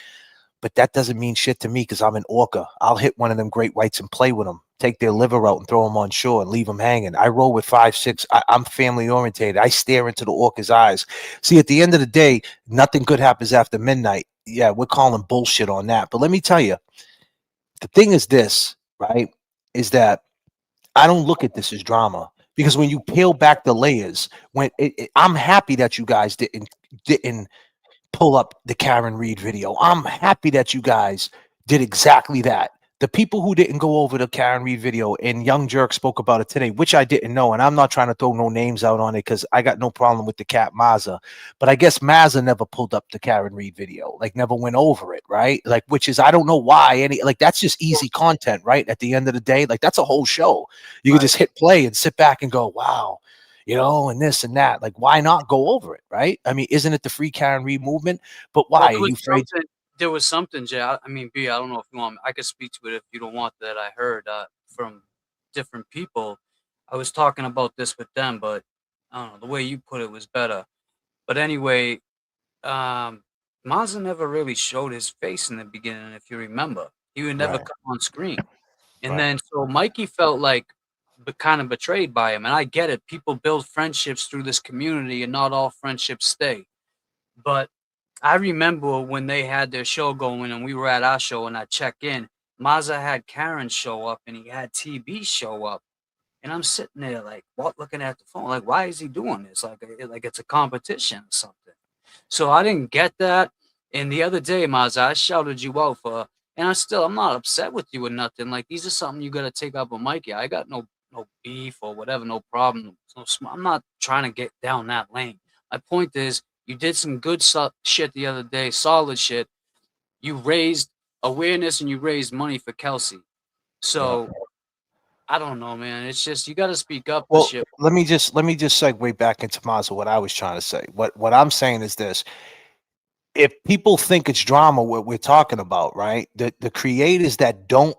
But that doesn't mean shit to me, because I'm an orca. I'll hit one of them great whites and play with them, take their liver out and throw them on shore and leave them hanging. I roll with 5, 6. I'm family orientated. I stare into the orca's eyes. See, at the end of the day, nothing good happens after midnight. Yeah, we're calling bullshit on that. But let me tell you, the thing is this, right, is that I don't look at this as drama, because when you peel back the layers, I'm happy that you guys didn't pull up the Karen Reed video. I'm happy that you guys did exactly that. The people who didn't go over the Karen Reed video, and Young Jerk spoke about it today, which I didn't know, and I'm not trying to throw no names out on it, because I got no problem with the cat Mazza, but I guess Mazza never pulled up the Karen Reed video, like never went over it, right? Like, which is, I don't know why that's just easy content, right? At the end of the day, like, that's a whole show. You can just hit play and sit back and go, wow, and this and that. Like, why not go over it, right? I mean, isn't it the Free Karen Reed movement? But why? Are you afraid? There was something, Jay. I mean, B, I don't know if you want. I could speak to it if you don't want, that I heard from different people. I was talking about this with them, but I don't know. The way you put it was better. But anyway, Mazza never really showed his face in the beginning, if you remember. He would never come on screen. And then so Mikey felt like kind of betrayed by him. And I get it. People build friendships through this community, and not all friendships stay. But I remember when they had their show going and we were at our show, and I check in, Mazza had Karen show up and he had TB show up. And I'm sitting there like, what, looking at the phone, like, why is he doing this? Like it's a competition or something. So I didn't get that. And the other day, Mazza, I shouted you out for, and I'm not upset with you or nothing. Like, these are something you got to take up with Mikey. I got no beef or whatever, no problem. I'm not trying to get down that lane. My point is, you did some good shit the other day, solid shit. You raised awareness and you raised money for Kelsey. So I don't know, man. It's just, you got to speak up for shit. Let me just segue back into Mazza, what I was trying to say. What I'm saying is this. If people think it's drama, what we're talking about, right? The creators that don't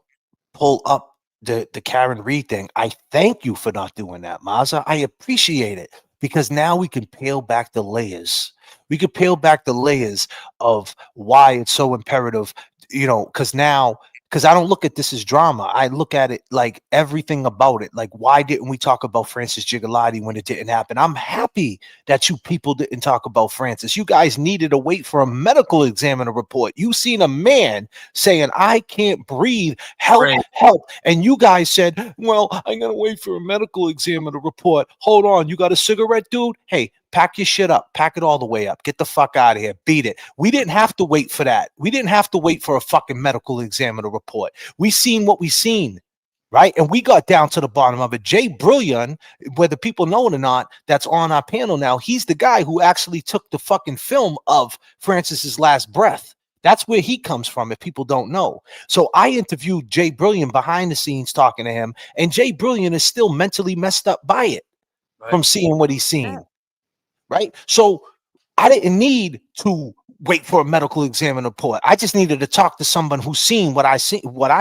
pull up the Karen Reed thing, I thank you for not doing that, Mazza. I appreciate it, because now we can peel back the layers. We could peel back the layers of why it's so imperative, because I don't look at this as drama. I look at it like everything about it. Like, why didn't we talk about Francis Gigalotti when it didn't happen? I'm happy that you people didn't talk about Francis. You guys needed to wait for a medical examiner report. You seen a man saying, I can't breathe, help, help. And you guys said, well, I gotta wait for a medical examiner report. Hold on, you got a cigarette, dude? Hey, pack your shit up. Pack it all the way up. Get the fuck out of here. Beat it. We didn't have to wait for that. We didn't have to wait for a fucking medical examiner report. We seen what we seen, right? And we got down to the bottom of it. Jay Brilliant, whether people know it or not, that's on our panel now. He's the guy who actually took the fucking film of Francis's last breath. That's where he comes from, if people don't know. So I interviewed Jay Brilliant behind the scenes talking to him, and Jay Brilliant is still mentally messed up by it from seeing what he's seen. Right? So I didn't need to wait for a medical examiner report. I just needed to talk to someone who's seen what I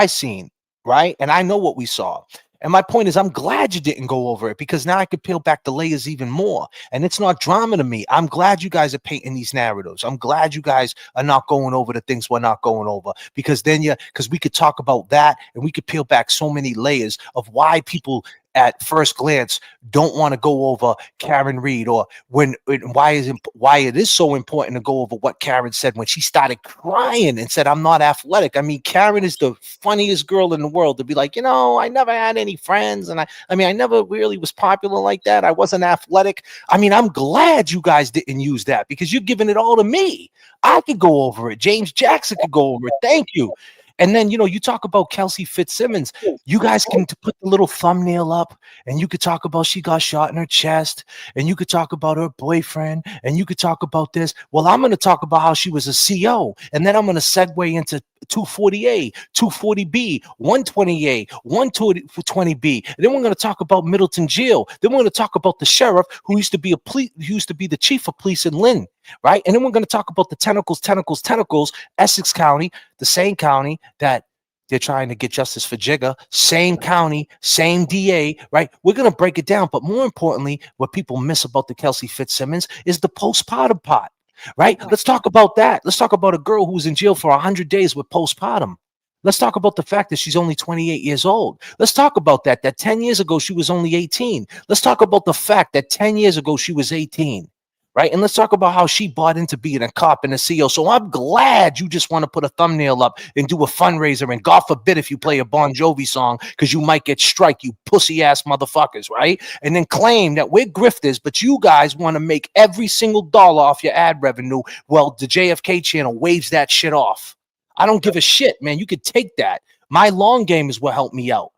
seen, right? And I know what we saw. And my point is, I'm glad you didn't go over it, because now I could peel back the layers even more. And it's not drama to me. I'm glad you guys are painting these narratives. I'm glad you guys are not going over the things we're not going over, because because we could talk about that, and we could peel back so many layers of why people at first glance don't want to go over Karen Reed, or why it is so important to go over what Karen said when she started crying and said, I'm not athletic. I mean, Karen is the funniest girl in the world to be like, I never had any friends, and I mean, I never really was popular like that. I wasn't athletic. I mean, I'm glad you guys didn't use that, because you're giving it all to me. I could go over it. James Jackson could go over it. Thank you. And then, you talk about Kelsey Fitzsimmons. You guys can put the little thumbnail up, and you could talk about she got shot in her chest, and you could talk about her boyfriend, and you could talk about this. Well, I'm going to talk about how she was a CO, and then I'm going to segue into 240A, 240B, 120A, 120B. And then we're going to talk about Middleton Jail. Then we're going to talk about the sheriff who used to be the chief of police in Lynn, right? And then we're going to talk about the tentacles, Essex County, the same county that they're trying to get justice for Jigga, same county, same DA, right? We're going to break it down. But more importantly, what people miss about the Kelsey Fitzsimmons is the postpartum part. Right? Let's talk about that. Let's talk about a girl who was in jail for 100 days with postpartum. Let's talk about the fact that she's only 28 years old. Let's talk about that 10 years ago, she was only 18. Let's talk about the fact that 10 years ago, she was 18. Right? And let's talk about how she bought into being a cop and a CEO. So I'm glad you just want to put a thumbnail up and do a fundraiser. And God forbid if you play a Bon Jovi song, because you might get strike, you pussy ass motherfuckers, right? And then claim that we're grifters, but you guys want to make every single dollar off your ad revenue. Well, the JFK channel waves that shit off. I don't give a shit, man. You could take that. My long game is what helped me out.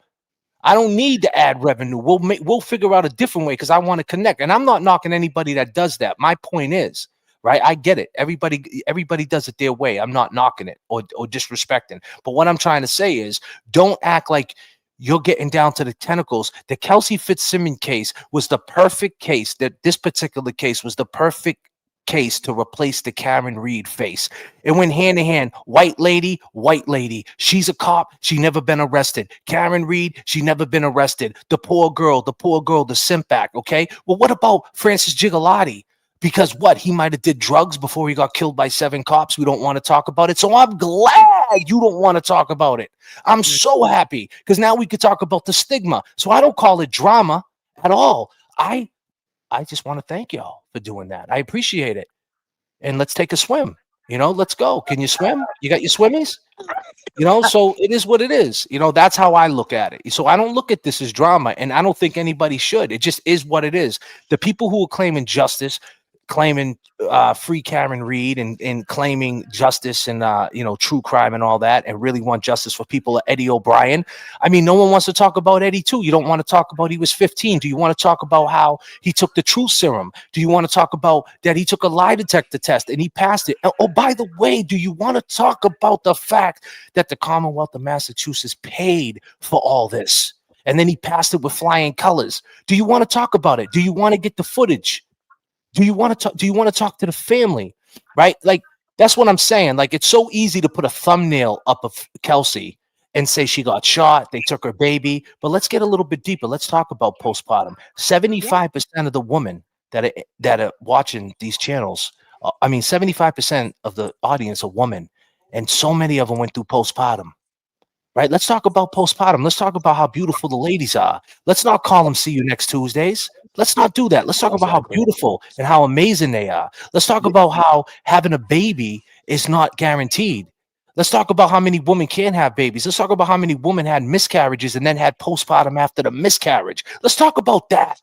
I don't need the ad revenue. We'll figure out a different way, because I want to connect. And I'm not knocking anybody that does that. My point is, right? I get it. Everybody does it their way. I'm not knocking it or disrespecting. But what I'm trying to say is, don't act like you're getting down to the tentacles. The Kelsey Fitzsimmons case was the perfect case. This particular case was the perfect case to replace the Karen Reed face. It went hand in hand. White lady. She's a cop. She never been arrested. Karen Reed, she never been arrested. The poor girl, the simp act. Okay. Well, what about Francis Gigalotti? Because he might have did drugs before he got killed by 7 cops. We don't want to talk about it. So I'm glad you don't want to talk about it. I'm so happy, because now we could talk about the stigma. So I don't call it drama at all. I just want to thank y'all for doing that. I appreciate it. And let's take a swim. Let's go. Can you swim? You got your swimmies? So it is what it is. That's how I look at it. So I don't look at this as drama, and I don't think anybody should. It just is what it is. The people who are claiming justice, claiming free Karen Reed, and claiming justice and true crime and all that, and really want justice for people like Eddie O'Brien. I mean, no one wants to talk about Eddie too. You don't want to talk about he was 15. Do you want to talk about how he took the truth serum? Do you want to talk about that he took a lie detector test and he passed it? Oh, by the way, do you want to talk about the fact that the Commonwealth of Massachusetts paid for all this, and then he passed it with flying colors? Do you want to talk about it? Do you want to get the footage? Do you want to talk to the family, right? Like, that's what I'm saying. Like, it's so easy to put a thumbnail up of Kelsey and say she got shot, they took her baby. But let's get a little bit deeper. Let's talk about postpartum. 75% of the women that are watching these channels, 75% of the audience are women, and so many of them went through postpartum. Right? Let's talk about postpartum. Let's talk about how beautiful the ladies are. Let's not call them see you next Tuesdays. Let's not do that. Let's talk about how beautiful and how amazing they are. Let's talk about how having a baby is not guaranteed. Let's talk about how many women can have babies. Let's talk about how many women had miscarriages and then had postpartum after the miscarriage. Let's talk about that.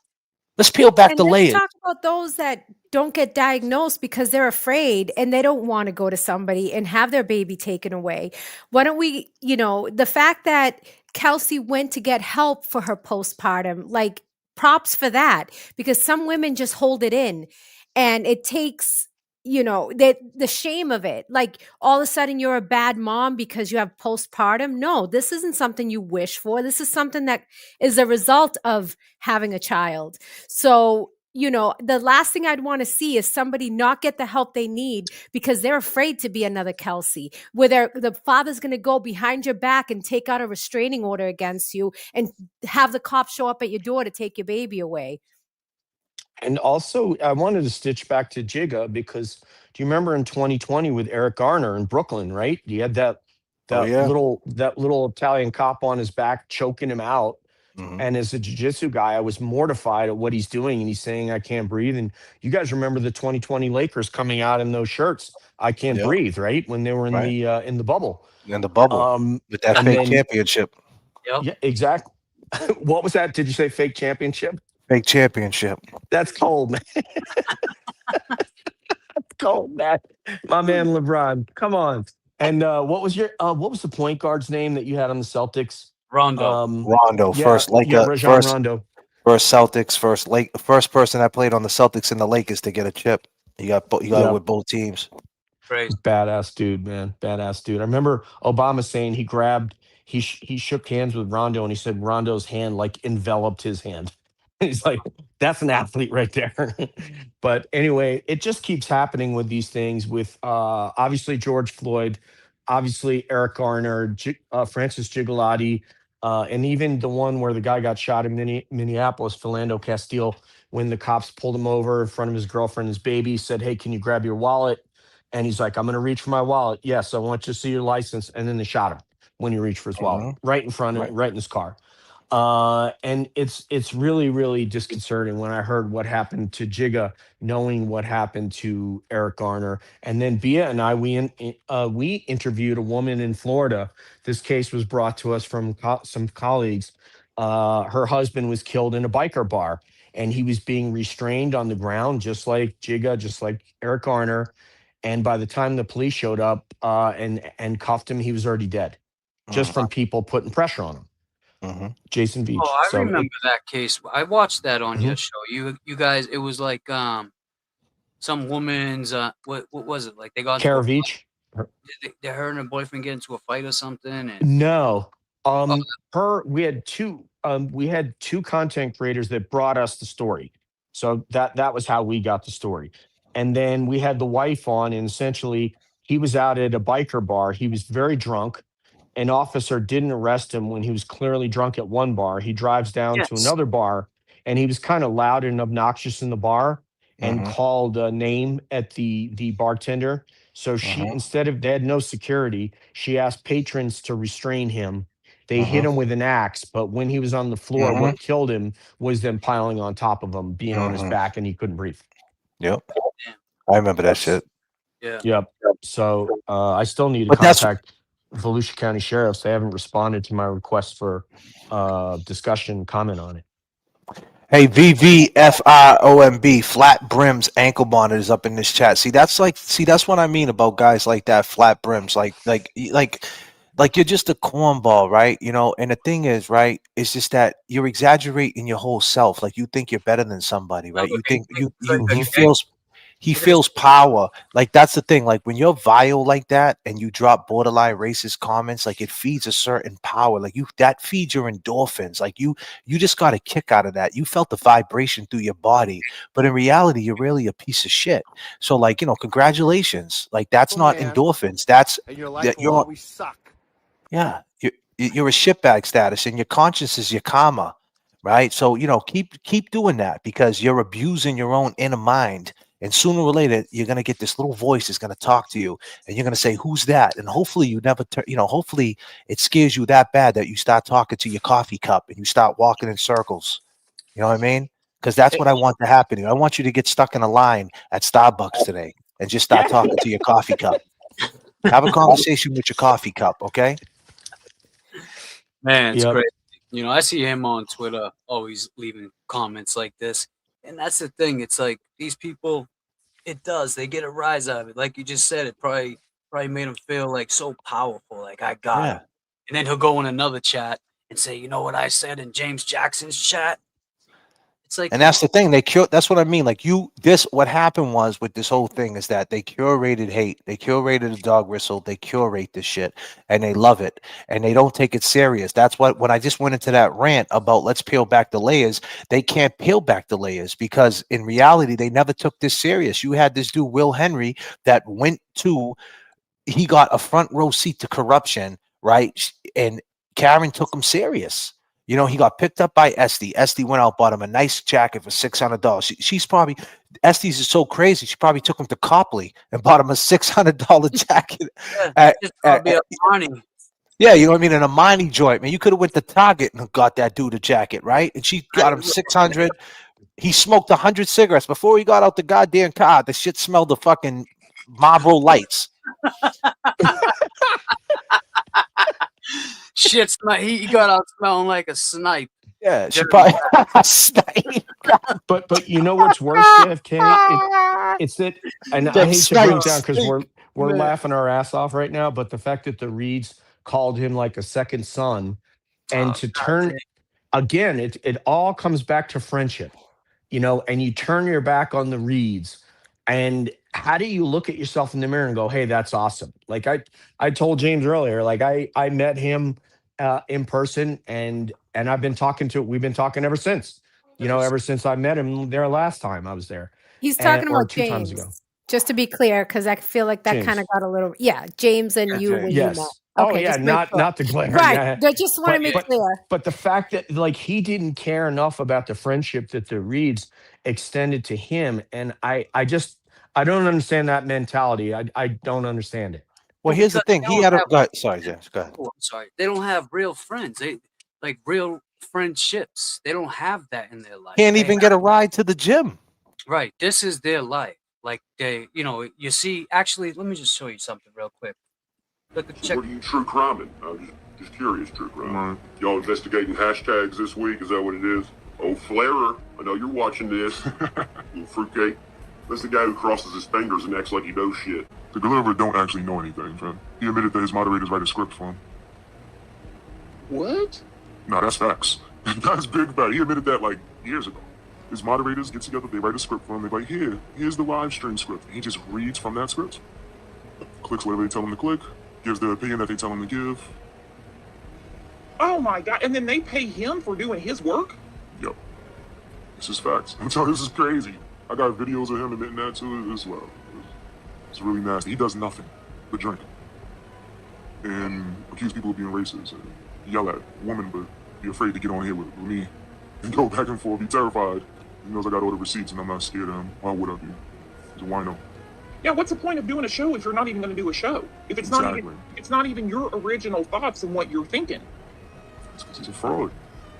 Let's peel back the layers. Let's talk about those that don't get diagnosed because they're afraid and they don't want to go to somebody and have their baby taken away. Why don't we, the fact that Kelsey went to get help for her postpartum, like, props for that, because some women just hold it in, and it takes, the shame of it. Like, all of a sudden you're a bad mom because you have postpartum. No, this isn't something you wish for. This is something that is a result of having a child. So you know, the last thing I'd want to see is somebody not get the help they need because they're afraid to be another Kelsey, where the father's going to go behind your back and take out a restraining order against you and have the cops show up at your door to take your baby away. And also, I wanted to stitch back to Jigga because do you remember in 2020 with Eric Garner in Brooklyn, right? You had that little Italian cop on his back choking him out. And as a jiu-jitsu guy, I was mortified at what he's doing. And he's saying, I can't breathe. And you guys remember the 2020 Lakers coming out in those shirts, I can't breathe, right? When they were in the bubble. In the bubble. With that fake championship. Yeah, exactly. What was that? Did you say fake championship? Fake championship. That's cold, man. That's cold, man. My man LeBron. Come on. And what was the point guard's name that you had on the Celtics? Rondo. Rondo. First Rondo. First Celtics, first person that played on the Celtics and the Lakers to get a chip. You got with both teams. Crazy. Badass dude, man. Badass dude. I remember Obama saying he shook hands with Rondo and he said Rondo's hand like enveloped his hand. He's like, that's an athlete right there. But anyway, it just keeps happening with these things with obviously George Floyd, obviously Eric Garner, Francis Gigolotti, and even the one where the guy got shot in Minneapolis, Philando Castile, when the cops pulled him over in front of his girlfriend and his baby, said, hey, can you grab your wallet? And he's like, I'm going to reach for my wallet. Yes, I want you to see your license. And then they shot him when he reached for his wallet, right in front of right in his car. And it's really, really disconcerting when I heard what happened to Jigga, knowing what happened to Eric Garner. And then Bia and I, we interviewed a woman in Florida. This case was brought to us from some colleagues. Her husband was killed in a biker bar, and he was being restrained on the ground, just like Jigga, just like Eric Garner. And by the time the police showed up and cuffed him, he was already dead, just from people putting pressure on him. Jason Veach. Oh, I remember that case. I watched that on your show. You guys, it was like some woman's what was it like? They got Kara Veach. Did her and her boyfriend get into a fight or something? And no, we had two content creators that brought us the story, so that was how we got the story. And then we had the wife on, and essentially he was out at a biker bar. He was very drunk. An officer didn't arrest him when he was clearly drunk at one bar. He drives down to another bar, and he was kind of loud and obnoxious in the bar and called a name at the bartender. So she, instead of, they had no security, she asked patrons to restrain him. They hit him with an axe, but when he was on the floor, what killed him was them piling on top of him, being on his back, and he couldn't breathe. Yep. I remember that shit. Yeah. Yep. So I still need to contact Volusia County Sheriffs. They haven't responded to my request for discussion, comment on it. Hey, VVFIOMB, flat brims, ankle monitors up in this chat. See, that's what I mean about guys like that, flat brims, like you're just a cornball, right? You know, and the thing is, right, it's just that you're exaggerating your whole self. Like you think you're better than somebody, right? You think he feels power. Like that's the thing. Like when you're vile like that and you drop borderline racist comments, like it feeds a certain power. Like that feeds your endorphins. Like you just got a kick out of that. You felt the vibration through your body, but in reality, you're really a piece of shit. So like, you know, congratulations. Like that's not endorphins. That's you're always suck. Yeah, you're a shitbag status, and your conscience is your karma, right? So you know, keep doing that because you're abusing your own inner mind. And sooner or later, you're going to get this little voice that's going to talk to you, and you're going to say, who's that? And hopefully you never, hopefully it scares you that bad that you start talking to your coffee cup and you start walking in circles. You know what I mean? Because that's what I want to happen to you. I want you to get stuck in a line at Starbucks today and just start talking to your coffee cup. Have a conversation with your coffee cup, okay? Man, it's great. You know, I see him on Twitter always leaving comments like this. And that's the thing. It's like these people, they get a rise out of it. Like you just said, it probably made him feel like so powerful. Like I got him. And then he'll go in another chat and say, you know what I said in James Jackson's chat? It's like, and that's the thing. That's what I mean. Like what happened was with this whole thing is that they curated hate. They curated a dog whistle. They curate this shit and they love it and they don't take it serious. That's what, when I just went into that rant about let's peel back the layers, they can't peel back the layers because in reality, they never took this serious. You had this dude, Will Henry, that he got a front row seat to corruption, right? And Karen took him serious. You know, he got picked up by Esty. Esty went out, bought him a nice jacket for $600. She's probably, Estes is so crazy. She probably took him to Copley and bought him a $600 jacket. Yeah, you know what I mean? In a mining joint, man. You could have went to Target and got that dude a jacket, right? And she got him 600. He smoked 100 cigarettes before he got out the goddamn car. The shit smelled of fucking Marlboro Lights. Shit, he got out smelling like a snipe. Yeah, she probably snipe. But you know what's worse, JFK? It's that, and I hate to bring it down because we're laughing our ass off right now, but the fact that the Reeds called him like a second son, and to turn again, it all comes back to friendship, you know, and you turn your back on the Reeds. And how do you look at yourself in the mirror and go, hey, that's awesome? Like I told James earlier, like I met him in person and we've been talking ever since, you know, ever since I met him there last time I was there. He's talking about 2 James, times ago. just to be clear, because I feel like that kind of got a little, James and you when you met. Okay, yeah, not the glare. Right. I just want to make clear. But the fact that like he didn't care enough about the friendship that the Reeds extended to him, and I don't understand that mentality. I don't understand it. Well, here's the thing. He had a sorry, James. Go ahead. Oh, I'm sorry. They don't have real friends. They like real friendships. They don't have that in their life. Can't even get a ride to the gym. Right. This is their life. Like they, you know, you see. Actually, let me just show you something real quick. What are you true criming? I'm just curious, true crime. Y'all investigating hashtags this week? Is that what it is? Oh, Flairer, I know you're watching this. Little fruitcake. That's the guy who crosses his fingers and acts like he knows shit. The deliverer don't actually know anything, friend. He admitted that his moderators write a script for him. What? No, that's facts. That's big fact. He admitted that like years ago. His moderators get together, they write a script for him. They're like, here's the live stream script. He just reads from that script, clicks whatever they tell him to click, gives the opinion that they tell him to give. Oh my God, and then they pay him for doing his work? Yep. This is facts. I'm telling you, this is crazy. I got videos of him admitting that too as well. It's really nasty. He does nothing but drink and accuse people of being racist and yell at women, but be afraid to get on here with me and go back and forth, be terrified. He knows I got all the receipts and I'm not scared of him. Why would I be? He's a wino. Yeah, what's the point of doing a show if you're not even going to do a show? If it's not even your original thoughts and what you're thinking. It's because he's a fraud.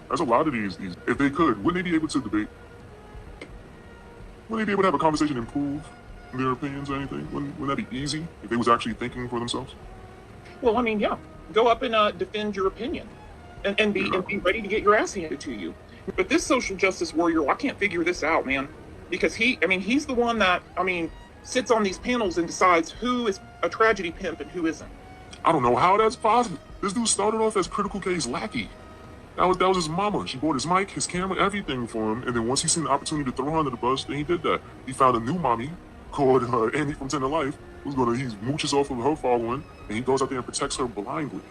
There's a lot of these. If they could, wouldn't they be able to debate? Wouldn't they be able to have a conversation and prove their opinions or anything? Wouldn't that be easy if they was actually thinking for themselves? Well, I mean, yeah. Go up and defend your opinion and be ready to get your ass handed to you. But this social justice warrior, I can't figure this out, man. Because he's the one that, sits on these panels and decides who is a tragedy pimp and who isn't. I don't know how that's possible. This dude started off as Critical K's lackey. That was his mama. She bought his mic, his camera, everything for him. And then once he seen the opportunity to throw her under the bus, then he did that. He found a new mommy called Andy from 10 to Life, he mooches off of her following, and he goes out there and protects her blindly.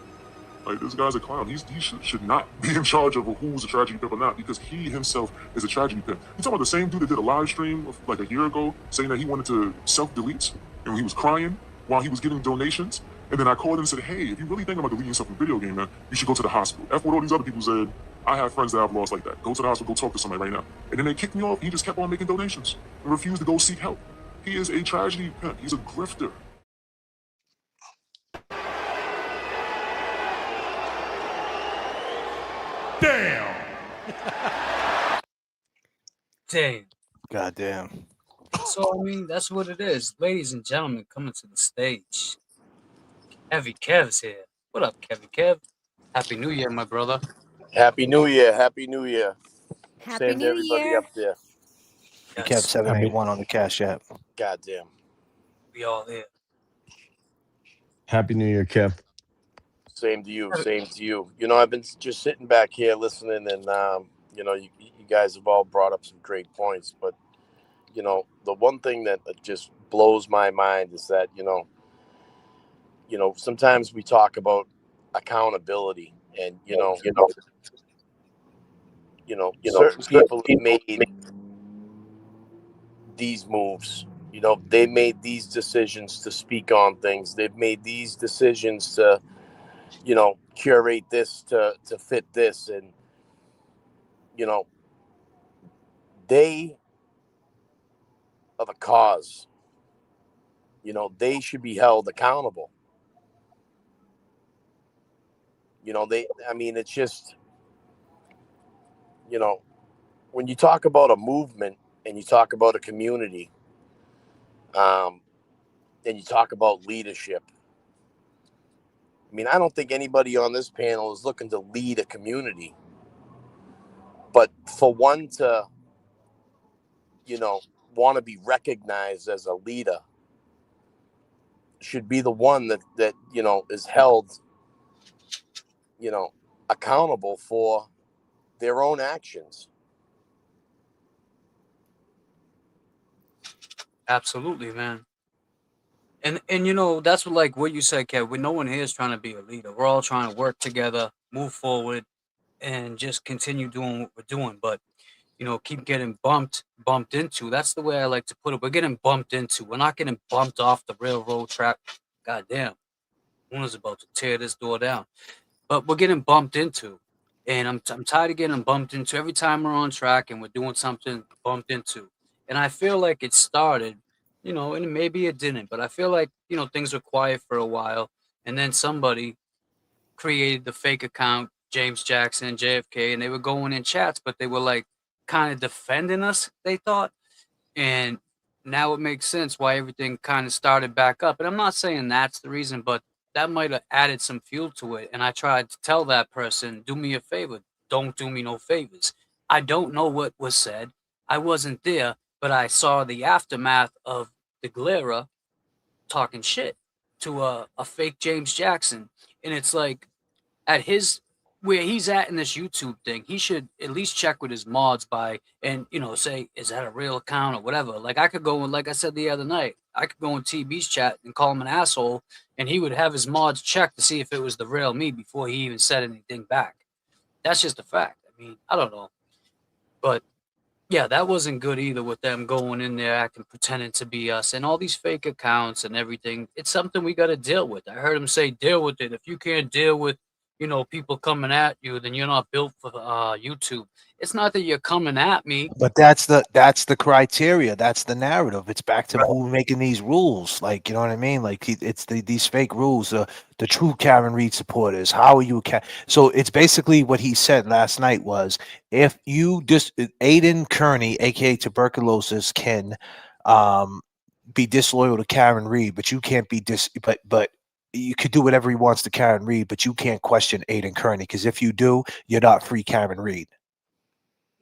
Like, this guy's a clown. He should not be in charge of who's a tragedy pimp or not, because he himself is a tragedy pimp. You talking about the same dude that did a live stream like a year ago saying that he wanted to self-delete and he was crying while he was getting donations? And then I called him and said, hey, if you really think about deleting yourself from video game, man, you should go to the hospital. After what all these other people said, I have friends that I've lost like that. Go to the hospital, go talk to somebody right now. And then they kicked me off. He just kept on making donations and refused to go seek help. He is a tragedy pimp. He's a grifter. Damn. Damn. Goddamn. So, that's what it is. Ladies and gentlemen, coming to the stage. Kevy Kev's here. What up, Kevy Kev? Happy New Year, my brother. Happy New Year. Happy New Year. Happy Same to everybody up there. Yes. Kev 781 on the Cash App. Goddamn. We all here. Happy New Year, Kev. Same to you. Same to you. I've been just sitting back here listening, and You know, you guys have all brought up some great points, but you know, the one thing that just blows my mind is that you know, sometimes we talk about accountability, and certain people have made these moves. You know, they made these decisions to speak on things. They've made these decisions to, you know, curate this to fit this, and you know, they are the cause. You know, they should be held accountable. You know, I mean, it's just, you know, when you talk about a movement and you talk about a community, and you talk about leadership. I mean, I don't think anybody on this panel is looking to lead a community, but for one to, you know, want to be recognized as a leader should be the one that you know is held, you know, accountable for their own actions. Absolutely, man. And you know, that's what you said, Kev. No one here is trying to be a leader. We're all trying to work together, move forward, and just continue doing what we're doing. But you know, keep getting bumped into. That's the way I like to put it. We're getting bumped into. We're not getting bumped off the railroad track. Goddamn, one is about to tear this door down. But we're getting bumped into, and I'm tired of getting bumped into every time we're on track and we're doing something bumped into. And I feel like it started, you know, and maybe it didn't, but I feel like, you know, things were quiet for a while, and then somebody created the fake account, James Jackson and JFK, and they were going in chats, but they were like kind of defending us, they thought. And now it makes sense why everything kind of started back up. And I'm not saying that's the reason, but that might have added some fuel to it. And I tried to tell that person, do me a favor, don't do me no favors. I don't know what was said. I wasn't there, but I saw the aftermath of the Glera talking shit to a fake James Jackson. And it's like, at his where he's at in this YouTube thing, he should at least check with his mods and you know, say, is that a real account or whatever. Like I could go and, like I said the other night, I could go in TB's chat and call him an asshole, and he would have his mods check to see if it was the real me before he even said anything back. That's just a fact. I mean, I don't know, but yeah, that wasn't good either with them going in there acting, pretending to be us, and all these fake accounts and everything. It's something we got to deal with. I heard him say, deal with it. If you can't deal with, you know, people coming at you, then you're not built for YouTube. It's not that you're coming at me. But that's the criteria. That's the narrative. It's back to who making these rules. Like, you know what I mean? Like it's these fake rules. The true Karen Reed supporters. How are you? So it's basically what he said last night was, if you Aiden Kearney, aka tuberculosis, can be disloyal to Karen Reed, but you can't be but you could do whatever he wants to Karen Reed, but you can't question Aiden Kearney, because if you do, you're not free Karen Reed.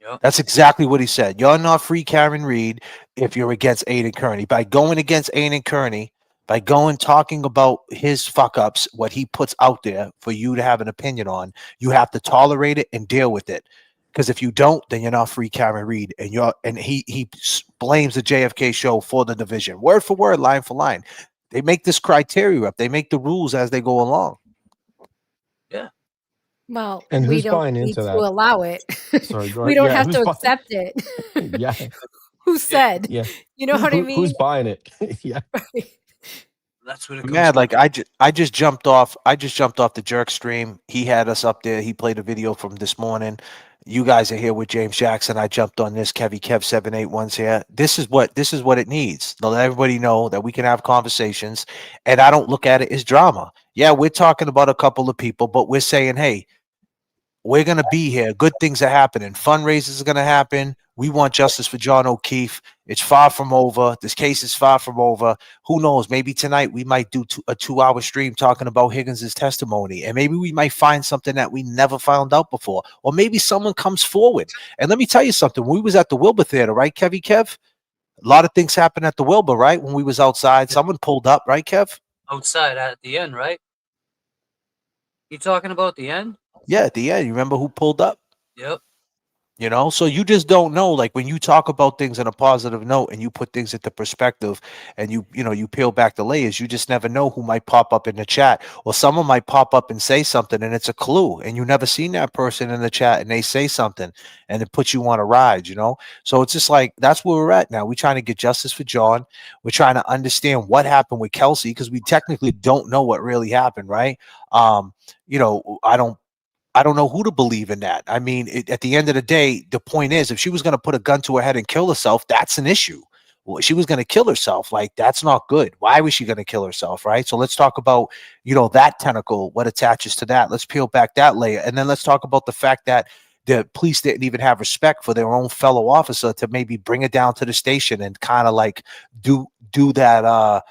Yep. That's exactly what he said. You're not free Karen Reed if you're against Aiden Kearney. By going against Aiden Kearney, by going talking about his fuck ups, what he puts out there for you to have an opinion on, you have to tolerate it and deal with it. Because if you don't, then you're not free Karen Reed. And he blames the JFK show for the division. Word for word, line for line. They make this criteria up. They make the rules as they go along. Yeah. Well, And we who's don't buying need into to that? allow it. Sorry, go We ahead. don't Yeah, have who's to buying? accept it. Yeah, Who said? yeah. You know what I mean? Who's buying it? Yeah. That's what it comes Mad, down like I just jumped off the jerk stream. He had us up there. He played a video from this morning. You guys are here with James Jackson. I jumped on this. Kev 781's here. This is what it needs. To let everybody know that we can have conversations, and I don't look at it as drama. Yeah, we're talking about a couple of people, but we're saying, hey, we're gonna be here. Good things are happening. Fundraisers are gonna happen. We want justice for John O'Keefe. It's far from over. This case is far from over. Who knows? Maybe tonight we might do a 2-hour stream talking about Higgins's testimony, and maybe we might find something that we never found out before, or maybe someone comes forward. And let me tell you something. When we was at the Wilbur Theater, right, Kev? A lot of things happened at the Wilbur, right? When we was outside, someone pulled up, right, Kev? outside at the end, right? You talking about the end? Yeah, at the end. You remember who pulled up? Yep. You know, so you just don't know. Like when you talk about things in a positive note and you put things into perspective and you peel back the layers, you just never know who might pop up in the chat, or someone might pop up and say something and it's a clue and you never seen that person in the chat and they say something and it puts you on a ride, you know? So it's just like, that's where we're at now. We're trying to get justice for John. We're trying to understand what happened with Kelsey, because we technically don't know what really happened. Right. You know, I don't know who to believe in that. I mean, at the end of the day, the point is, if she was going to put a gun to her head and kill herself, that's an issue. Well, she was going to kill herself. Like, that's not good. Why was she going to kill herself? Right. So let's talk about, that tentacle, what attaches to that. Let's peel back that layer. And then let's talk about the fact that the police didn't even have respect for their own fellow officer to maybe bring it down to the station and kind of like do that,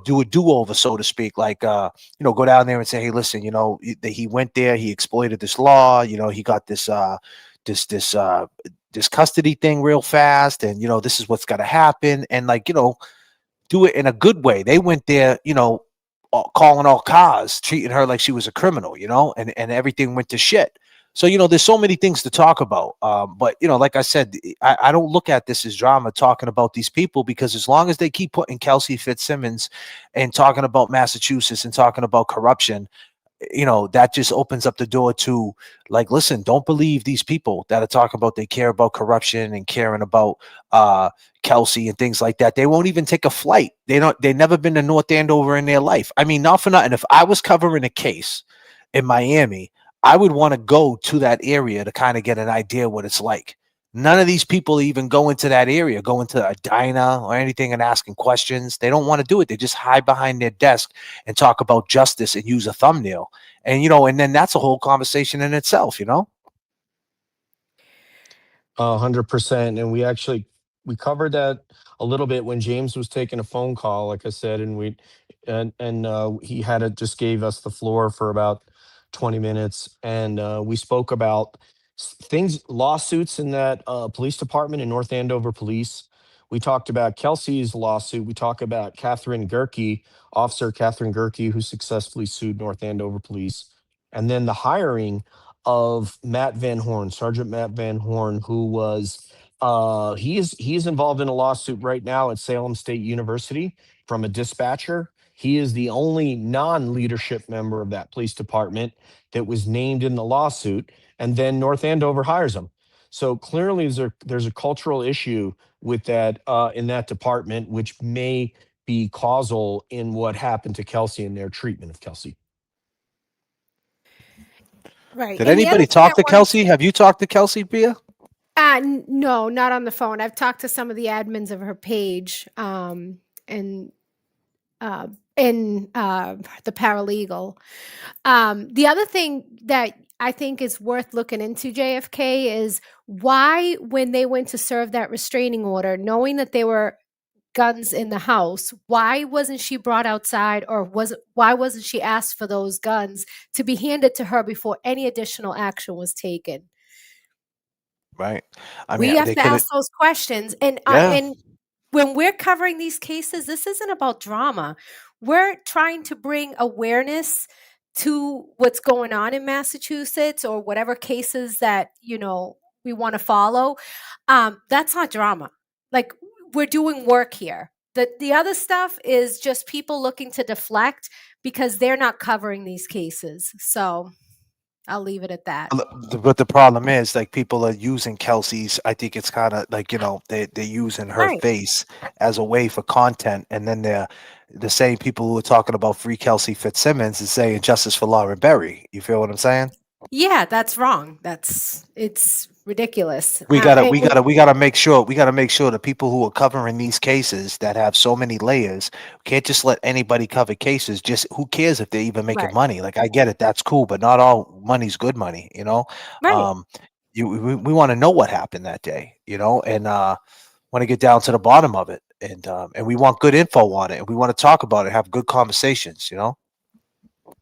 do a do-over, so to speak, like, go down there and say, hey, listen, he went there, he exploited this law, he got this custody thing real fast, and, this is what's got to happen. And like, do it in a good way. They went there, calling all cars, treating her like she was a criminal, and everything went to shit. So, there's so many things to talk about. But, like I said, I don't look at this as drama talking about these people, because as long as they keep putting Kelsey Fitzsimmons and talking about Massachusetts and talking about corruption, that just opens up the door to, like, listen, don't believe these people that are talking about they care about corruption and caring about Kelsey and things like that. They won't even take a flight. They've never been to North Andover in their life. I mean, not for nothing. If I was covering a case in Miami, I would want to go to that area to kind of get an idea what it's like. None of these people even go into that area, go into a diner or anything and asking questions. They don't want to do it. They just hide behind their desk and talk about justice and use a thumbnail. And, and then that's a whole conversation in itself, 100%. And we covered that a little bit when James was taking a phone call, like I said, and he just gave us the floor for about 20 minutes. And we spoke about lawsuits in that police department in North Andover Police. We talked about Kelsey's lawsuit. We talked about Officer Catherine Gerke, who successfully sued North Andover Police. And then the hiring of Sergeant Matt Van Horn, who was he is involved in a lawsuit right now at Salem State University from a dispatcher. He is the only non-leadership member of that police department that was named in the lawsuit, and then North Andover hires him. So clearly there's a cultural issue with that in that department, which may be causal in what happened to Kelsey and their treatment of Kelsey. Right. Did anybody talk to Kelsey? Have you talked to Kelsey, Bia? No, not on the phone. I've talked to some of the admins of her page, and the paralegal. The other thing that I think is worth looking into, JFK, is why, when they went to serve that restraining order, knowing that there were guns in the house, why wasn't she brought outside, or why wasn't she asked for those guns to be handed to her before any additional action was taken? Right. We have to ask those questions. And when we're covering these cases, this isn't about drama. We're trying to bring awareness to what's going on in Massachusetts, or whatever cases that, we want to follow. That's not drama. Like, we're doing work here. The other stuff is just people looking to deflect because they're not covering these cases. So I'll leave it at that. But the problem is, like, people are using Kelsey's. I think it's kind of like, they're using her face as a way for content. And then they're the same people who are talking about free Kelsey Fitzsimmons and saying justice for Lauren Berry. You feel what I'm saying? Yeah, that's wrong. It's ridiculous. We gotta make sure the people who are covering these cases that have so many layers can't just let anybody cover cases. Just, who cares if they're even making money? Like, I get it, that's cool, but not all money's good money, Right. We want to know what happened that day, and want to get down to the bottom of it, and we want good info on it, and we want to talk about it, have good conversations,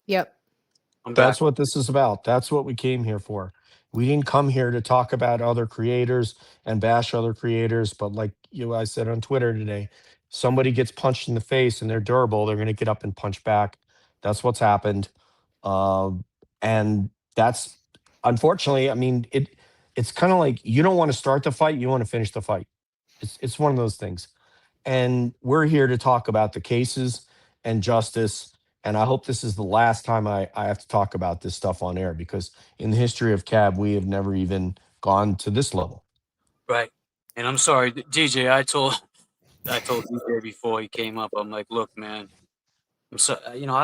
Yep. That's what this is about. That's what we came here for. We didn't come here to talk about other creators and bash other creators, but like I said on Twitter today, somebody gets punched in the face and they're durable, they're going to get up and punch back. That's what's happened. And that's, unfortunately, I mean, it's kind of like you don't want to start the fight, you want to finish the fight. It's one of those things. And we're here to talk about the cases and justice. And I hope this is the last time I have to talk about this stuff on air, because in the history of CAB, we have never even gone to this level. Right. And I'm sorry, DJ, I told DJ before he came up, I'm like, look, man, I'm so,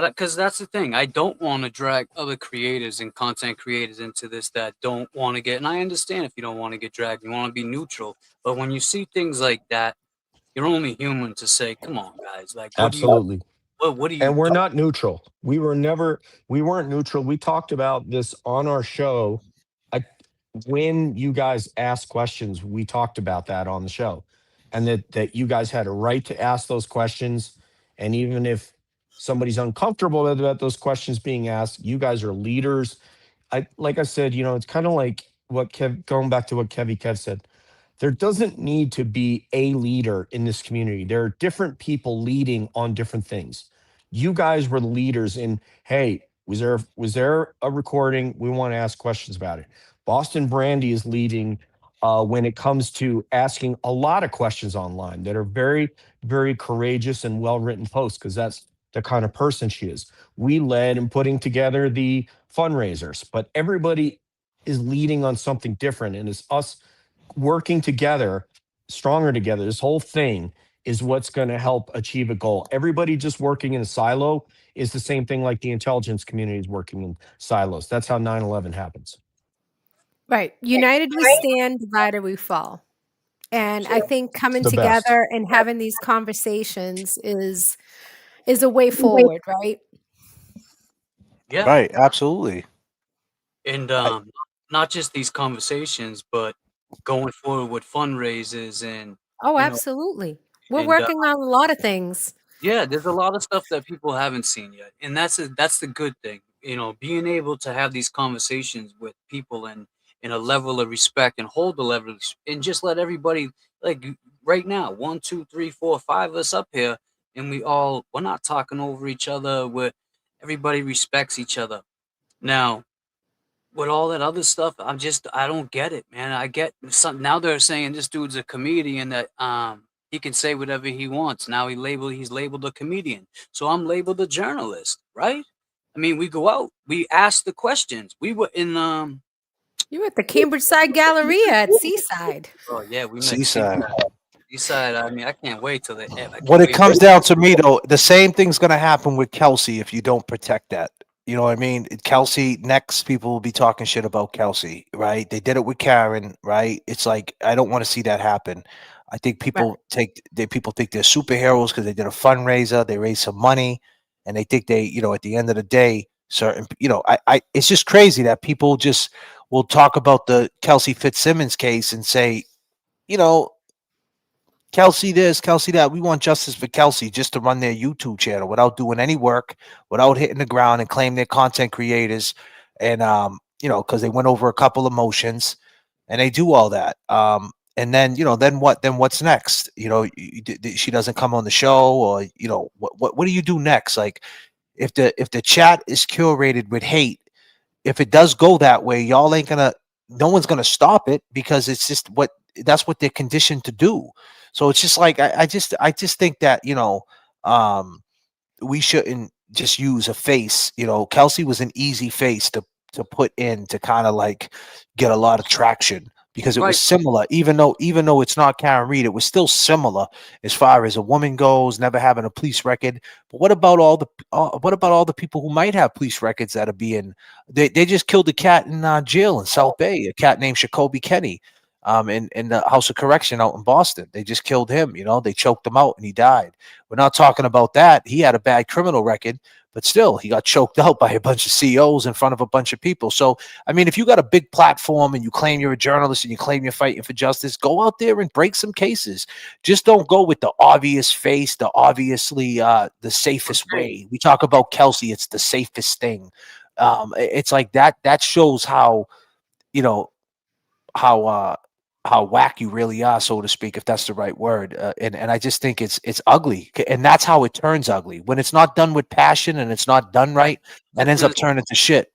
because that's the thing. I don't want to drag other creators and content creators into this that don't want to get, and I understand if you don't want to get dragged, you want to be neutral. But when you see things like that, you're only human to say, come on, guys, like, Absolutely. What do you? And we're not neutral. We weren't neutral. We talked about this on our show. When you guys asked questions, we talked about that on the show, and that you guys had a right to ask those questions. And even if somebody's uncomfortable about those questions being asked, you guys are leaders. Like I said, it's kind of like going back to what Kev said. There doesn't need to be a leader in this community. There are different people leading on different things. You guys were the leaders in, hey, was there a recording? We want to ask questions about it. Boston Brandy is leading when it comes to asking a lot of questions online that are very, very courageous and well-written posts, because that's the kind of person she is. We led in putting together the fundraisers, but everybody is leading on something different, and it's us working together, stronger together. This whole thing is what's going to help achieve a goal. Everybody just working in a silo is the same thing like the intelligence community is working in silos. That's how 9/11 happens. Right. United we stand, divided we fall. And I think coming together and having these conversations is a way forward, right? Yeah. Right. Absolutely. And not just these conversations, but going forward with fundraisers and oh, absolutely. We're and, working on a lot of things. Yeah, there's a lot of stuff that people haven't seen yet, and that's the good thing. Being able to have these conversations with people and in a level of respect and hold the level and just let everybody, like right now, 1, 2, 3, 4, 5 of us up here, and we're not talking over each other. Everybody respects each other. Now, with all that other stuff, I don't get it, man. I get some now. They're saying this dude's a comedian, that he can say whatever he wants. Now he's labeled a comedian, so I'm labeled a journalist, right? I mean, we go out, we ask the questions. We were in you were at the Cambridge Side Galleria at Seaside. Oh yeah, we met Seaside. Seaside. I mean, I can't wait till they. What it comes down to me though, the same thing's going to happen with Kelsey if you don't protect that. You know what I mean? Kelsey, next people will be talking shit about Kelsey, right? They did it with Karen, right? It's like, I don't want to see that happen. I think people think they're superheroes because they did a fundraiser, they raised some money, and they think they, at the end of the day, certain, it's just crazy that people just will talk about the Kelsey Fitzsimmons case and say, Kelsey this, Kelsey that. We want justice for Kelsey just to run their YouTube channel without doing any work, without hitting the ground and claim they're content creators. And, because they went over a couple of motions and they do all that. And then, then what? Then what's next? She doesn't come on the show, or, what do you do next? Like, if the chat is curated with hate, if it does go that way, y'all ain't gonna, no one's gonna stop it, because it's just that's what they're conditioned to do. So it's just like, I just think that, we shouldn't just use a face. Kelsey was an easy face to put in to kind of like get a lot of traction, because it was similar, even though it's not Karen Reed, it was still similar as far as a woman goes, never having a police record. But what about all the people who might have police records that are being, they just killed a cat in jail in South Bay, a cat named Jacoby Kenny. In the House of Correction out in Boston. They just killed him, they choked him out and he died. We're not talking about that. He had a bad criminal record, but still he got choked out by a bunch of CEOs in front of a bunch of people. So, I mean, if you got a big platform and you claim you're a journalist and you claim you're fighting for justice, go out there and break some cases. Just don't go with the obvious face, the the safest way. We talk about Kelsey, it's the safest thing. It's like that shows how, how whack you really are, so to speak, if that's the right word. And I just think it's ugly, and that's how it turns ugly when it's not done with passion and it's not done right, and ends up turning to shit.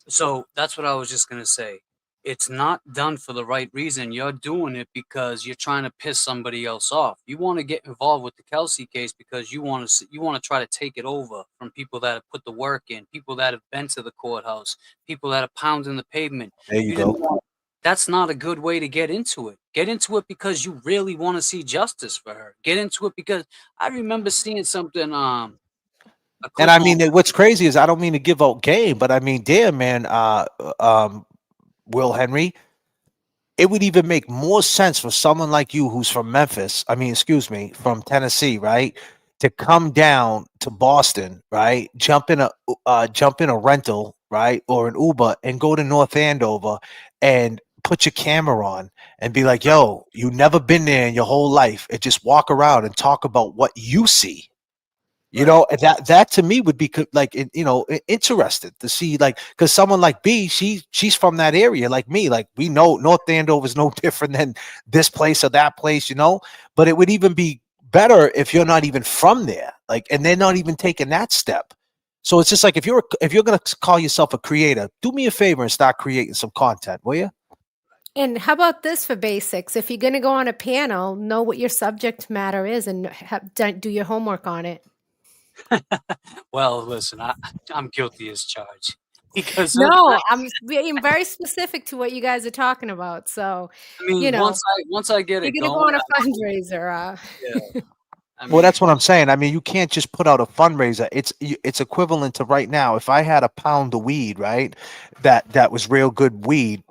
So that's what I was just gonna say. it's not done for the right reason. You're doing it because you're trying to piss somebody else off. You want to get involved with the Kelsey case because you want to try to take it over from people that have put the work in, people that have been to the courthouse, people that are pounding the pavement. There you go. That's not a good way to get into it. Get into it because you really want to see justice for her. Get into it because I remember seeing something. And I mean, what's crazy is I don't mean to give out game, but I mean, damn, man, Will Henry, it would even make more sense for someone like you who's from Memphis, I mean, excuse me, from Tennessee, right, to come down to Boston, right, jump in a rental, right, or an Uber and go to North Andover and put your camera on and be like, yo, you never been there in your whole life, and just walk around and talk about what you see. You know, that to me would be like, you know, interested to see, like, because someone like B, she's from that area, like me, like we know North Andover is no different than this place or that place, you know. But it would even be better if you're not even from there, like, and they're not even taking that step. So it's just like, if you're gonna call yourself a creator, do me a favor and start creating some content, will you? And how about this for basics? If you're going to go on a panel, know what your subject matter is and do your homework on it. Well, listen, I'm guilty as charged because no, I'm being very specific to what you guys are talking about. So, I mean, you know, once I get it you're going, going to go on a fundraiser. Yeah. Well, that's what I'm saying. I mean, you can't just put out a fundraiser. It's equivalent to right now. If I had a pound of weed, right, that was real good weed,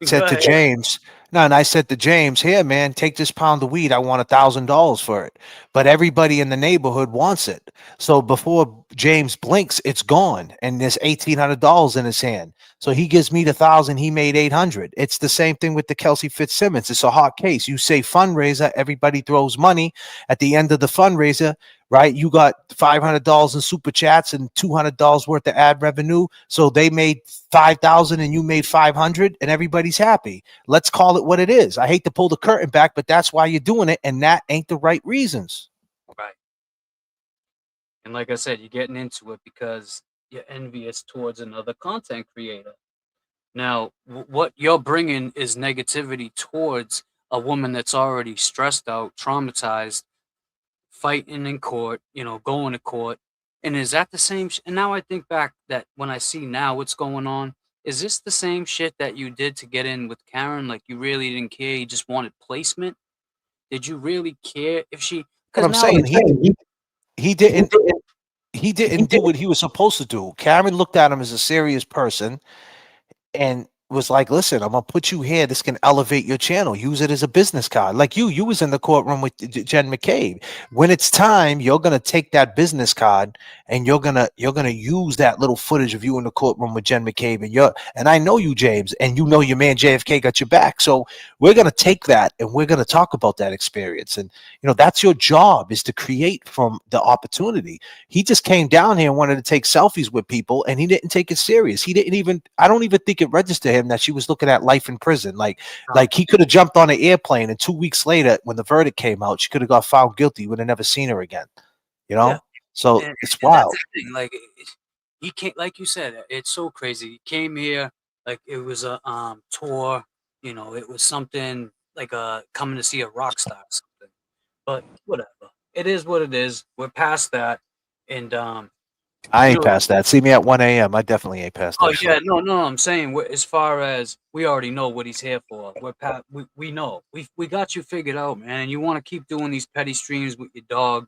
said to James, no, and I said to James, here, man, take this pound of weed. I want $1,000 for it. But everybody in the neighborhood wants it. So before James blinks, it's gone. And there's $1,800 in his hand. So he gives me the 1,000. He made 800. It's the same thing with the Kelsey Fitzsimmons. It's a hot case. You say fundraiser, everybody throws money. At the end of the fundraiser, right, you got $500 in super chats and $200 worth of ad revenue. So they made 5,000 and you made 500, and everybody's happy. Let's call it what it is. I hate to pull the curtain back, but that's why you're doing it, and that ain't the right reasons. Right. And like I said, you're getting into it because you're envious towards another content creator. Now, what you're bringing is negativity towards a woman that's already stressed out, traumatized, fighting in court, you know, going to court. And is that the same? And now I think back that when I see now what's going on, is this the same shit that you did to get in with Karen? Like, you really didn't care, you just wanted placement? Did you really care if she? What I'm saying, he didn't do what he was supposed to do. Karen looked at him as a serious person and was like, listen, I'm gonna put you here. This can elevate your channel. Use it as a business card. Like you was in the courtroom with Jen McCabe. When it's time, you're gonna take that business card and you're gonna use that little footage of you in the courtroom with Jen McCabe, and I know you, James, and you know your man JFK got your back. So we're gonna take that and we're gonna talk about that experience. And you know, that's your job, is to create from the opportunity. He just came down here and wanted to take selfies with people, and he didn't take it serious. He didn't even, I don't even think it registered him that she was looking at life in prison. Like he could have jumped on an airplane, and 2 weeks later, when the verdict came out, she could have got found guilty. Would have never seen her again. You know, so it's wild. That's the thing. Like, he can't, like you said, it's so crazy. He came here like it was a tour. You know, it was something like coming to see a rock star or something. But whatever, it is what it is. We're past that, and I ain't past that. See me at 1 a.m. I definitely ain't past that. Oh yeah, no. I'm saying, as far as we already know what he's here for. We know. We got you figured out, man. And you want to keep doing these petty streams with your dog.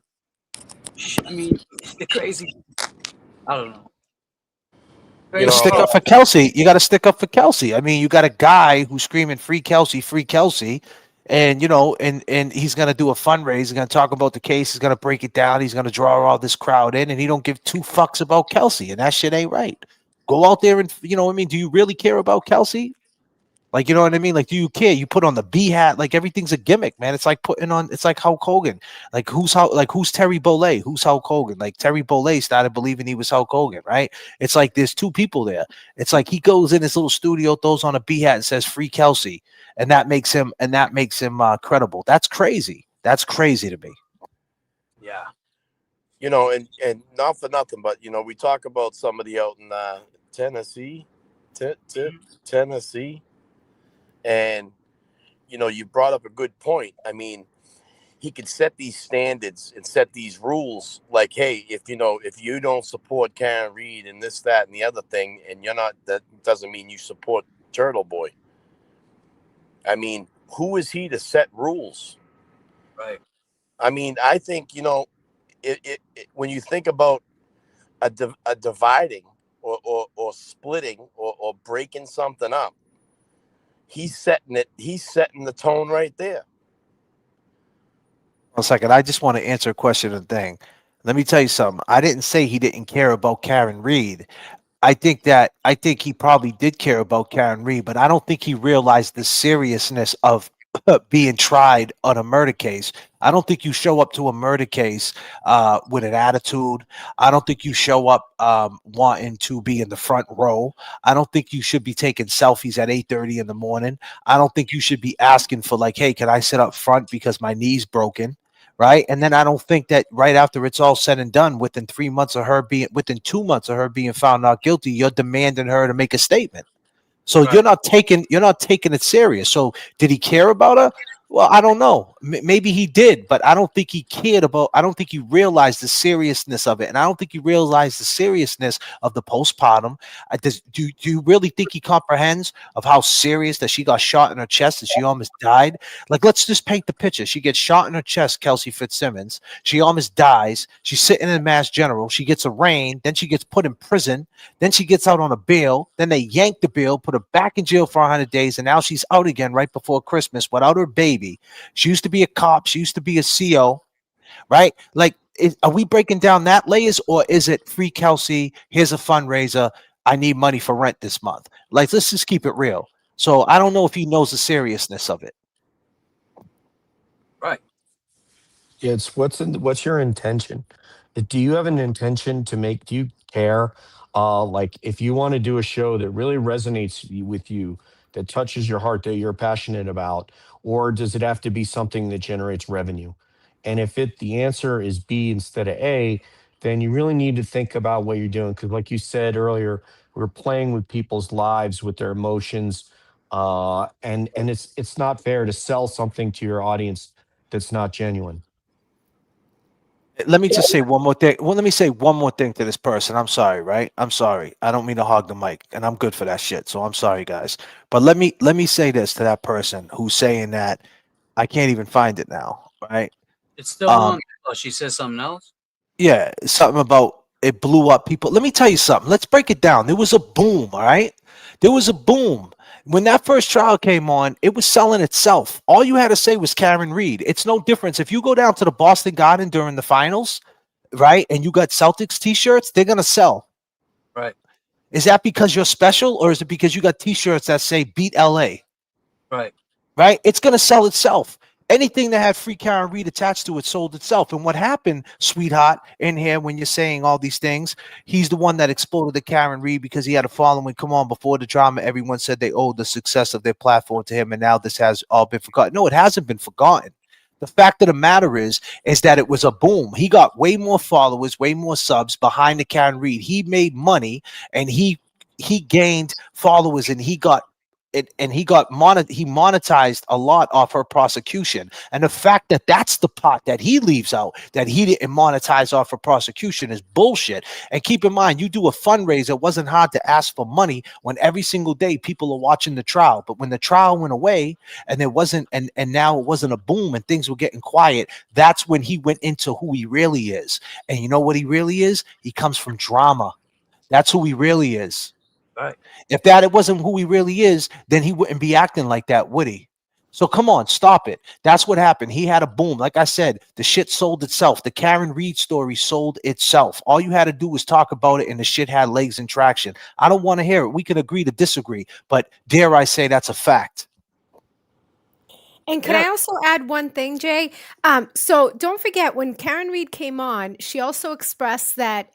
I mean, the crazy. I don't know. You gotta stick up for Kelsey. You got to stick up for Kelsey. I mean, you got a guy who's screaming free Kelsey, and you know, and he's gonna do a fundraiser. He's gonna talk about the case. He's gonna break it down. He's gonna draw all this crowd in, and he don't give two fucks about Kelsey, and that shit ain't right. Go out there and, you know what I mean? Do you really care about Kelsey? Like, you know what I mean? Like, do you care? You put on the B hat, like everything's a gimmick, man. It's like putting on, it's like Hulk Hogan. Like who's Terry Bollea? Who's Hulk Hogan? Like Terry Bollea started believing he was Hulk Hogan, right? It's like there's two people there. It's like he goes in his little studio, throws on a B hat and says free Kelsey. And that makes him credible. That's crazy. That's crazy to me. Yeah. You know, and not for nothing, but you know, we talk about somebody out in Tennessee. Tennessee, and you brought up a good point. I mean, he could set these standards and set these rules, like, hey, if you don't support Karen Reed and this, that, and the other thing, and that doesn't mean you support Turtle Boy. I mean, who is he to set rules? Right. I mean, I think when you think about a dividing or splitting or breaking something up, he's setting the tone right there. 1 second. I just want to answer a question and thing. Let me tell you something. I didn't say he didn't care about Karen Reed. I think he probably did care about Karen Reed, but I don't think he realized the seriousness of being tried on a murder case. I don't think you show up to a murder case with an attitude. I don't think you show up wanting to be in the front row. I don't think you should be taking selfies at 8:30 in the morning. I don't think you should be asking for, like, hey, can I sit up front because my knee's broken? Right. And then I don't think that right after it's all said and done, within 2 months of her being found not guilty, you're demanding her to make a statement. So Right. you're not taking it serious. So did he care about her? Well, I don't know. Maybe he did, but I don't think he cared about. I don't think he realized the seriousness of it, and I don't think he realized the seriousness of the postpartum. Do you really think he comprehends of how serious that she got shot in her chest and she almost died? Like, let's just paint the picture. She gets shot in her chest, Kelsey Fitzsimmons. She almost dies. She's sitting in Mass General. She gets arraigned. Then she gets put in prison. Then she gets out on a bail. Then they yank the bail, put her back in jail for 100 days, and now she's out again right before Christmas without her baby. She used to be a cop. She used to be a CO, right? Like, are we breaking down that layers, or is it free Kelsey? Here's a fundraiser. I need money for rent this month. Like, let's just keep it real. So I don't know if he knows the seriousness of it. Right. It's what's your intention? Do you have an intention to make? Do you care? Like, if you want to do a show that really resonates with you, that touches your heart, that you're passionate about, or does it have to be something that generates revenue? And if the answer is B instead of A, then you really need to think about what you're doing. Because, like you said earlier, we're playing with people's lives, with their emotions, and it's not fair to sell something to your audience that's not genuine. Let me just say one more thing. Well, let me say one more thing to this person. I'm sorry, right? I'm sorry. I don't mean to hog the mic, and I'm good for that shit. So I'm sorry, guys. But let me say this to that person who's saying that I can't even find it now, right? It's still on. Oh, she says something else? Yeah, something about it blew up people. Let me tell you something. Let's break it down. There was a boom, all right? There was a boom. When that first trial came on, it was selling itself. All you had to say was Karen Reed. It's no difference. If you go down to the Boston Garden during the finals, right, and you got Celtics t-shirts, they're going to sell. Right. Is that because you're special, or is it because you got t-shirts that say beat LA? Right. Right? It's going to sell itself. Anything that had free Karen Reed attached to it sold itself. And what happened, sweetheart, in here when you're saying all these things, he's the one that exploded the Karen Reed because he had a following. Come on, before the drama, everyone said they owed the success of their platform to him, and now this has all been forgotten. No, it hasn't been forgotten. The fact of the matter is that it was a boom. He got way more followers, way more subs behind the Karen Reed. He made money, and he gained followers, and he monetized a lot off her prosecution. And the fact that that's the part that he leaves out, that he didn't monetize off her prosecution, is bullshit. And keep in mind, you do a fundraiser, it wasn't hard to ask for money when every single day people are watching the trial. But when the trial went away and there wasn't, and now it wasn't a boom and things were getting quiet, that's when he went into who he really is. And you know what he really is? He comes from drama. That's who he really is. Right. If it wasn't who he really is, then he wouldn't be acting like that, would he? So come on, stop it. That's what happened. He had a boom. Like I said, the shit sold itself. The Karen Reed story sold itself. All you had to do was talk about it, and the shit had legs and traction. I don't want to hear it. We can agree to disagree, but dare I say that's a fact. And can I also add one thing, Jay? So don't forget, when Karen Reed came on, she also expressed that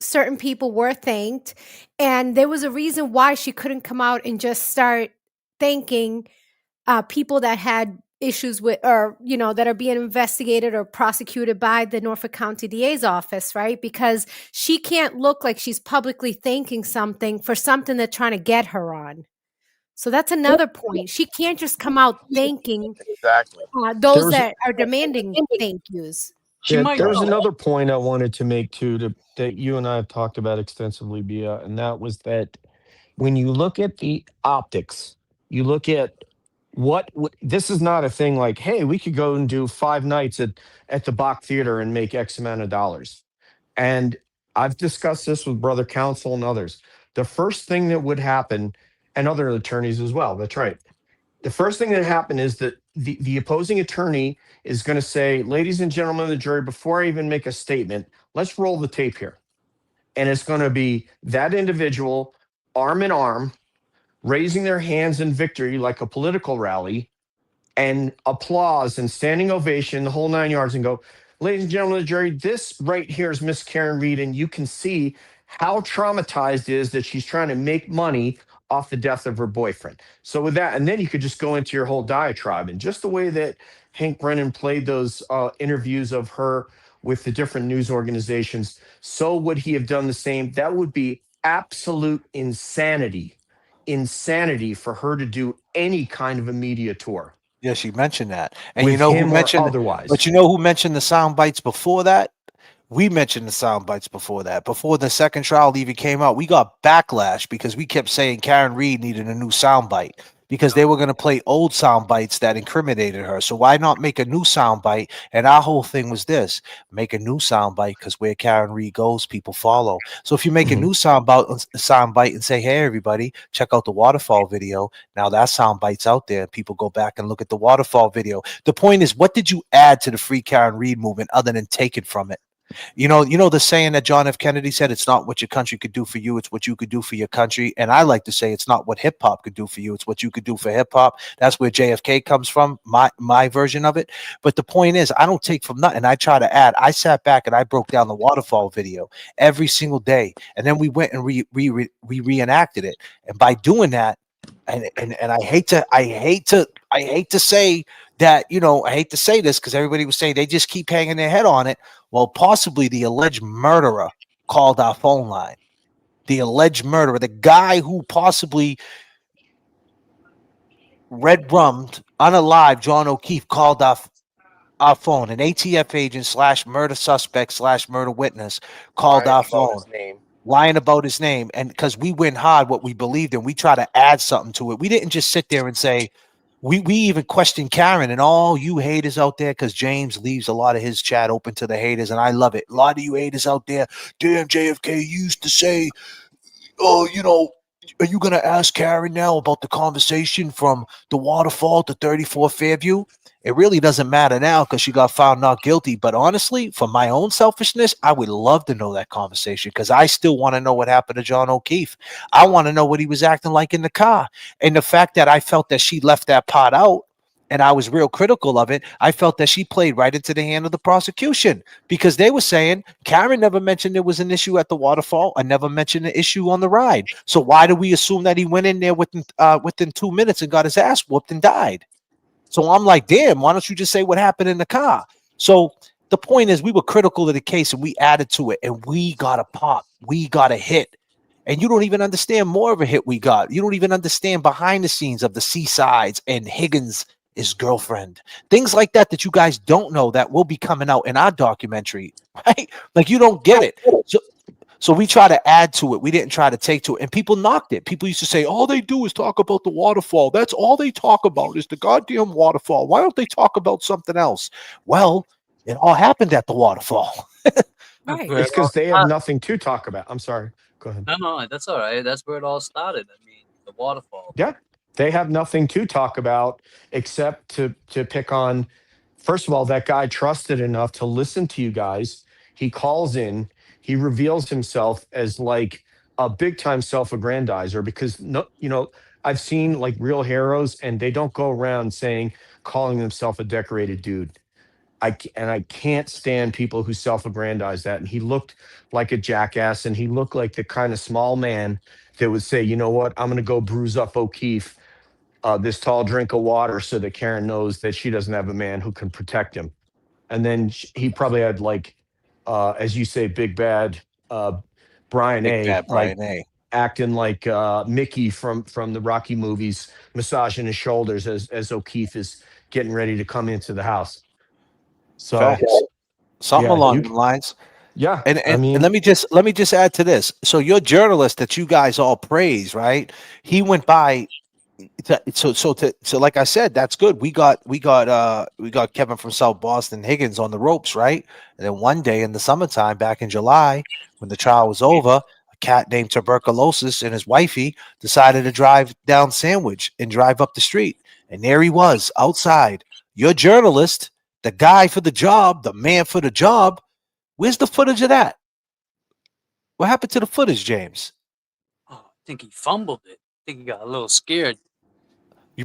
certain people were thanked, and there was a reason why she couldn't come out and just start thanking people that had issues with, or, you know, that are being investigated or prosecuted by the Norfolk County DA's office, right? Because she can't look like she's publicly thanking something for something they're trying to get her on. So that's another point. She can't just come out thanking Exactly. those There's that are demanding thank yous. there's another point I wanted to make too, that you and I have talked about extensively, Bia, and that was that when you look at the optics, you look at what this is not a thing like, hey, we could go and do 5 nights at the Bach Theater and make X amount of dollars. And I've discussed this with Brother Counsel and others. The first thing that would happen, and other attorneys as well, that's right. The first thing that happened is that the opposing attorney is going to say, ladies and gentlemen of the jury, before I even make a statement, let's roll the tape here. And it's going to be that individual arm in arm, raising their hands in victory like a political rally, and applause and standing ovation, the whole 9 yards, and go, ladies and gentlemen of the jury, this right here is Miss Karen Reed, and you can see how traumatized it is that she's trying to make money off the death of her boyfriend. So with that, and then you could just go into your whole diatribe, and just the way that Hank Brennan played those interviews of her with the different news organizations, so would he have done the same? That would be absolute insanity for her to do any kind of a media tour. Yes, you mentioned that. And With you know who him or mentioned otherwise. But you know who mentioned the sound bites before that? We mentioned the sound bites before that. Before the second trial even came out, we got backlash because we kept saying Karen Reed needed a new sound bite because they were going to play old sound bites that incriminated her. So why not make a new sound bite? And our whole thing was this: make a new sound bite, because where Karen Reed goes, people follow. So if you make a new sound bite and say, hey, everybody, check out the waterfall video. Now that sound bite's out there. People go back and look at the waterfall video. The point is, what did you add to the Free Karen Reed movement other than take it from it? You know the saying that John F. Kennedy said, it's not what your country could do for you, it's what you could do for your country. And I like to say it's not what hip hop could do for you, it's what you could do for hip hop. That's where JFK comes from, my version of it. But the point is, I don't take from nothing. I try to add. I sat back and I broke down the waterfall video every single day. And then we went and reenacted it. And by doing that, and I hate to say that, you know, I hate to say this because everybody was saying they just keep hanging their head on it. Well, possibly the alleged murderer called our phone line. The alleged murderer, the guy who possibly red-rummed, unalive John O'Keefe, called our phone. An ATF agent / murder suspect / murder witness called our phone. Lying about his name. And because we went hard what we believed in, we try to add something to it. We didn't just sit there and say, we even questioned Karen and all you haters out there, because James leaves a lot of his chat open to the haters, and I love it. A lot of you haters out there, damn, JFK used to say, oh, you know, are you going to ask Karen now about the conversation from the waterfall to 34 Fairview? It really doesn't matter now because she got found not guilty. But honestly, for my own selfishness, I would love to know that conversation because I still want to know what happened to John O'Keefe. I want to know what he was acting like in the car. And the fact that I felt that she left that part out, and I was real critical of it, I felt that she played right into the hand of the prosecution because they were saying Karen never mentioned there was an issue at the waterfall. I never mentioned the issue on the ride. So why do we assume that he went in there within 2 minutes and got his ass whooped and died? So I'm like, damn, why don't you just say what happened in the car? So the point is, we were critical of the case and we added to it, and we got a pop. We got a hit. And you don't even understand more of a hit we got. You don't even understand behind the scenes of the Seasides and Higgins' his girlfriend. Things like that you guys don't know that will be coming out in our documentary, right? Like, you don't get it. So we try to add to it. We didn't try to take to it. And people knocked it. People used to say, all they do is talk about the waterfall. That's all they talk about is the goddamn waterfall. Why don't they talk about something else? Well, it all happened at the waterfall. Right. It's because they have nothing to talk about. I'm sorry. Go ahead. No, that's all right. That's where it all started. I mean, the waterfall. Yeah. They have nothing to talk about except to pick on. First of all, that guy trusted enough to listen to you guys. He calls in. He reveals himself as like a big time self-aggrandizer because, no, you know, I've seen like real heroes and they don't go around calling themselves a decorated dude. I can't stand people who self-aggrandize that. And he looked like a jackass, and he looked like the kind of small man that would say, you know what, I'm going to go bruise up O'Keefe this tall drink of water so that Karen knows that she doesn't have a man who can protect him. And then he probably had like, as you say, big bad Brian Big A. bad like Brian A. acting like Mickey from the Rocky movies, massaging his shoulders as O'Keefe is getting ready to come into the house. So Facts. Something yeah, along the lines. Yeah, And I mean, let me just add to this. So your journalist that you guys all praise, right? He went by. So like I said, that's good. We got Kevin from South Boston, Higgins on the ropes, right? And then one day in the summertime, back in July, when the trial was over, a cat named Tuberculosis and his wifey decided to drive down Sandwich and drive up the street, and there he was outside. Your journalist, the guy for the job, the man for the job. Where's the footage of that? What happened to the footage, James? Oh, I think he fumbled it. I think he got a little scared.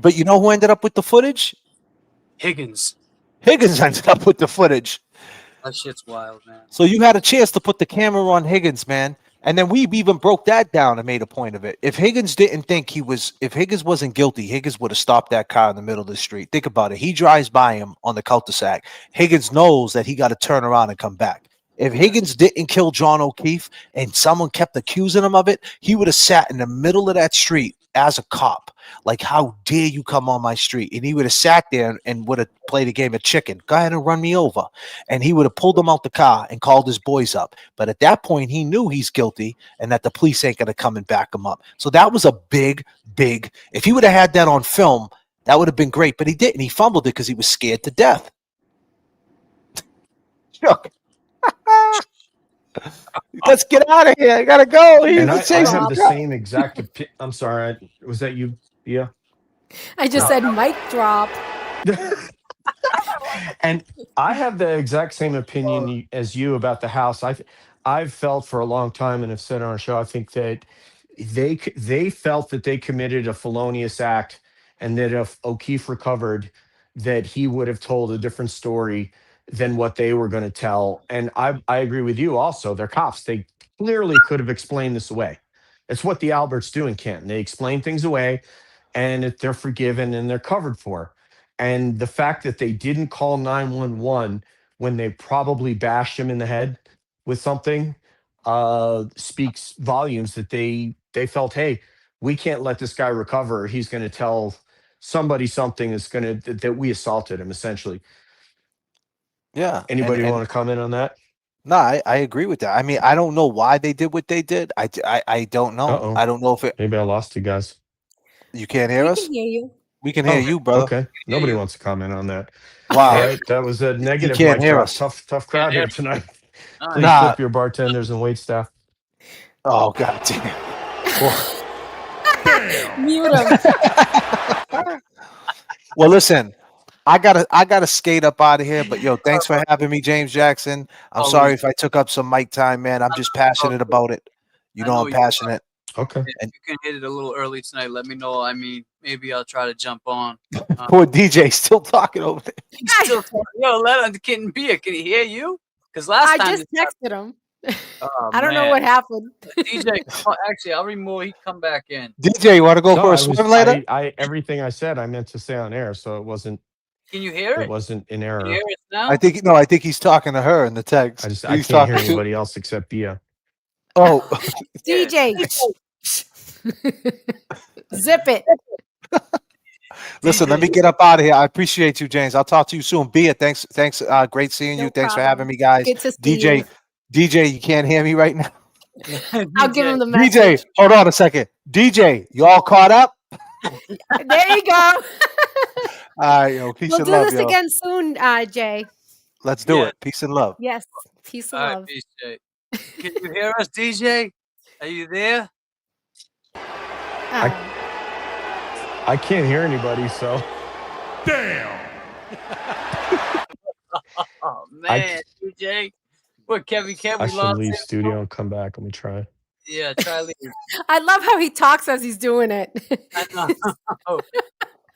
But you know who ended up with the footage? Higgins. Higgins ended up with the footage. That shit's wild, man. So you had a chance to put the camera on Higgins, man. And then we even broke that down and made a point of it. If Higgins if Higgins wasn't guilty, Higgins would have stopped that car in the middle of the street. Think about it. He drives by him on the cul-de-sac. Higgins knows that he got to turn around and come back. If Higgins didn't kill John O'Keefe and someone kept accusing him of it, he would have sat in the middle of that street as a cop. Like, how dare you come on my street? And he would have sat there and would have played a game of chicken. Go ahead and run me over. And he would have pulled him out the car and called his boys up. But at that point, he knew he's guilty and that the police ain't going to come and back him up. So that was a big, if he would have had that on film, that would have been great. But he didn't. He fumbled it because he was scared to death. Chuck. Let's get out of here. I gotta go. And I have the same exact. I'm sorry. Was that you? Yeah. I just said mic drop. And I have the exact same opinion as you about the house. I've felt for a long time and have said on our show, I think that they felt that they committed a felonious act, and that if O'Keefe recovered, that he would have told a different story than what they were going to tell. And I agree with you also. They're cops. They clearly could have explained this away. It's what the Alberts do in Canton. They explain things away, and they're forgiven and they're covered for. And the fact that they didn't call 911 when they probably bashed him in the head with something speaks volumes that they felt, hey, we can't let this guy recover. He's going to tell somebody something that we assaulted him, essentially. Yeah. Anybody want to comment on that? No, I agree with that. I mean, I don't know why they did what they did. I don't know. Uh-oh. I don't know if it. Maybe I lost you guys. You can't hear us? We can hear you. We can hear you, brother. Okay. Nobody wants to comment on that. Wow. All right. That was a negative. can't mic hear drop. us. Tough crowd here tonight. Please Nah. flip your bartenders and wait staff. Oh, God damn. Mute him. Well, listen, I gotta skate up out of here. But yo, thanks for having me, James Jackson. I'm sorry if I took up some mic time, man. I'm just passionate about it. You know I'm passionate. Okay. If you can hit it a little early tonight, let me know. I mean, maybe I'll try to jump on. Poor DJ still talking over there. He's still talking. Yo, let him can be. Can he hear you? Because last time I just texted him. Oh, I don't know man. what happened. DJ, actually, I'll remove. He come back in. DJ, you want to go for a swim later? Everything I said, I meant to say on air, so it wasn't. Can you hear it? It wasn't in error. Can you hear it now? I think he's talking to her in the text. I can't hear anybody else except Bia. Oh, DJ. Zip it. Listen, let me get up out of here. I appreciate you, James. I'll talk to you soon. Bia, thanks. Great seeing you. Thanks for having me, guys. Good to see DJ, DJ, you can't hear me right now. I'll give him the message. DJ, hold on a second. DJ, you all caught up? There you go. All right, yo. Peace We'll and do love, this yo. again soon, Jay. Let's do it. Peace and love. Yes. Peace and All love. right, peace, Jay. Can you hear us, DJ? Are you there? I can't hear anybody, so. Damn. Oh man, DJ. What, Kevin? I We should lost leave him? studio and come back. Let me try. Yeah, try leave. I love how he talks as he's doing it. I know.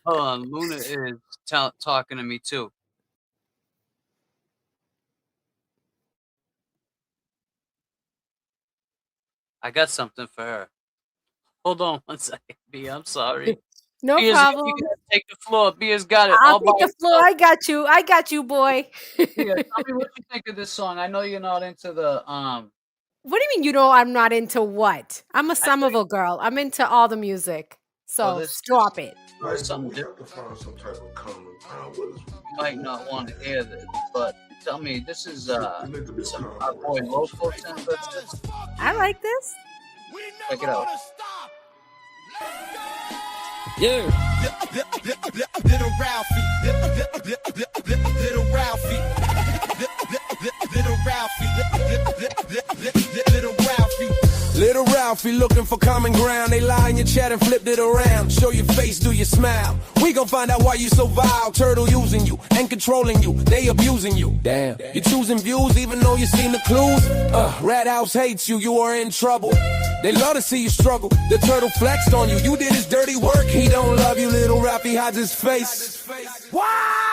Hold on, Luna is talking to me too. I got something for her. Hold on one second, B. I'm sorry. No Beers, problem. you can take the floor. Beers got it. I'll take the floor. I got you, boy. Yeah, tell me what you think of this song. I know you're not into the What do you mean you know I'm not into what? I'm a Somerville girl. I'm into all the music. So drop it. Something different. You might not want to hear this, but tell me, this is some our boy Loco sent us this. I like this. Check it out. Yeah. Little Ralphie. Little Ralphie. Little Ralphie. Little Ralphie. Little Ralphie looking for common ground. They lie in your chat and flipped it around. Show your face, do your smile. We gon' find out why you so vile. Turtle using you and controlling you. They abusing you. Damn. You choosing views even though you seen the clues. Rat House hates you. You are in trouble. They love to see you struggle. The turtle flexed on you. You did his dirty work. He don't love you. Little Ralphie hides his face. Why?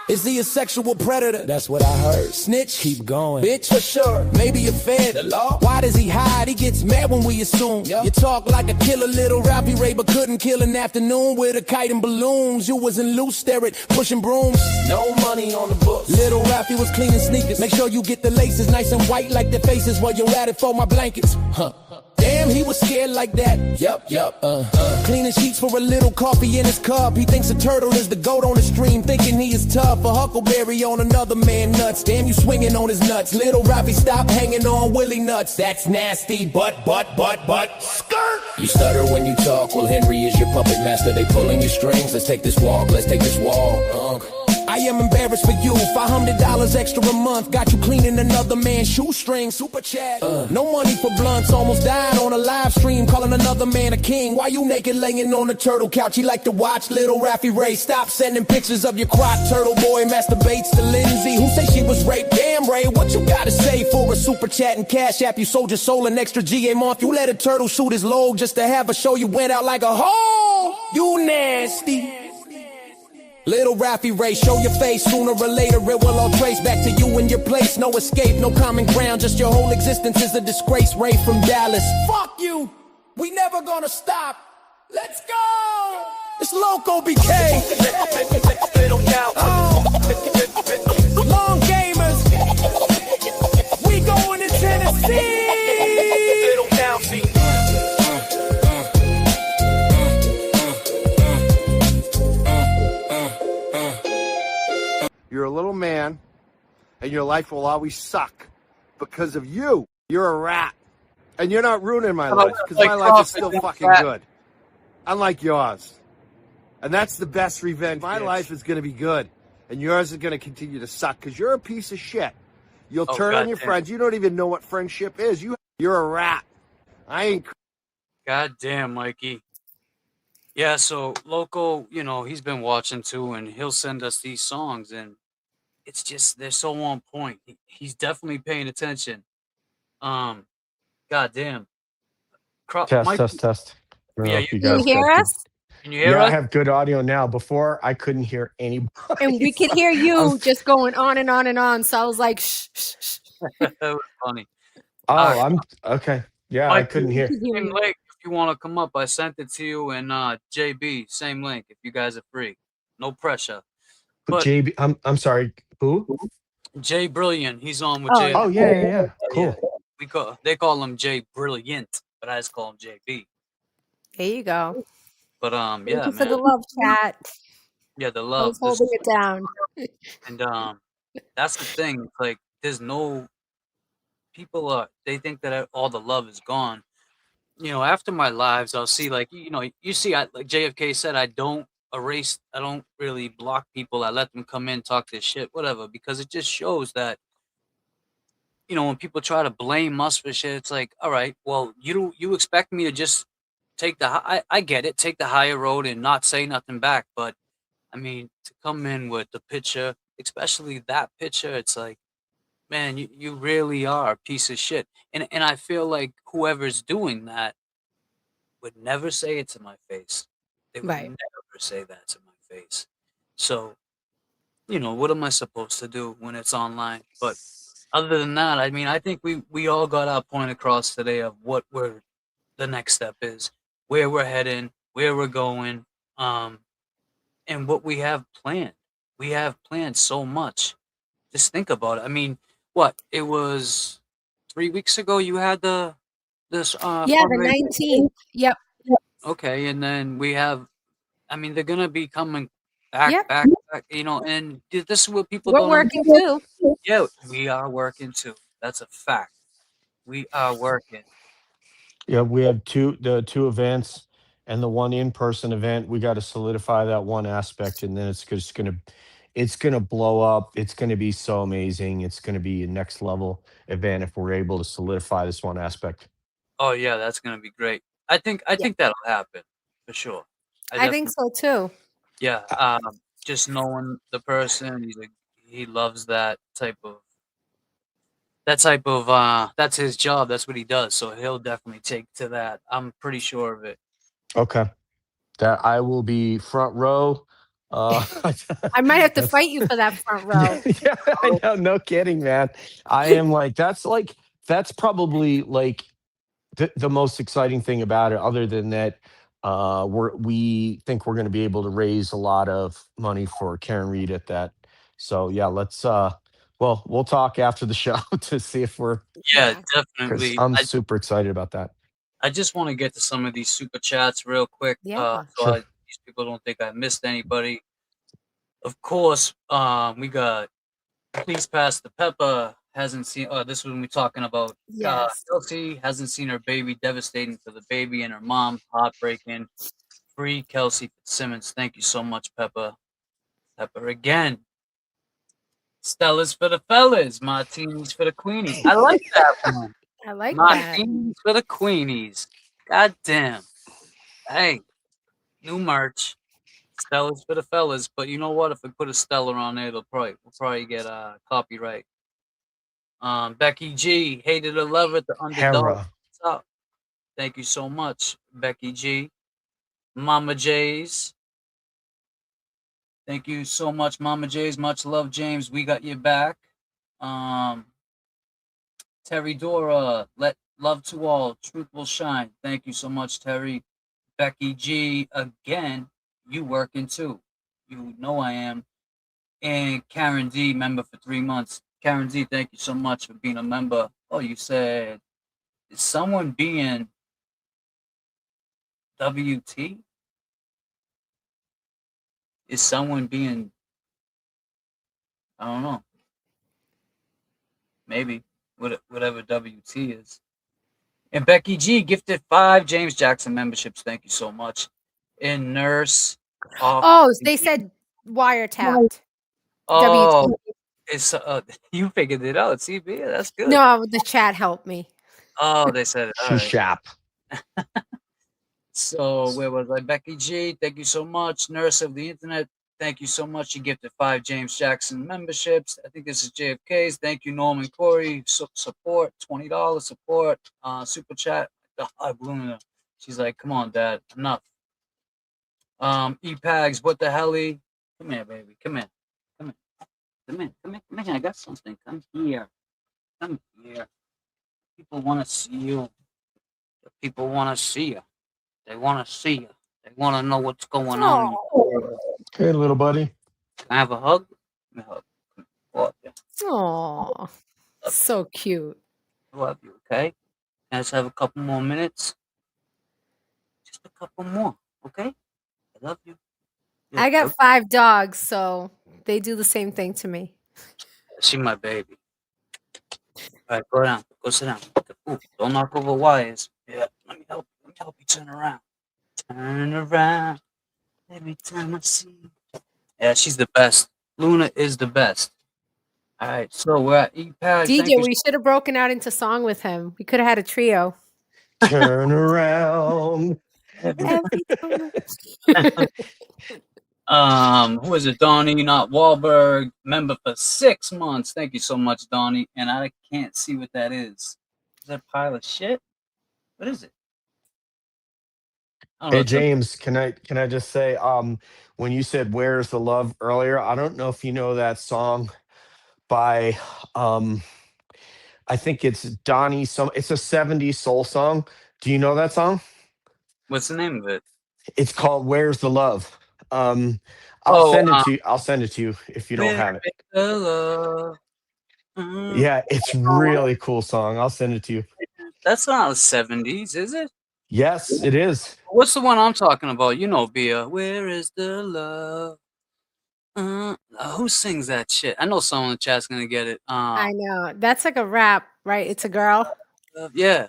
Is he a sexual predator? That's what I heard. Snitch, keep going. Bitch, for sure. Maybe a fed. The law. Why does he hide? He gets mad when we assume. Yep. You talk like a killer, little Ralphie Ray, but couldn't kill an afternoon with a kite and balloons. You wasn't loose, stare it, pushing brooms. No money on the books. Little Ralphie was cleaning sneakers. Make sure you get the laces nice and white like their faces while you're at it for my blankets. Huh. Damn, he was scared like that. Yup. Cleaning sheets for a little coffee in his cup. He thinks a turtle is the goat on the stream, thinking he is tough. A huckleberry on another man nuts. Damn, you swinging on his nuts. Little Ralphie, stop hanging on willy nuts. That's nasty, but. Skirt! You stutter when you talk. Well, Henry is your puppet master. They pulling your strings. Let's take this walk. I am embarrassed for you. $500 extra a month. Got you cleaning another man's shoestring. Super chat. No money for blunts. Almost died on a live stream. Calling another man a king. Why you naked laying on the turtle couch? He like to watch little Ralphie Ray. Stop sending pictures of your crotch. Turtle boy masturbates to Lindsay, who say she was raped. Damn, Ray, what you gotta say for a super chat and cash app? You sold your soul an extra G a month. You let a turtle shoot his load just to have a show. You went out like a hoe. You nasty. Little Ralphie Ray, show your face. Sooner or later it will all trace back to you in your place. No escape, no common ground. Just your whole existence is a disgrace. Ray from Dallas. Fuck you. We never gonna stop. Let's go. It's Loco BK. Long gamers. We going to Tennessee. Little Ralphie. You're a little man, and your life will always suck because of you. You're a rat, and you're not ruining my life because my life is still fucking good, unlike yours. And that's the best revenge. My life is going to be good, and yours is going to continue to suck because you're a piece of shit. You'll turn on your friends. You don't even know what friendship is. You're a rat. I ain't. God damn, Mikey. Yeah, so Loco, he's been watching too, and he'll send us these songs, and it's just they're so on point. He's definitely paying attention. God damn. Test. Yeah, you Can you hear us? Can you hear I us? have good audio now. Before I couldn't hear anybody. And we could hear you just going on and on and on. So I was like, shh. That was funny. I'm okay. Yeah, I couldn't hear. Same link if you want to come up. I sent it to you and JB. Same link if you guys are free. No pressure. But JB, I'm sorry. Who? Jay Brilliant. He's on with Jay. Oh yeah. Cool. They call him Jay Brilliant, but I just call him JB. There you go. But Thank you for the love chat. Yeah, the I love. was holding it down. And that's the thing. Like, there's no people they think that all the love is gone. After my lives, I'll see like you see, like JFK said, I don't really block people. I let them come in, talk their shit, whatever, because it just shows that when people try to blame us for shit, it's like, all right, well, you expect me to just take I get it, take the higher road and not say nothing back, but I mean, to come in with the picture, especially that picture, it's like, man, you really are a piece of shit. And I feel like whoever's doing that would never say it to my face. They would never say that to my face. So, what am I supposed to do when it's online? But other than that, I mean, I think we all got our point across today of what the next step is, where we're heading, where we're going. and what we have planned. We have planned so much. Just think about it. I mean, what it was 3 weeks ago. You had this Yeah, the fundraiser. 19th. Yep. Okay, and then we have. I mean, they're gonna be coming back, Yep. back, back. And this is what people We're don't working understand. too. Yeah, we are working too. That's a fact. We are working. Yeah, we have the two events and the one in-person event. We got to solidify that one aspect, and then it's gonna blow up. It's gonna be so amazing. It's gonna be a next level event if we're able to solidify this one aspect. Oh yeah, that's gonna be great. I think Yeah. that'll happen for sure. I think so too. Yeah. Just knowing the person, he loves that's his job. That's what he does. So he'll definitely take to that. I'm pretty sure of it. Okay, that I will be front row. I might have to That's fight you for that front row. yeah, I know, no kidding, man. I am that's probably like the most exciting thing about it, other than that, we think we're going to be able to raise a lot of money for Karen Reed at that. So yeah, let's well, we'll talk after the show to see if we're Yeah, because definitely. I'm super excited about that. I just want to get to some of these super chats real quick. Yeah. So Sure. these people don't think I missed anybody. Of course, we got Please Pass the Pepper. Hasn't seen. This was when we talking about Yes. Kelsey hasn't seen her baby. Devastating for the baby and her mom. Heartbreaking. Free Kelsey Fitzsimmons. Thank you so much, Pepper. Pepper again. Stella's for the fellas. Martinis for the queenies. I like that one. I like that. Martinis for the queenies. God damn. Hey, new merch. Stella's for the fellas. But you know what? If we put a Stella on there, we'll probably get copyright. Becky G, hated or love it, the underdog. Hera. What's up? Thank you so much, Becky G. Mama J's. Thank you so much, Mama J's. Much love, James. We got your back. Terry Dora, let love to all. Truth will shine. Thank you so much, Terry. Becky G, again, you working too. You know I am. And Karen D, member for 3 months. Karen D, thank you so much for being a member. Oh, you said, is someone being WT? Is someone being, I don't know. Maybe, whatever WT is. And Becky G gifted 5 James Jackson memberships. Thank you so much. And Nurse. Oh, they said wiretapped. Oh, WT. it's you figured it out, CB. That's good. No, the chat helped me. Oh, they said it. All right. Shap. So where was I? Becky G, thank you so much. Nurse of the Internet, thank you so much. You gifted 5 James Jackson memberships. I think this is JFK's. Thank you, Norman Corey. Support, $20 support. Super chat. She's like, come on, Dad, enough. E-Pags, what the helly? Come here, baby. Come here. Come here. I got something. Come here. People want to see you. People want to see you. They want to see you. They want to know what's going on. Hey, little buddy. Can I have a hug? Give me a hug. Love you. Oh, so cute. Love you, okay? Can I just have a couple more minutes? Just a couple more, okay? I love you. I got 5 dogs, so they do the same thing to me. She's my baby. All right, go down. Go sit down. Ooh, don't knock over wires. Yeah, let me help you turn around. Turn around. Every time I see you. Yeah, she's the best. Luna is the best. All right, so we're at E-Pad. DJ, we should have broken out into song with him. We could have had a trio. Turn around. Every time. Who is it? Donnie, not Wahlberg, member for 6 months. Thank you so much, Donnie. And I can't see what that is. Is that a pile of shit? What is it? Hey James, can I just say, when you said "Where's the Love" earlier, I don't know if you know that song by, I think it's Donnie. It's a '70s soul song. Do you know that song? What's the name of it? It's called "Where's the Love." I'll send it to you. I'll send it to you if you don't Where have it. is the love? Mm. Yeah, it's really cool song. I'll send it to you. That's not the 70s, is it? Yes, it is. What's the one I'm talking about? You know, Bia. Where is the love? Who sings that shit? I know someone in the chat's gonna get it. I know. That's like a rap, right? It's a girl. Yeah.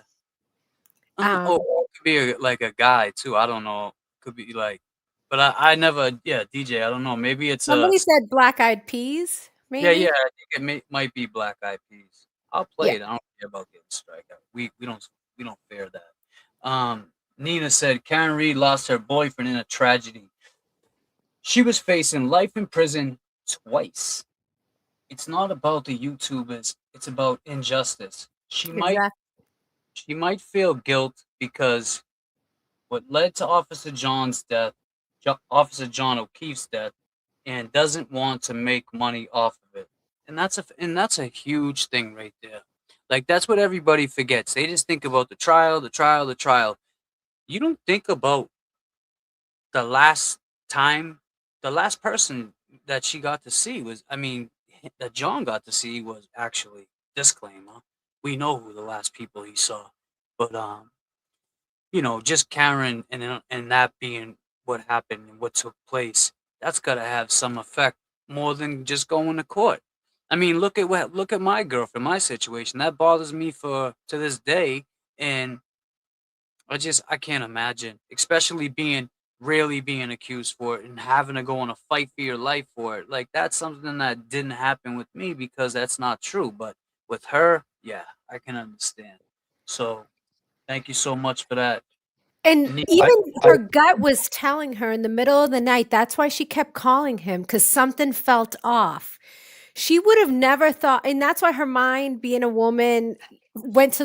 Um, Or it could be like a guy too. I don't know. Could be like, but I never. Yeah, DJ. I don't know. Maybe it's a. Somebody said Black Eyed Peas, Yeah, maybe? I think it might be Black Eyed Peas. I'll play Yeah. it. I don't care about getting strikeout. We don't fear that. Nina said Karen Reed lost her boyfriend in a tragedy. She was facing life in prison twice. It's not about the YouTubers. It's about injustice. She might feel guilt because what led to Officer John O'Keefe's death, and doesn't want to make money off of it. And that's a huge thing right there. Like that's what everybody forgets. They just think about the trial. You don't think about the last person that she got to see was, that John got to see was actually, disclaimer, we know who the last people he saw, but just Karen and that being what happened and what took place, that's got to have some effect more than just going to court. I mean, look at my girlfriend, my situation. That bothers me to this day, and I can't imagine, especially really being accused for it and having to go on a fight for your life for it. Like that's something that didn't happen with me because that's not true. But with her, yeah, I can understand. So thank you so much for that. And even her gut was telling her in the middle of the night, that's why she kept calling him, because something felt off. She would have never thought, and that's why her mind, being a woman, went to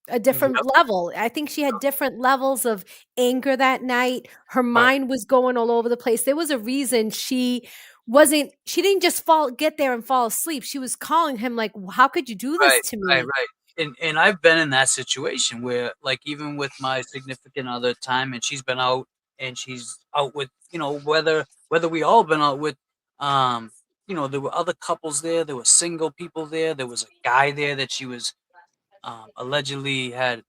a different level. I think she had different levels of anger that night. Her mind was going all over the place. There was a reason she didn't just get there and fall asleep. She was calling him like, how could you do this to me? Right. And I've been in that situation where, like, even with my significant other time, and she's been out, and she's out with, whether we all been out with, there were other couples there, there were single people there, there was a guy there that she was allegedly had,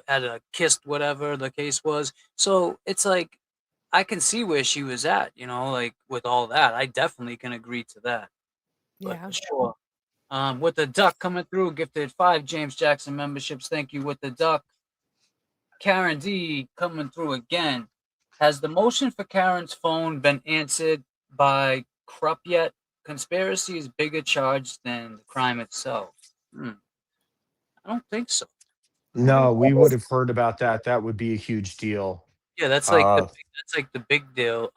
had kissed, whatever the case was. So it's like, I can see where she was at, like with all that. I definitely can agree to that. But for sure. With the duck coming through, gifted 5 James Jackson memberships. Thank you, with the duck. Karen D coming through again. Has the motion for Karen's phone been answered by Krupp yet? Conspiracy is bigger charge than the crime itself. I don't think so. No, we would have heard about that. That would be a huge deal. Yeah, that's like the big deal.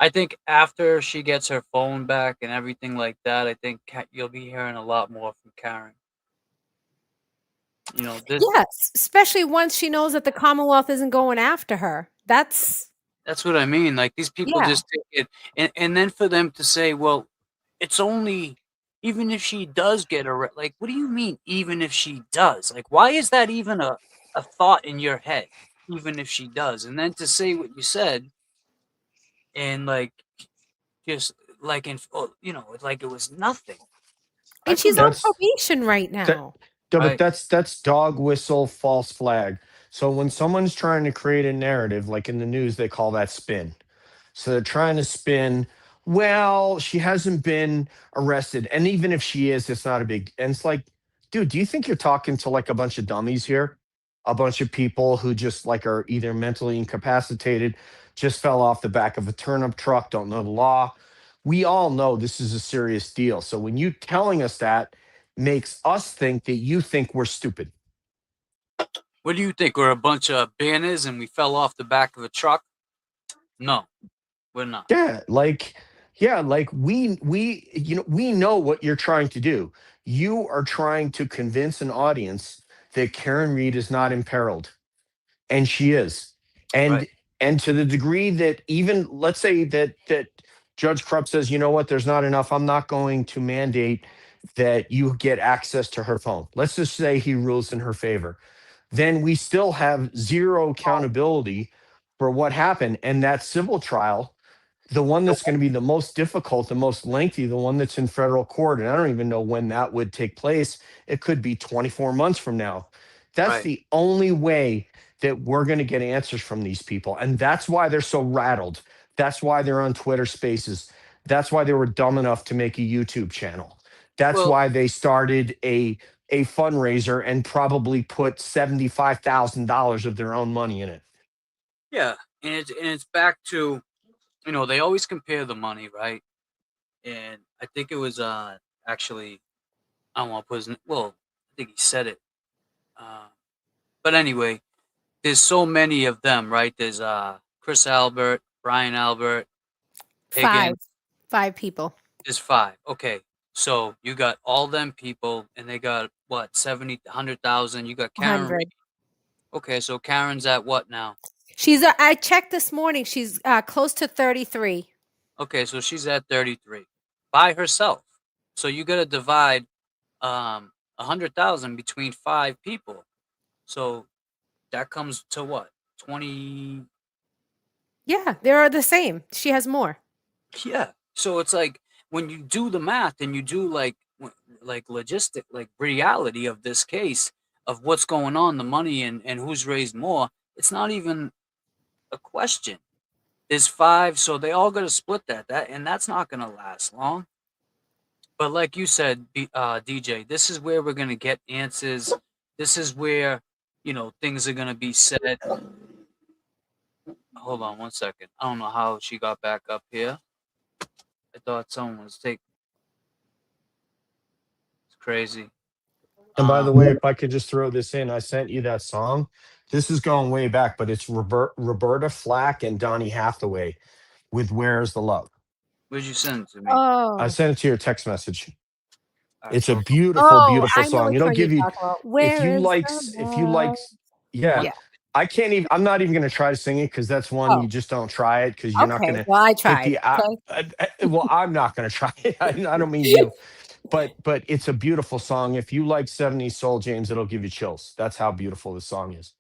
I think after she gets her phone back and everything like that, I think you'll be hearing a lot more from Karen. Yes, especially once she knows that the Commonwealth isn't going after her. That's what I mean. Like these people just take it, and then for them to say, "Well, it's only even if she does get arrested." Like, what do you mean? Even if she does, like, why is that even a thought in your head? Even if she does, and then to say what you said. And like, just like like it was nothing. And she's on probation right now. But that's dog whistle, false flag. So when someone's trying to create a narrative, like in the news, they call that spin. So they're trying to spin, well, she hasn't been arrested. And even if she is, it's not a big, and it's like, dude, do you think you're talking to like a bunch of dummies here? A bunch of people who just like are either mentally incapacitated, just fell off the back of a turnip truck, don't know the law. We all know this is a serious deal. So when you telling us that makes us think that you think we're stupid. What do you think? We're a bunch of banners and we fell off the back of a truck? No, we're not. Like we know what you're trying to do. You are trying to convince an audience that Karen Reed is not imperiled, and she is. And to the degree that even, let's say that Judge Krupp says, you know what, there's not enough, I'm not going to mandate that you get access to her phone. Let's just say he rules in her favor. then we still have zero accountability for what happened. And that civil trial, the one that's going to be the most difficult, the most lengthy, the one that's in federal court, and I don't even know when that would take place. It could be 24 months from now. That's Right. the only way that we're going to get answers from these people. And that's why they're so rattled. That's why they're on Twitter Spaces. That's why they were dumb enough to make a YouTube channel. That's why they started a fundraiser and probably put $75,000 of their own money in it. Yeah, and it's back to, you know, they always compare the money, right? And I think it was actually, I don't want to put his, well, I think he said it. But anyway, there's so many of them, right? There's Chris Albert, Brian Albert, Higgins. Five people. There's 5. Okay. So you got all them people, and they got what, 70, 100,000. You got Karen. 100. Okay, so Karen's at what now? She's. I checked this morning. She's close to 33. Okay, so she's at 33 by herself. So you got to divide 100,000 between 5 people. So that comes to what? 20. Yeah, they're the same. She has more. Yeah. So it's like when you do the math and you do like logistic, like reality of this case of what's going on, the money and who's raised more, it's not even a question. There's 5, so they all got to split that, and that's not going to last long. But like you said, DJ, this is where we're going to get answers. This is where, you know, things are going to be said. Hold on 1 second. I don't know how she got back up here. I thought someone was taking. It's crazy. And by the way, if I could just throw this in, I sent you that song. This is going way back, but it's Roberta Flack and Donny Hathaway with "Where's the Love." Where'd you send it to me? Oh. I sent it to your text message. It's a beautiful, beautiful I know song. which It'll one give you're you, talking about. Where if you is like, the if you like, love? yeah. Yeah. I can't even. I'm not even going to try to sing it because that's one you just don't try it because you're not going to. Well, I hit tried. the. Well, I'm not going to try it. I don't mean you, but it's a beautiful song. If you like 70s soul, James, it'll give you chills. That's how beautiful this song is.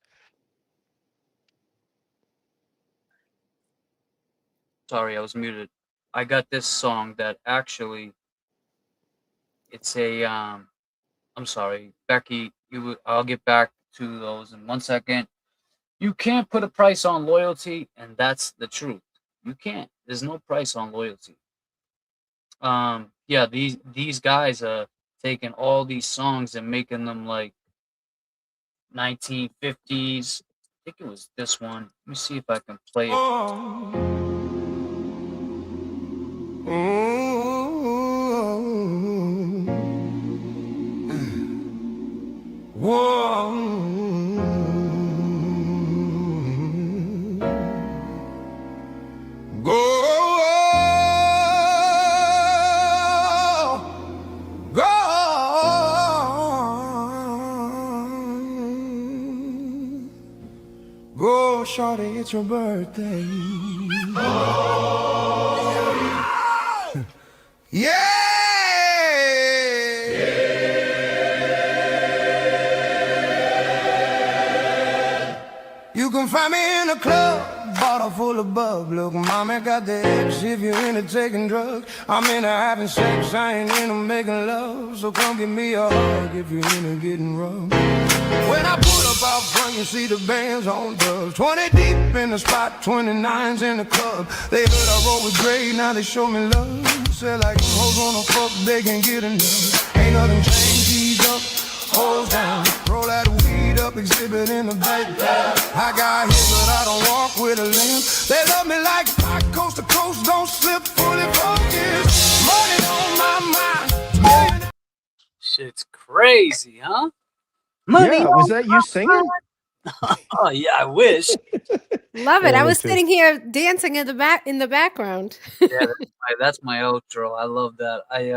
Sorry, I was muted. I got this song that actually, it's a I'm sorry, Becky. I'll get back to those in 1 second. You can't put a price on loyalty, and that's the truth. You can't. There's no price on loyalty. Yeah, these guys are taking all these songs and making them like 1950s. I think it was this one. Let me see if I can play it. Go, shorty, it's your birthday. Yeah! You can find me in a club, bottle full of bub. Look, mommy got the X if you're into taking drugs. I'm into having sex, I ain't into making love. So come give me a hug if you're into getting rough. When I pull up out front, you see the bands on dubs. 20 deep in the spot, 29's in the club. They heard I roll with Dre, now they show me love. Say like hoes wanna fuck, they can get enough. Ain't nothing changed, G's up, hoes down. Roll that weed up, exhibit in the back. I got hit, but I don't walk with a limp. They love me like hot coast to coast, don't slip, fully focused. Money on my mind. Shit's crazy, huh? Money. Yeah, was that you singing? Oh yeah, I wish. Love it. Yeah, I me was too. sitting here dancing in the background. Yeah, that's my outro. I love that. I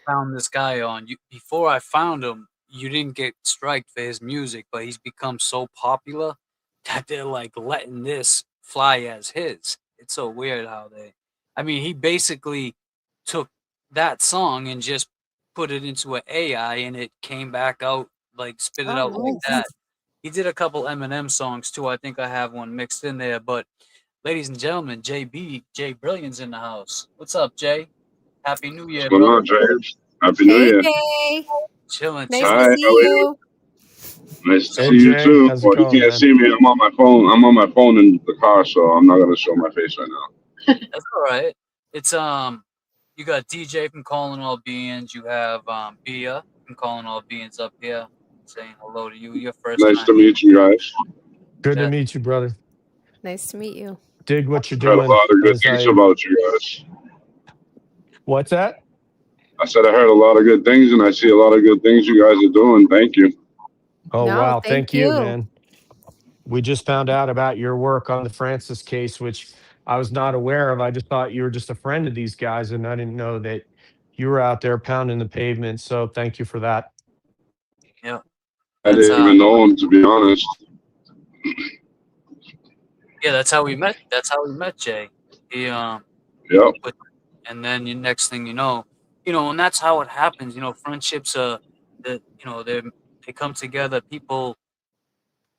found this guy on. Before I found him, you didn't get striked for his music, but he's become so popular that they're like letting this fly as his. It's so weird how I mean, he basically took that song and just put it into an AI, and it came back out like spit it out like that. He did a couple Eminem songs too. I think I have one mixed in there. But ladies and gentlemen, Jay Brilliant's in the house. What's up, Jay? Happy New Year, What's going on, brother. James? Happy New Year. Jay. Chilling. Nice Hi, to see how are you. Nice to Hey, see you Jay. too. How's it Well, you going, can't man? see me. I'm on my phone. I'm on my phone in the car, so I'm not gonna show my face right now. That's all right. It's you got DJ from Calling All Beings. You have Bia from Calling All Beings up here saying hello to you. Your first Nice time. to meet you guys. Good to Yeah. meet you, brother. Nice to meet you. Dig what you're I've heard a doing. lot of good As things I, about you guys. what's that? I said I heard a lot of good things, and I see a lot of good things you guys are doing. Thank you. Oh, No, wow. thank Thank you, you. man. We just found out about your work on the Francis case, which I was not aware of. I just thought you were just a friend of these guys, and I didn't know that you were out there pounding the pavement. So thank you for that. Yeah. I didn't even know him, to be honest. Yeah, that's how we met. That's how we met, Jay. He Yep. and then the next thing you know, and that's how it happens. Friendships they come together.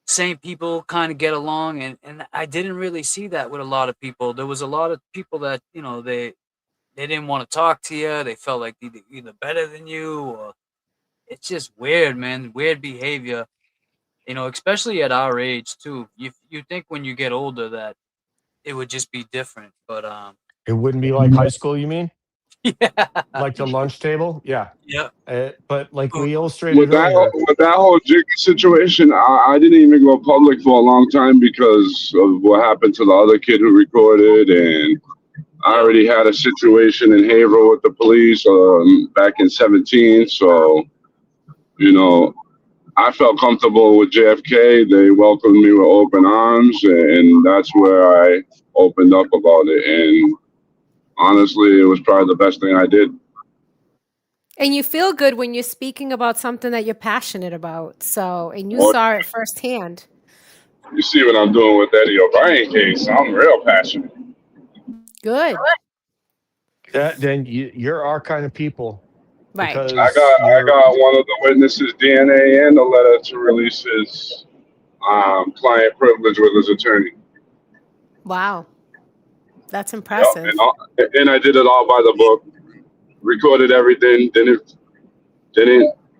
Same people kind of get along, and I didn't really see that with a lot of people. There was a lot of people that they didn't want to talk to you. They felt like either better than you, or it's just weird, man. Weird behavior. Especially at our age too. You think when you get older that it would just be different, but It wouldn't be like high school, you mean? yeah, Like the lunch table? Yeah. yeah. But like we illustrated earlier. With that whole Jiggy situation, I didn't even go public for a long time because of what happened to the other kid who recorded, and I already had a situation in Haverhill with the police back in 2017. So, I felt comfortable with JFK. They welcomed me with open arms, and that's where I opened up about it. And honestly, it was probably the best thing I did. And you feel good when you're speaking about something that you're passionate about. So, and you Well, saw it firsthand. You see what I'm doing with Eddie O'Brien case. I'm real passionate. Good. Then you're our kind of people. Right. Because I got one of the witnesses' DNA and a letter to release his client privilege with his attorney. Wow. That's impressive. Yep. And I did it all by the book. Recorded everything. Didn't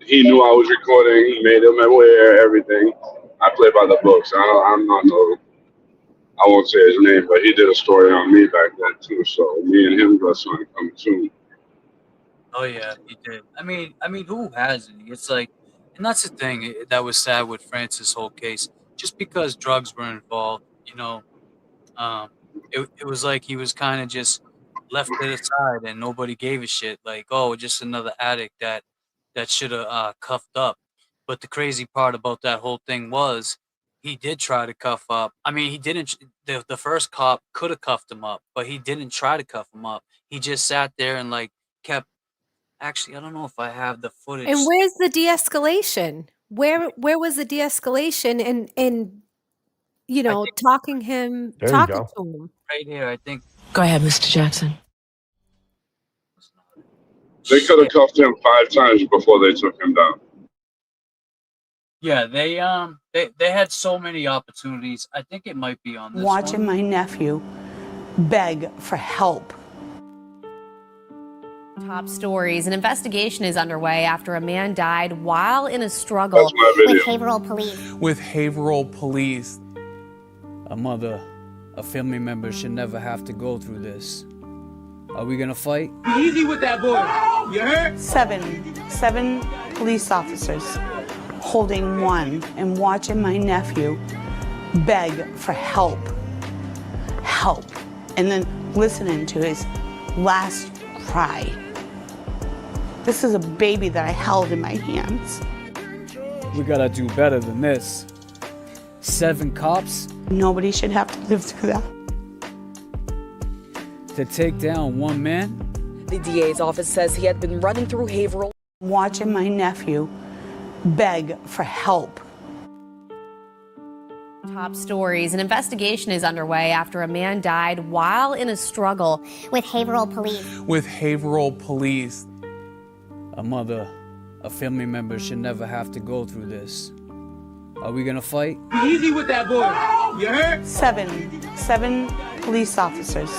he knew I was recording. He made him aware, everything. I play by the books. I'm not no. I won't say his name, but he did a story on me back then too. So me and him got something coming soon. Oh yeah, he did. I mean, who hasn't? It's like, and that's the thing that was sad with Francis' whole case. Just because drugs were involved, it was like he was kind of just left to the side, and nobody gave a shit. Like, oh, just another addict that should have cuffed up. But the crazy part about that whole thing was he did try to cuff up. I mean, he didn't. The first cop could have cuffed him up, but he didn't try to cuff him up. He just sat there and kept. Actually, I don't know if I have the footage. And where's the de-escalation? Where was the de-escalation and talking to him? Right here, I think. Go ahead, Mr. Jackson. They could have cuffed him 5 times before they took him down. Yeah, they had so many opportunities. I think it might be on this Watching one. my nephew beg for help. Top stories. An investigation is underway after a man died while in a struggle That's my video. with Haverhill police. With Haverhill police. A mother, a family member should never have to go through this. Are we gonna fight? Easy with that boy. You heard? 7 police officers holding one and watching my nephew beg for help. And then listening to his last cry. This is a baby that I held in my hands. We gotta do better than this. 7 cops? Nobody should have to live through that. To take down one man? The DA's office says he had been running through Haverhill. Watching my nephew beg for help. Top stories. An investigation is underway after a man died while in a struggle with Haverhill police. With Haverhill police. A mother, a family member should never have to go through this. Are we gonna fight? Easy with that boy. You heard? Seven police officers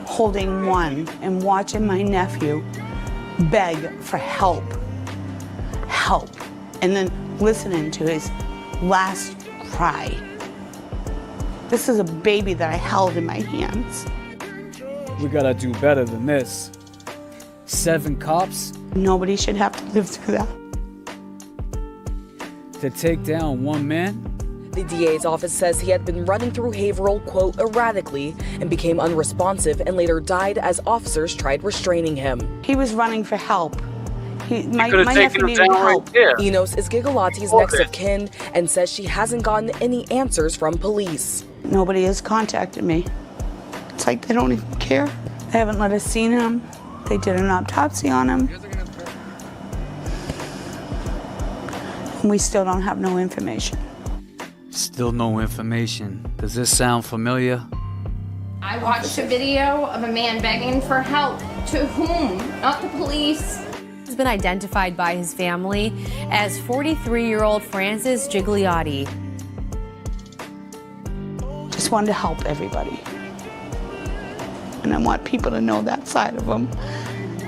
holding one and watching my nephew beg for help, and then listening to his last cry. This is a baby that I held in my hands. We gotta do better than this. 7 cops? Nobody should have to live through that. To take down one man? The DA's office says he had been running through Haverhill, quote, erratically and became unresponsive and later died as officers tried restraining him. He was running for help. My could've nephew taken him needed down help. right there. Enos is Gigalotti's next of kin and says she hasn't gotten any answers from police. Nobody has contacted me. It's like they don't even care. They haven't let us see him. They did an autopsy on him. And we still don't have no information. Still no information. Does this sound familiar? I watched a video of a man begging for help. To whom? Not the police. Has been identified by his family as 43-year-old Francis Gigliotti. Just wanted to help everybody. And I want people to know that side of him.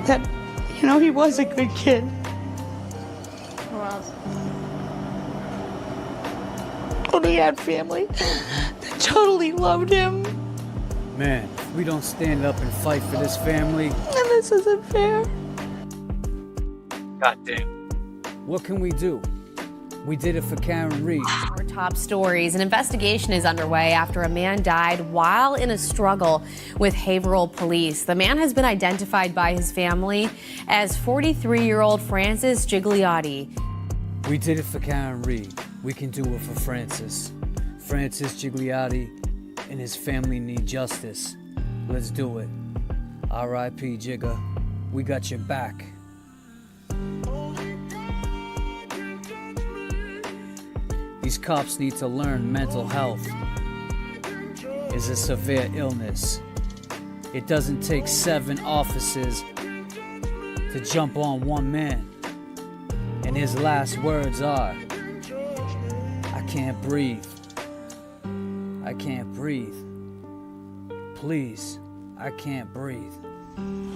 That, you know, he was a good kid. Who else? But he had family that totally loved him. Man, if we don't stand up and fight for this family. And this isn't fair. Goddamn. What can we do? We did it for Karen Reed. Our top stories. An investigation is underway after a man died while in a struggle with Haverhill police. The man has been identified by his family as 43-year-old Francis Gigliotti. We did it for Karen Reed. We can do it for Francis. Francis Gigliotti and his family need justice. Let's do it. R.I.P. Jigga. We got your back. These cops need to learn mental health is a severe illness. It doesn't take 7 officers to jump on one man. And his last words are, I can't breathe. I can't breathe. Please, I can't breathe.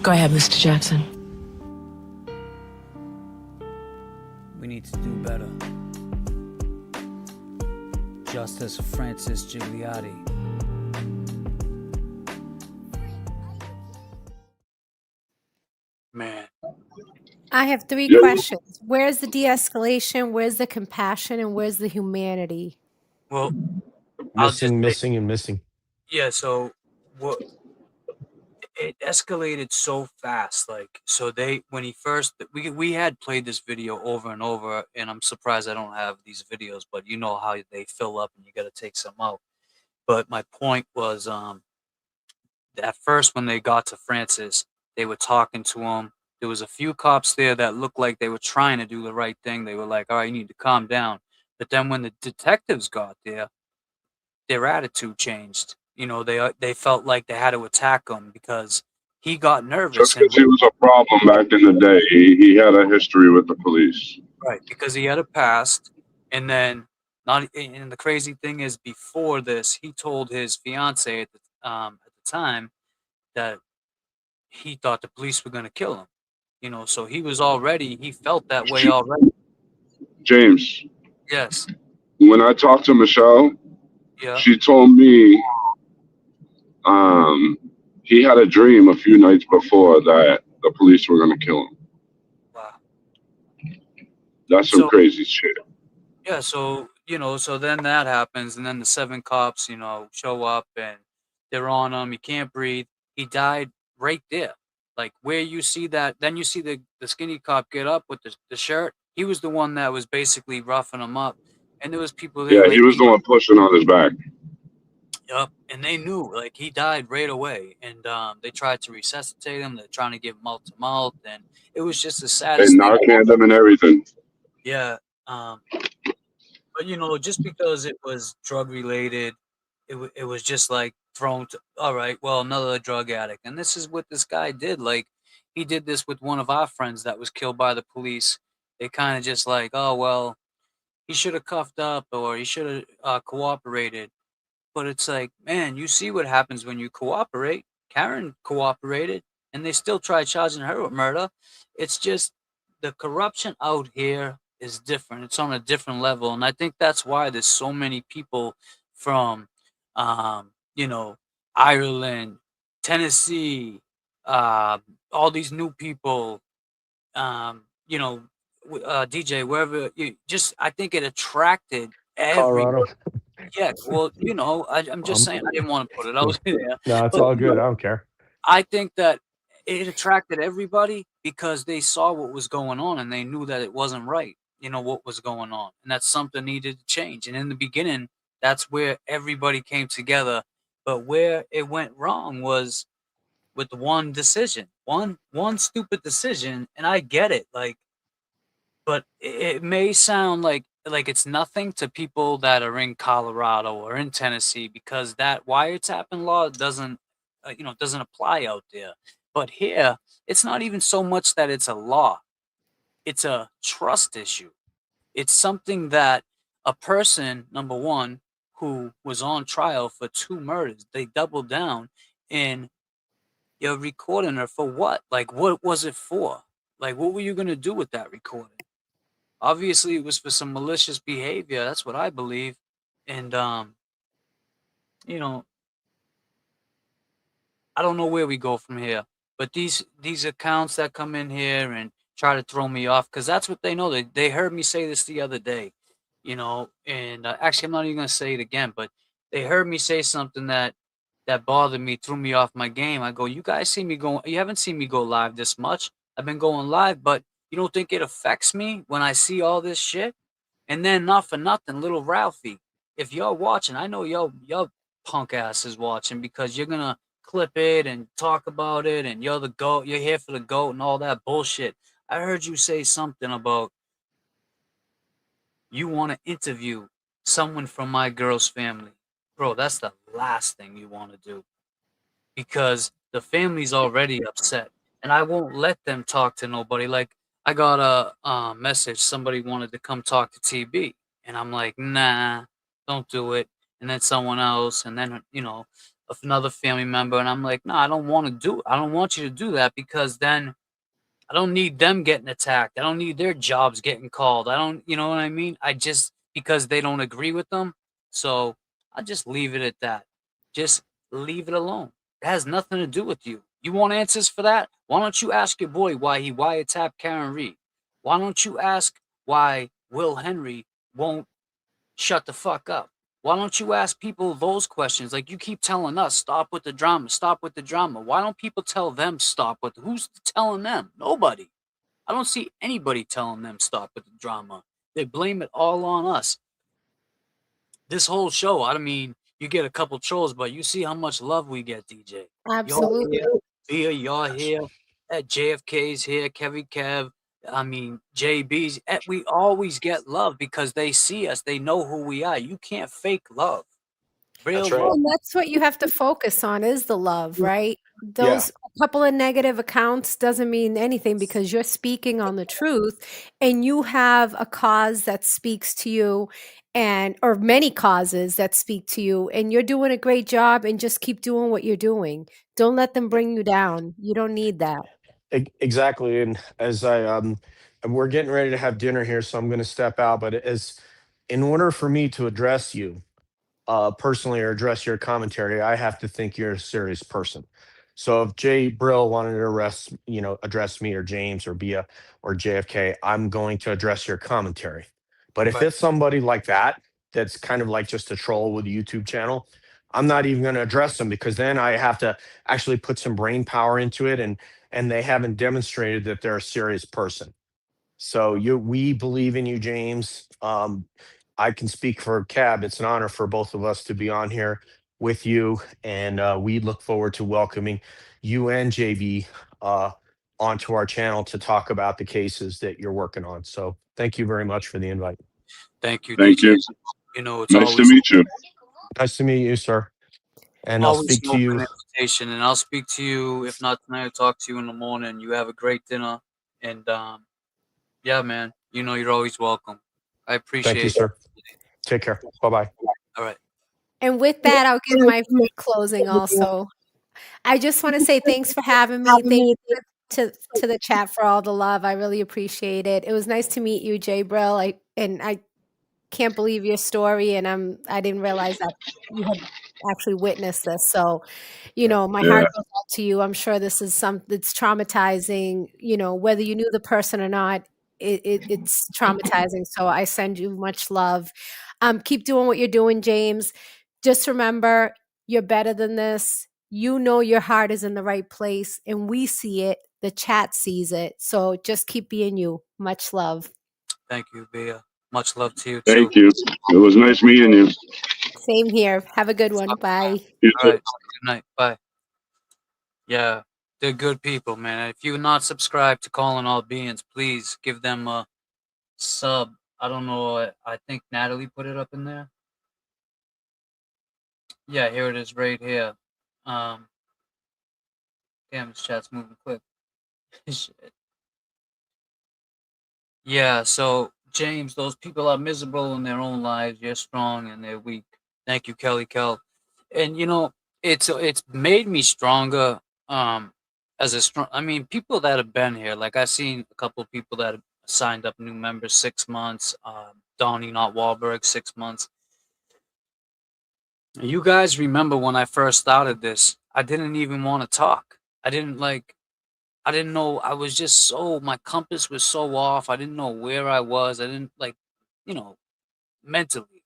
Go ahead, Mr. Jackson. We need to do better. Justice for Francis Gigliotti. Man. I have 3 questions. Where's the de-escalation? Where's the compassion? And where's the humanity? Well, I'll just missing. Yeah, so what it escalated so fast, like, so when he first, we had played this video over and over, and I'm surprised I don't have these videos, but you know how they fill up and you got to take some out. But my point was, at first when they got to Francis, they were talking to him. There was a few cops there that looked like they were trying to do the right thing. They were like, all right, you need to calm down. But then when the detectives got there, their attitude changed. You know, they felt like they had to attack him because he got nervous. Just because he was a problem back in the day, he had a history with the police. Right, because he had a past, and then and the crazy thing is, before this, he told his fiance at the time that he thought the police were going to kill him. You know, so he felt that way already. James. Yes. When I talked to Michelle, she told me he had a dream a few nights before that the police were going to kill him. Wow. That's some crazy shit. Yeah, so, you know, so then that happens, and then the 7 cops, you know, show up, and they're on him. He can't breathe. He died right there. Like, where you see that, then you see the skinny cop get up with the shirt. He was the one that was basically roughing him up. And there was people there. Yeah, he was the one pushing on his back. Yep, and they knew, like, he died right away. And they tried to resuscitate him. They're trying to give mouth to mouth. And it was just the saddest They thing. Narcaned him and everything. Yeah. But, you know, just because it was drug related, it was just like thrown to, all right, well, another drug addict. And this is what this guy did. Like, he did this with one of our friends that was killed by the police. They kind of just like, oh, well, he should have cuffed up or he should have cooperated. But it's like, man, you see what happens when you cooperate. Karen cooperated, and they still tried charging her with murder. It's just the corruption out here is different. It's on a different level, and I think that's why there's so many people from, you know, Ireland, Tennessee, all these new people, you know, DJ, wherever you just, I think it attracted every. Colorado. Yeah, well, you know, I'm just saying, I didn't want to put it out there, No, it's but all good. I don't care. I think that it attracted everybody because they saw what was going on and they knew that it wasn't right, you know, what was going on, and that something needed to change. And in the beginning, that's where everybody came together. But where it went wrong was with one decision, one stupid decision, and I get it, like, but it may sound like it's nothing to people that are in Colorado or in Tennessee because that wiretapping law doesn't, you know, doesn't apply out there. But here, it's not even so much that it's a law; it's a trust issue. It's something that a person, number one, who was on trial for 2 murders, they doubled down, and you're recording her for what? Like, what was it for? Like, what were you gonna do with that recording? Obviously, it was for some malicious behavior. That's what I believe. And, you know, I don't know where we go from here. But these accounts that come in here and try to throw me off, because that's what they know. They heard me say this the other day, you know, and actually, I'm not even going to say it again, but they heard me say something that bothered me, threw me off my game. I go, you guys see me going, you haven't seen me go live this much. I've been going live, but you don't think it affects me when I see all this shit? And then, not for nothing, little Ralphie, if you're watching, I know your punk ass is watching because you're gonna clip it and talk about it, and you're the goat, you're here for the goat and all that bullshit. I heard you say something about you want to interview someone from my girl's family. Bro, that's the last thing you want to do because the family's already upset, and I won't let them talk to nobody. Like, I got a message, somebody wanted to come talk to TB, and I'm like, nah, don't do it. And then someone else, and then, you know, another family member, and I'm like, nah, I don't want to do it. I don't want you to do that because then I don't need them getting attacked. I don't need their jobs getting called. I don't, you know what I mean? I just, because they don't agree with them. So I just leave it at that. Just leave it alone. It has nothing to do with you. You want answers for that? Why don't you ask your boy why he wiretapped Karen Reed? Why don't you ask why Will Henry won't shut the fuck up? Why don't you ask people those questions? Like, you keep telling us, stop with the drama, stop with the drama. Why don't people tell them stop with who's telling them? Nobody. I don't see anybody telling them stop with the drama. They blame it all on us. This whole show, I mean, you get a couple trolls, but you see how much love we get, DJ. Absolutely. You're here, at JFK's here, Kev, I mean, JB's. We always get love because they see us. They know who we are. You can't fake love. Real That's right. love. And that's what you have to focus on is the love, right? Yeah. Those couple of negative accounts doesn't mean anything because you're speaking on the truth and you have a cause that speaks to you and or many causes that speak to you and you're doing a great job and just keep doing what you're doing. Don't let them bring you down. You don't need that. Exactly. And as we're getting ready to have dinner here, so I'm going to step out. But as in order for me to address you personally or address your commentary, I have to think you're a serious person. So if Jay Brill wanted to address me or James or Bia or JFK, I'm going to address your commentary. But if it's somebody like that, that's kind of like just a troll with a YouTube channel, I'm not even going to address them because then I have to actually put some brain power into it, and they haven't demonstrated that they're a serious person. So we believe in you, James. I can speak for Cab. It's an honor for both of us to be on here with you, and we look forward to welcoming you and JB onto our channel to talk about the cases that you're working on. So thank you very much for the invite. Thank you, Thank DJ. you. You know, it's Nice to always meet you. Nice to meet you, sir. And I'll always speak an to you. open invitation, and I'll speak to you. If not tonight, I'll talk to you in the morning. You have a great dinner, and yeah, man, you know you're always welcome. I appreciate Thank you, it. sir. Take care. Bye-bye. All right. And with that, I'll give my closing also. I just want to say thanks for having me. Thank you to the chat for all the love. I really appreciate it. It was nice to meet you, Jay Brill. I can't believe your story, and I didn't realize that you had actually witnessed this. So, my heart goes out to you. I'm sure this is it's traumatizing. Whether you knew the person or not, it's traumatizing. So I send you much love. Keep doing what you're doing, James. Just remember, you're better than this. Your heart is in the right place, and we see it. The chat sees it. So just keep being you. Much love. Thank you, Bea. Much love to you, too. Thank you. It was nice meeting you. Same here. Have a good one. Bye. All right. Good night. Bye. Yeah, they're good people, man. If you're not subscribed to Calling All Beings, please give them a sub. I don't know. I think Natalie put it up in there. Yeah, here it is right here. Damn, this chat's moving quick. Shit. Yeah, so James, those people are miserable in their own lives. You're strong and they're weak. Thank you, Kelly Kell. And it's made me stronger. As a strong, I mean, people that have been here, like I've seen a couple of people that have signed up new members 6 months. Donnie Not Wahlberg 6 months. You guys remember when I first started this? I didn't even want to talk. I didn't know. I was just my compass was so off. I didn't know where I was. I didn't mentally.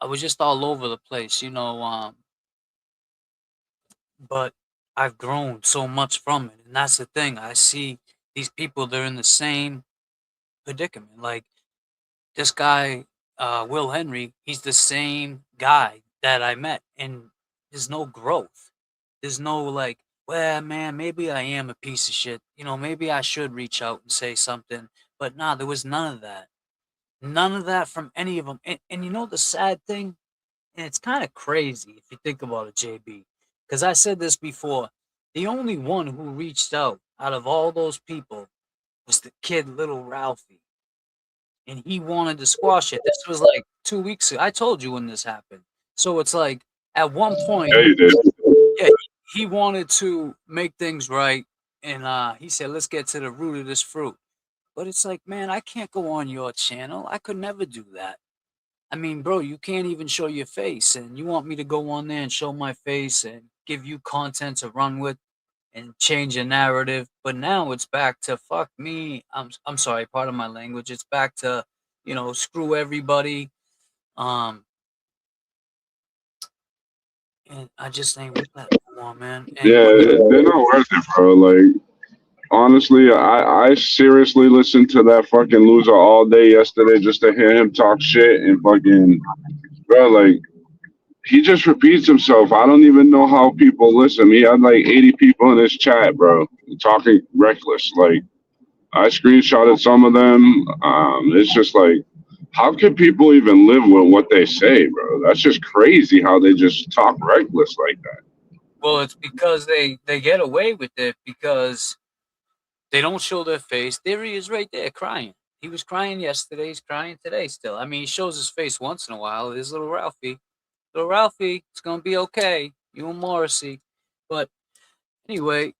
I was just all over the place, but I've grown so much from it. And that's the thing. I see these people, they're in the same predicament. Like this guy, Will Henry, he's the same guy that I met. And there's no growth. There's no well, man, maybe I am a piece of shit. Maybe I should reach out and say something. But nah, there was none of that. None of that from any of them. And the sad thing, and it's kind of crazy if you think about it, JB, because I said this before. The only one who reached out of all those people was the kid, little Ralphie. And he wanted to squash it. This was like 2 weeks ago. I told you when this happened. So it's like at one point, Yeah, you did. yeah, he wanted to make things right. And he said, let's get to the root of this fruit. But it's like, man, I can't go on your channel. I could never do that. I mean, bro, you can't even show your face. And you want me to go on there and show my face and give you content to run with and change a narrative. But now it's back to fuck me. I'm sorry, pardon my language. It's back to, screw everybody. And I just ain't with that anymore, man. And Yeah, they're not worth it, bro. Like, honestly, I seriously listened to that fucking loser all day yesterday just to hear him talk shit and fucking, bro, like, he just repeats himself. I don't even know how people listen. He had like 80 people in his chat, bro, talking reckless. Like, I screenshotted some of them. It's just like, how can people even live with what they say, bro? That's just crazy how they just talk reckless like that. Well, it's because they get away with it because they don't show their face. There he is right there crying. He was crying yesterday. He's crying today still. I mean, he shows his face once in a while. There's little Ralphie. Little Ralphie, it's going to be okay. You and Morrissey. But anyway,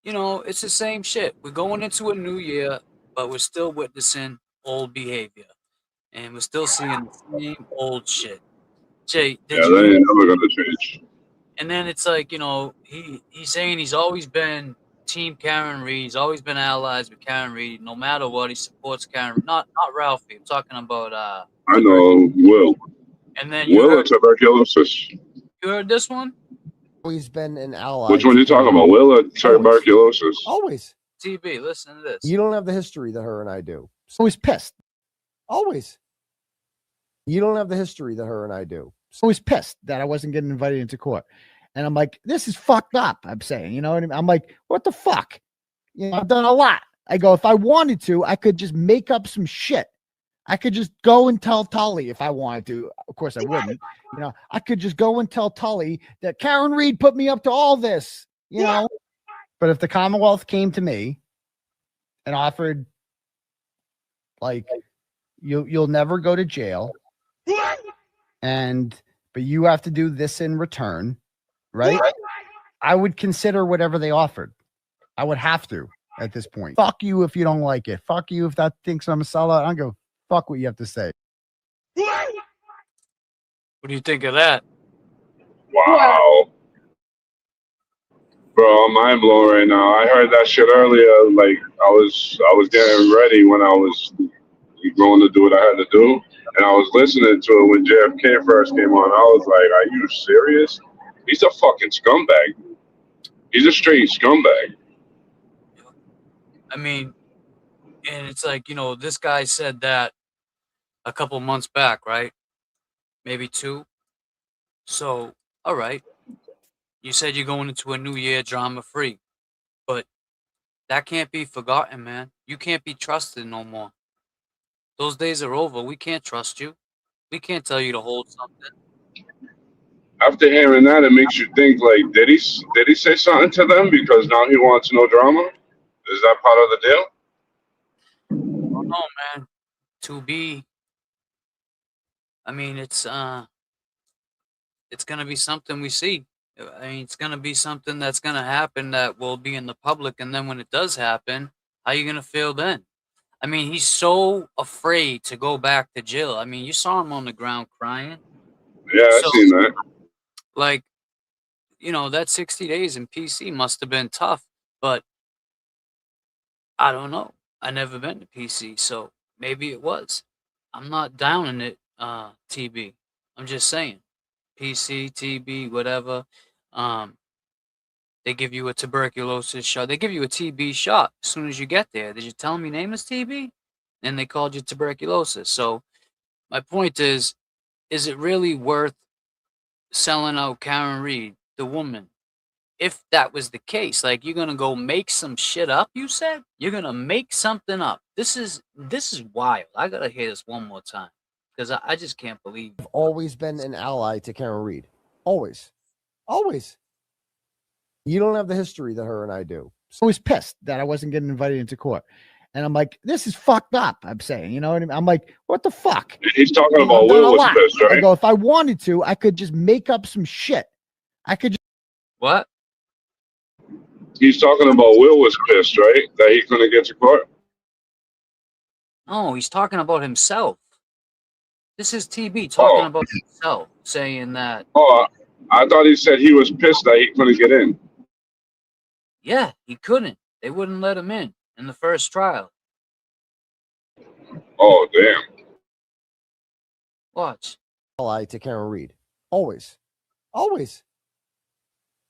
it's the same shit. We're going into a new year, but we're still witnessing old behavior. And we're still seeing the same old shit. Jay, Yeah, that ain't never going to change. And then it's like, he's saying he's always been Team Karen Reed. He's always been allies with Karen Reed. No matter what, he supports Karen. Not Ralphie. I'm talking about I know, Will. And then you Will or heard, tuberculosis? you heard this one? Always been an ally. Which one are you talking about? Will or tuberculosis? Always. TB, listen to this. You don't have the history that her and I do. So he's pissed. Always. You don't have the history that her and I do. So he's pissed that I wasn't getting invited into court. And I'm like, this is fucked up. I'm saying, you know what I mean? I'm like, what the fuck? I've done a lot. I go, if I wanted to, I could just make up some shit. I could just go and tell Tully if I wanted to. Of course I wouldn't. I could just go and tell Tully that Karen Reed put me up to all this, But if the Commonwealth came to me and offered, like, you'll never go to jail, but you have to do this in return, right? I would consider whatever they offered. I would have to at this point. Fuck you if you don't like it. Fuck you if that thinks I'm a sellout. I don't go fuck what you have to say. What do you think of that? Wow. Bro, I'm mind blown right now. I heard that shit earlier. Like I was getting ready when I was going to do what I had to do, and I was listening to it when JFK first came on. I was like, "Are you serious? He's a fucking scumbag. He's a straight scumbag." I mean, and it's like, this guy said that a couple months back, right? Maybe 2. So, all right. You said you're going into a new year drama free, but that can't be forgotten, man. You can't be trusted no more. Those days are over. We can't trust you. We can't tell you to hold something. After hearing that, it makes you think like, did he say something to them because now he wants no drama? Is that part of the deal? I don't know, man. To be. I mean, it's gonna be something we see. I mean, it's gonna be something that's gonna happen that will be in the public, and then when it does happen, how you gonna feel then? I mean, he's so afraid to go back to jail. I mean, you saw him on the ground crying. Yeah, I seen that. Like, that 60 days in PC must have been tough, but I don't know. I never been to PC, so maybe it was. I'm not downing it, TB. I'm just saying. PC, TB, whatever. They give you a tuberculosis shot. They give you a TB shot as soon as you get there. Did you tell them your name is TB? And they called you tuberculosis. So my point is it really worth selling out Karen Reed, the woman? If that was the case, like, you're going to go make some shit up, you said? You're going to make something up. This is wild. I got to hear this one more time because I just can't believe. I've always been an ally to Karen Reed. Always. Always. You don't have the history that her and I do. So I was pissed that I wasn't getting invited into court. And I'm like, this is fucked up. I'm saying, you know what I mean? I'm like, what the fuck? He's talking about Will was pissed, right? I go, if I wanted to, I could just make up some shit. I could just. What? He's talking about Will was pissed, right? That he's going to get to court. No, he's talking about himself. This is TB talking about himself, saying that. Oh, I thought he said he was pissed that he couldn't get in. Yeah, he couldn't. They wouldn't let him in the first trial. Oh, damn. Watch. Ally to Karen Reed. Always. Always.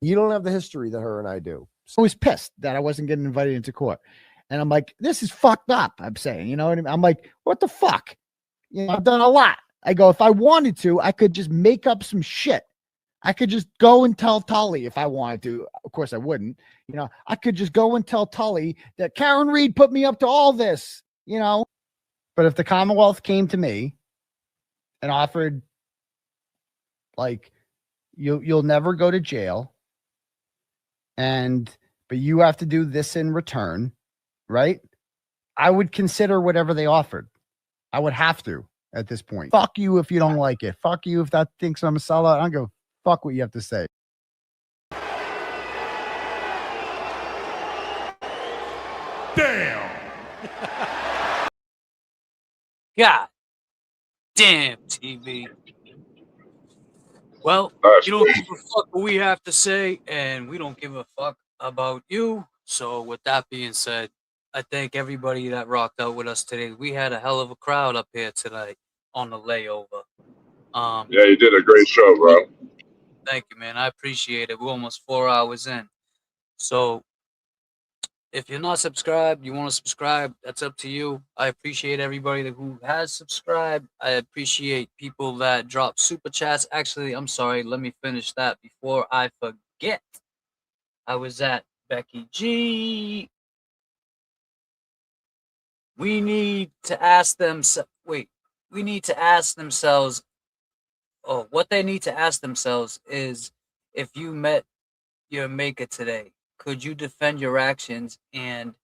You don't have the history that her and I do. So I was pissed that I wasn't getting invited into court. And I'm like, this is fucked up. I'm saying, you know what I mean? I'm like, what the fuck? I've done a lot. I go, if I wanted to, I could just make up some shit. I could just go and tell Tully if I wanted to. Of course, I wouldn't. I could just go and tell Tully that Karen Reed put me up to all this, But if the Commonwealth came to me and offered, like, you'll never go to jail, but you have to do this in return, right? I would consider whatever they offered. I would have to at this point. Fuck you if you don't like it. Fuck you if that thinks I'm a sellout. I don't go fuck what you have to say. Damn. God damn, TV. Well, you don't give a fuck what we have to say, and we don't give a fuck about you. So with that being said, I thank everybody that rocked out with us today. We had a hell of a crowd up here tonight on the layover. Yeah, you did a great show, bro. Thank you, man. I appreciate it. We're almost 4 hours in. So if you're not subscribed, you want to subscribe, that's up to you. I appreciate everybody who has subscribed. I appreciate people that drop super chats. Actually, I'm sorry. Let me finish that before I forget. I was at Becky G. We need to ask them. We need to ask themselves. Oh, what they need to ask themselves is, if you met your maker today, could you defend your actions? And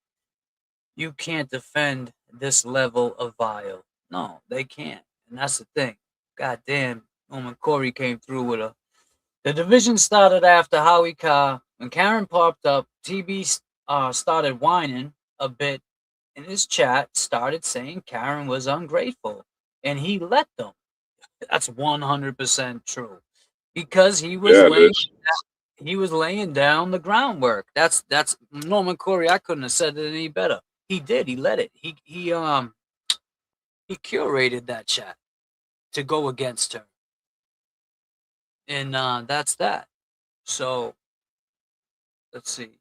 you can't defend this level of vile. No, they can't. And that's the thing. Goddamn, Norman Corey came through with a. The division started after Howie Carr. When Karen popped up, TB started whining a bit in his chat, started saying Karen was ungrateful. And he let them. That's 100% true. Because he was laying down the groundwork. That's Norman Corey. I couldn't have said it any better. He did. He let it. He curated that chat to go against her. And that's that. So let's see.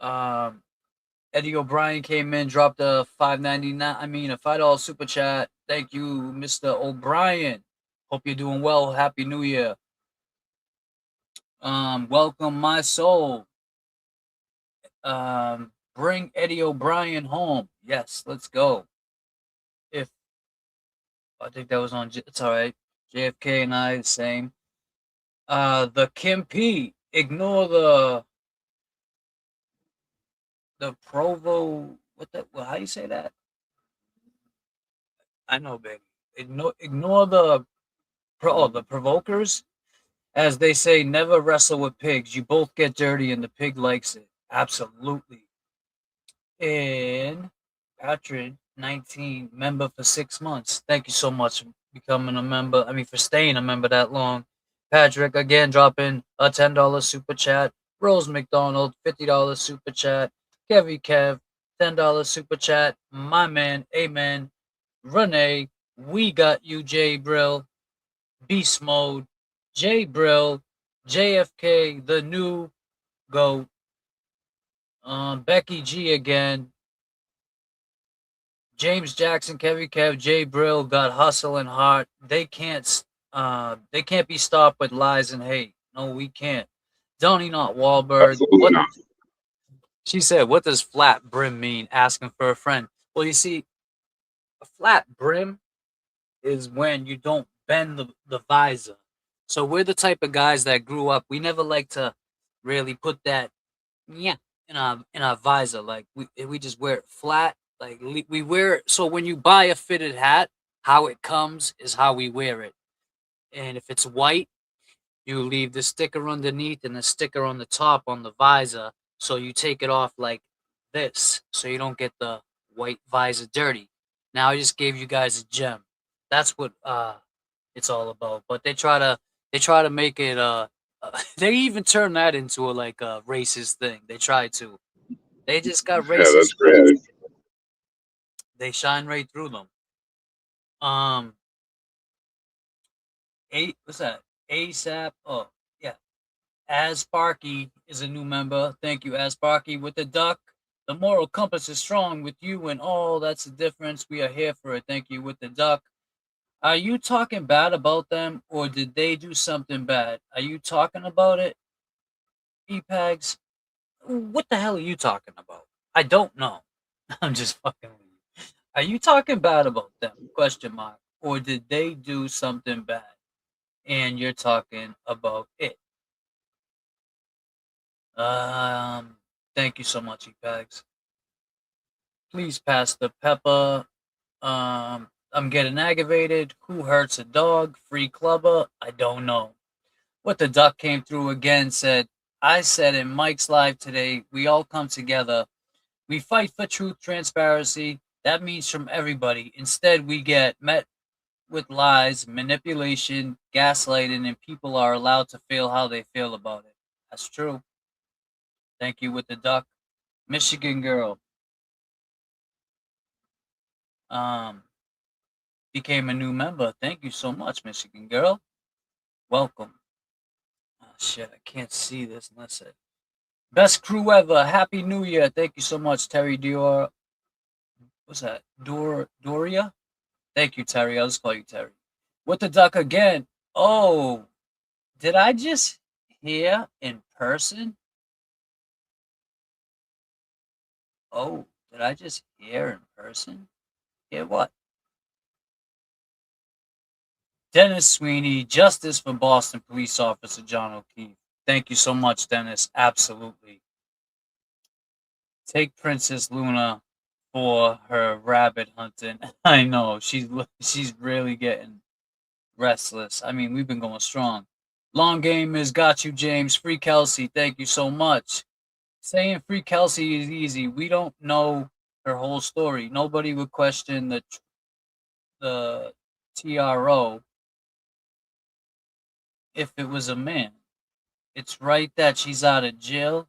Eddie O'Brien came in, dropped a $5 super chat. Thank you, Mr. O'Brien. Hope you're doing well. Happy New Year. Welcome my soul. Bring Eddie O'Brien home. Yes, let's go. I think that was on. It's all right. JFK and I the same. The Kim P. Ignore the Provo. Well, how do you say that? I know, baby. Ignore the provokers. As they say, never wrestle with pigs. You both get dirty and the pig likes it. Absolutely. And Patrick, 19, member for 6 months. Thank you so much for becoming a member. For staying a member that long. Patrick, again, dropping a $10 super chat. Rose McDonald, $50 super chat. Kevy Kev, $10 super chat. My man, amen. Renee, we got you, Jay Brill. Beast Mode, Jay Brill, JFK, the new GOAT. Becky G again. James Jackson, Kevy Kev, Jay Brill got hustle and heart. They can't be stopped with lies and hate. No, we can't. Donnie Not Wahlberg. She said, what does flat brim mean? Asking for a friend. Well, you see, a flat brim is when you don't bend the visor. So we're the type of guys that grew up. We never like to really put that in our visor. Like we just wear it flat. Like we wear it. So when you buy a fitted hat, how it comes is how we wear it. And if it's white, you leave the sticker underneath and the sticker on the top on the visor. So you take it off like this, so you don't get the white visor dirty. Now I just gave you guys a gem. That's what it's all about. But they try to make it they even turn that into a racist thing. They try to. They just got racist. Yeah, that's great. They shine right through them. What's that? ASAP. Oh, yeah. As Sparky is a new member. Thank you, As Sparky with the duck. The moral compass is strong with you and all. That's the difference. We are here for it. Thank you with the duck. Are you talking bad about them or did they do something bad? Are you talking about it? E-Pags? What the hell are you talking about? I don't know. I'm just fucking with you. Are you talking bad about them? Question mark. Or did they do something bad? And you're talking about it. Thank you so much, E-Pags. Please pass the pepper. I'm getting aggravated. Who hurts a dog? Free clubber? I don't know. What the duck came through again said, I said in Mike's live today, we all come together. We fight for truth, transparency. That means from everybody. Instead, we get met with lies, manipulation, gaslighting, and people are allowed to feel how they feel about it. That's true. Thank you with the duck. Michigan girl. Became a new member. Thank you so much, Michigan girl. Welcome. Oh shit, I can't see this unless it. Best crew ever. Happy New Year. Thank you so much, Terry Dior. What's that? Doria? Thank you, Terry. I'll just call you Terry. With the duck again. Oh, did I just hear in person? Oh, did I just hear in person? Hear what? Dennis Sweeney, justice for Boston police officer John O'Keefe. Thank you so much, Dennis. Absolutely. Take Princess Luna for her rabbit hunting. I know she's really getting restless. I mean, we've been going strong. Long game has got you, James. Free Kelsey, thank you so much. Saying free Kelsey is easy. We don't know her whole story. Nobody would question the TRO if it was a man. It's right that she's out of jail,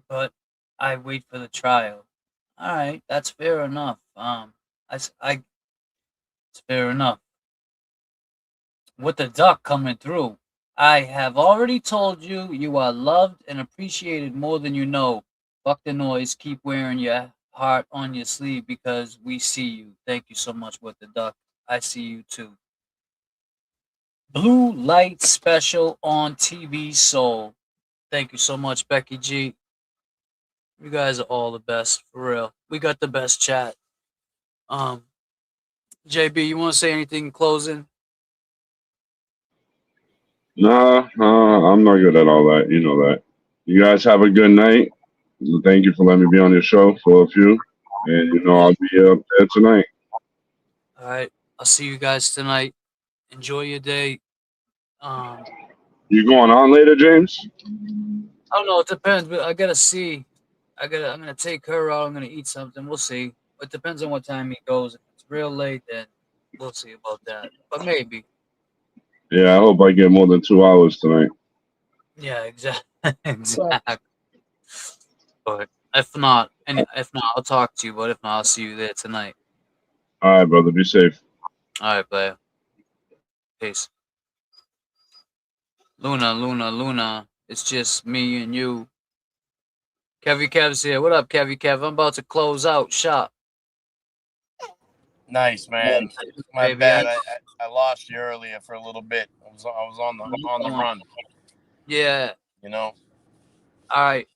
but I wait for the trial. All right, that's fair enough. It's fair enough. With the duck coming through, I have already told you you are loved and appreciated more than you know. Fuck the noise. Keep wearing your heart on your sleeve because we see you. Thank you so much, With the Duck. I see you too. Blue Light Special on TV Soul. Thank you so much, Becky G. You guys are all the best, for real. We got the best chat. JB, you want to say anything in closing? Nah, I'm not good at all that. You know that. You guys have a good night. Thank you for letting me be on your show for a few. And, I'll be up there tonight. All right. I'll see you guys tonight. Enjoy your day. You going on later, James? I don't know. It depends, but I got to see. I'm going to take her out. I'm going to eat something. We'll see. It depends on what time he goes. If it's real late, then we'll see about that. But maybe. Yeah, I hope I get more than 2 hours tonight. Yeah, exactly. But if not, I'll talk to you. But if not, I'll see you there tonight. All right, brother. Be safe. All right, player. Peace. Luna. It's just me and you. Kevy Kev's here. What up, Kevy Kev? I'm about to close out shop. Nice, man. My Baby, bad. I lost you earlier for a little bit. I was on the run. Yeah. All right.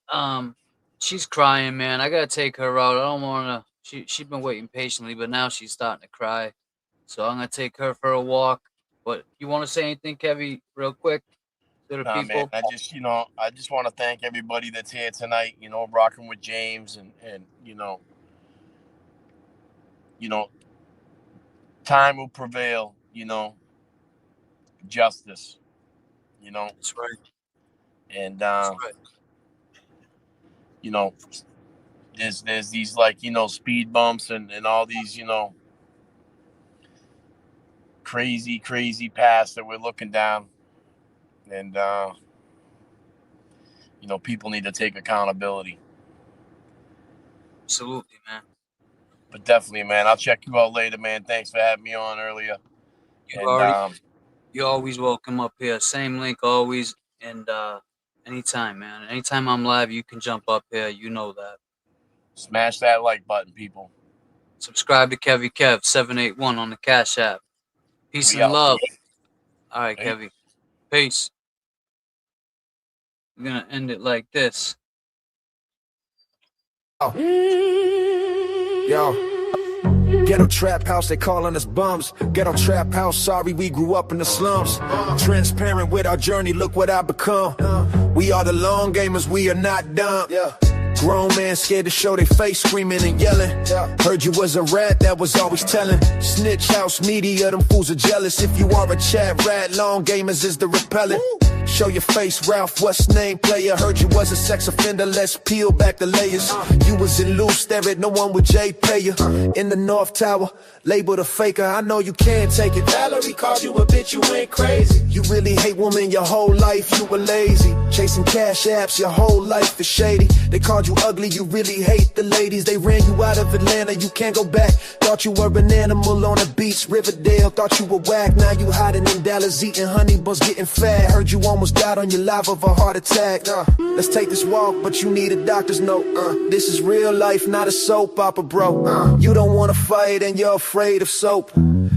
She's crying, man. I gotta take her out. I don't wanna. She's been waiting patiently, but now she's starting to cry. So I'm gonna take her for a walk. But you want to say anything, Kevy, real quick to the people? Man. I just want to thank everybody that's here tonight. Rocking with James and time will prevail. Justice. That's right. And That's right. there's these speed bumps and all these crazy paths that we're looking down, and people need to take accountability. Absolutely, man. But definitely, man, I'll check you out later, man. Thanks for having me on earlier. You're always welcome up here. Same link always, and anytime, man. Anytime I'm live, you can jump up here. You know that. Smash that like button, people. Subscribe to Kevy Kev 781 on the Cash App. Peace and love. All right, Kevy. Peace. We're gonna end it like this. Yo. Ghetto trap house, they calling us bums. Ghetto trap house, sorry we grew up in the slums. Transparent with our journey, look what I become. We are the long gamers, we are not dumb. Grown man scared to show their face, screaming and yelling. Heard you was a rat, that was always telling. Snitch house media, them fools are jealous. If you are a chat rat, long gamers is the repellent. Show your face, Ralph, what's name player? Heard you was a sex offender, let's peel back the layers. You was in loose, there ain't no one with J pay you. In the North Tower, labeled a faker, I know you can't take it. Valerie called you a bitch, you ain't crazy. You really hate women your whole life, you were lazy. Chasing cash apps, your whole life is shady. They called you ugly, you really hate the ladies. They ran you out of Atlanta, you can't go back. Thought you were an animal on a beach, Riverdale. Thought you were whack, now you hiding in Dallas, eating honey buns, getting fat. Heard you almost died on your live of a heart attack. Let's take this walk, but you need a doctor's note. This is real life, not a soap opera, bro. You don't wanna fight and you're afraid of soap.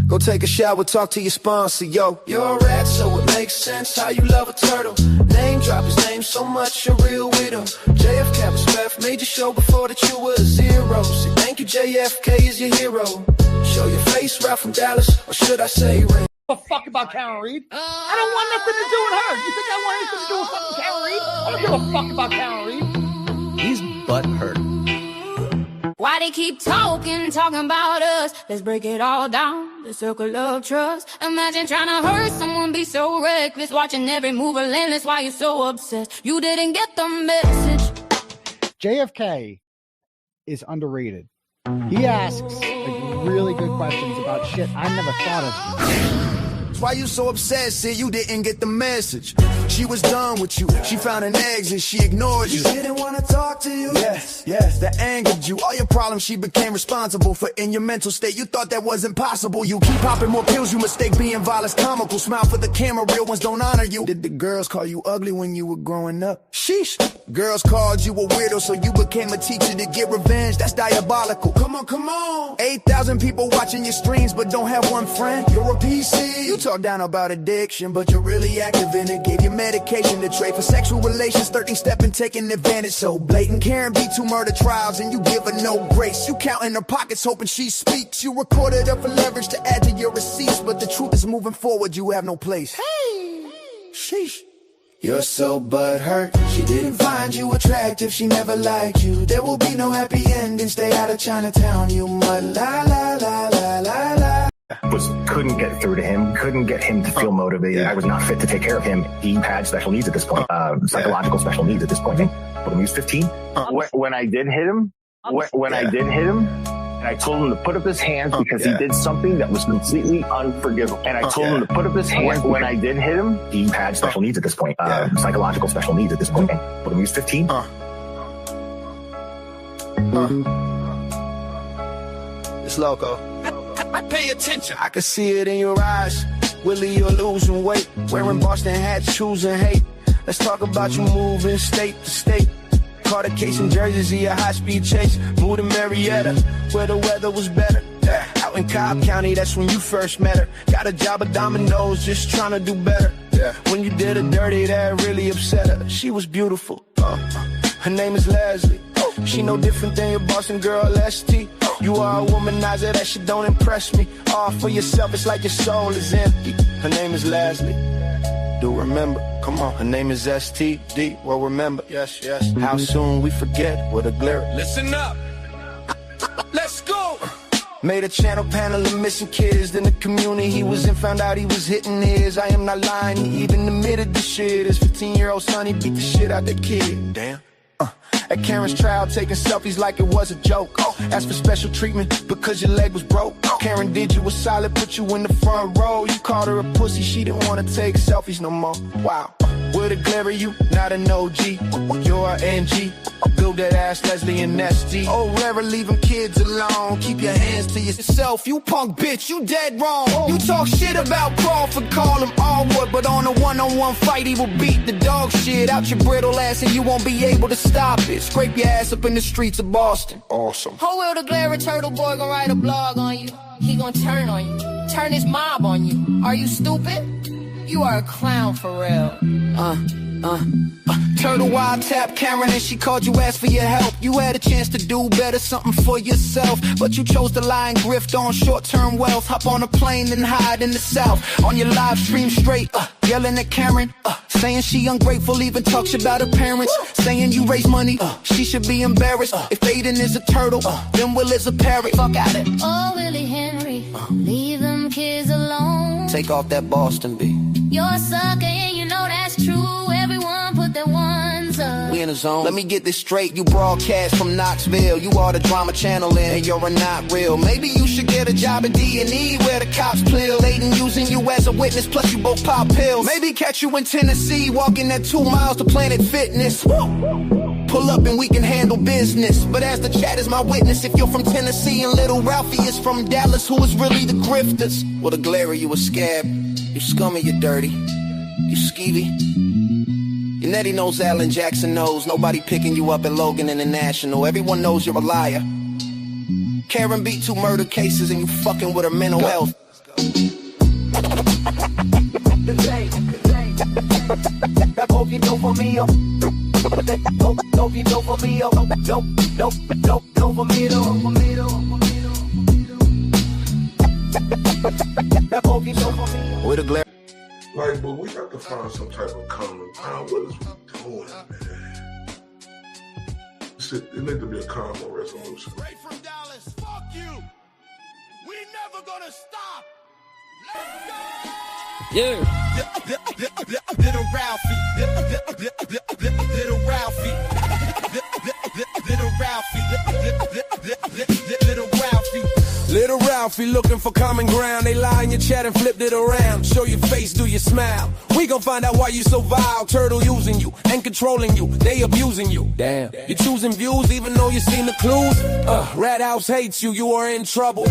Go take a shower, talk to your sponsor, yo. You're a rat, so it makes sense how you love a turtle. Name drop his name so much, a real widow. JFK was left, made your show before that you were a zero. Say thank you, JFK is your hero. Show your face, Ralph from Dallas, or should I say Ray? A fuck about Karen Reed. I don't want nothing to do with her. You think I want anything to do with fucking Karen Reed? I don't give a fuck about Karen Reed. He's butthurt. Why they keep talking about us? Let's break it all down, the circle of trust. Imagine trying to hurt someone, be so reckless, watching every move relentless. Why you so obsessed? You didn't get the message. JFK is underrated. He asks like really good questions about shit I never thought of. Why you so upset? Said you didn't get the message. She was done with you. She found an exit. She ignored you. She didn't want to talk to you. Yes, that angered you. All your problems she became responsible for. In your mental state, you thought that wasn't possible. You keep popping more pills. You mistake being violence comical. Smile for the camera. Real ones don't honor you. Did the girls call you ugly when you were growing up? Sheesh. Girls called you a weirdo, so you became a teacher to get revenge. That's diabolical. Come on. 8,000 people watching your streams, but don't have one friend. You're a PC. You talk down about addiction, but you're really active in it. Gave you medication to trade for sexual relations. 13 step and taking advantage. So blatant. Karen beat 2 murder trials and you give her no grace. You counting her pockets hoping she speaks. You recorded her for leverage to add to your receipts, but the truth is moving forward. You have no place. Hey, sheesh. You're so butthurt. She didn't find you attractive. She never liked you. There will be no happy ending. Stay out of Chinatown. You mud la la la la la la. Couldn't get through to him, couldn't get him to feel motivated. I was not fit to take care of him. He had special needs at this point, psychological special needs at this point. When he was 15, when I did hit him, and I told him to put up his hands because he did something that was completely unforgivable. And I told him to put up his hands. When I did hit him, he had special needs at this point, psychological special needs at this point. When he was 15. It's loco. Pay attention. I can see it in your eyes. Willie, you're losing weight. Wearing Boston hats, choosing hate. Let's talk about you moving state to state. Caught a case in Jersey, a high-speed chase. Moved to Marietta, where the weather was better. Out in Cobb County, that's when you first met her. Got a job at Domino's, just trying to do better. When you did her dirty, that really upset her. She was beautiful. Her name is Leslie. She no different than your Boston girl, ST. You are a womanizer, that shit don't impress me. All for yourself, it's like your soul is empty. Her name is Leslie. Do remember, come on, her name is STD. Well, remember, yes. How soon we forget what a glare. Listen up, let's go. Made a channel panel of missing kids. Then the community he was in found out he was hitting his. I am not lying, he even admitted the shit. His 15-year-old son, he beat the shit out that kid. Damn. At Karen's trial, taking selfies like it was a joke. Asked for special treatment because your leg was broke. Karen did you a solid, put you in the front row. You called her a pussy, she didn't want to take selfies no more. Wow. With a glare of you, not an OG. You're an NG. Build that ass, Leslie and SG. Oh, rarely leave them kids alone. Keep your hands to yourself. You punk bitch, you dead wrong. You talk shit about Crawford, call him Allwood, but on a one-on-one fight, he will beat the dog shit out your brittle ass, and you won't be able to stop it. Scrape your ass up in the streets of Boston. Awesome. How will the glare Turtle Boy gonna write a blog on you? He gonna turn on you, turn his mob on you. Are you stupid? You are a clown for real. Turtle Wild tap Karen and she called you, asked for your help. You had a chance to do better, something for yourself, but you chose to lie and grift on short-term wealth. Hop on a plane and hide in the South. On your live stream straight, yelling at Karen, saying she ungrateful, even talks about her parents. Saying you raise money, she should be embarrassed. If Aiden is a turtle, then Will is a parrot. Fuck out it. Oh, Willie Henry, leave them kids alone. Take off that Boston beat. You're a sucker and you know that's true. Everyone put their ones up. We in the zone. Let me get this straight. You broadcast from Knoxville. You are the drama channel and you're not real. Maybe you should get a job at D&E where the cops plill. Aiden using you as a witness, plus you both pop pills. Maybe catch you in Tennessee, walking that 2 miles to Planet Fitness. Woo! Pull up and we can handle business. But as the chat is my witness, if you're from Tennessee and little Ralphie is from Dallas, who is really the grifters? Well, the glare of you a scab. You scummy, you dirty. You skeevy. Your Nettie knows Alan Jackson knows. Nobody picking you up at Logan International. Everyone knows you're a liar. Karen beat 2 murder cases and you fucking with her mental health. With a glare. Like, but we got to find some type of common ground. What is we doing, man? It's it need to be a calmer resolution. Ray from Dallas, fuck you. We never gonna stop. Let's go. Yeah. Little Ralphie. Little Ralphie. Little Ralphie. Little Ralphie. Little Ralphie looking for common ground. They lie in your chat and flipped it around. Show your face, do your smile. We gon' find out why you so vile. Turtle using you and controlling you. They abusing you. Damn. You're choosing views even though you seen the clues. Rat House hates you. You are in trouble.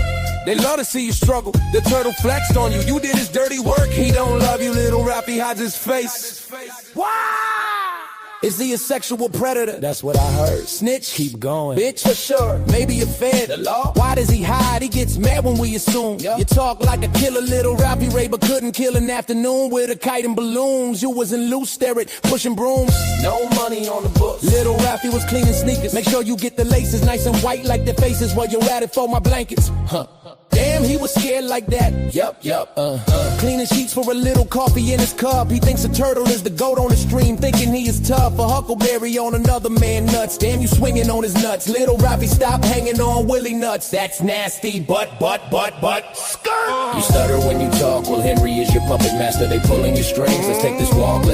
They love to see you struggle. The turtle flexed on you. You did his dirty work. He don't love you. Little Ralphie hides his face. Why? Is he a sexual predator? That's what I heard. Snitch, keep going. Bitch, for sure. Maybe a fed. The law? Why does he hide? He gets mad when we assume. You talk like a killer, Little Ralphie Ray, but couldn't kill an afternoon with a kite and balloons. You wasn't loose, stare it, pushing brooms. No money on the books. Little Ralphie was cleaning sneakers. Make sure you get the laces nice and white like their faces while you're at it for my blankets. Damn, he was scared like that. Yup. Cleaning sheets for a little coffee in his cup. He thinks a turtle is the goat on the stream, thinking he is tough. A huckleberry on another man nuts. Damn, you swinging on his nuts. Little Ralphie, stop hanging on Willie nuts. That's nasty, but. Skirt. You stutter when you talk. Well, Henry is your puppet master. They pulling your strings. Let's take this walk.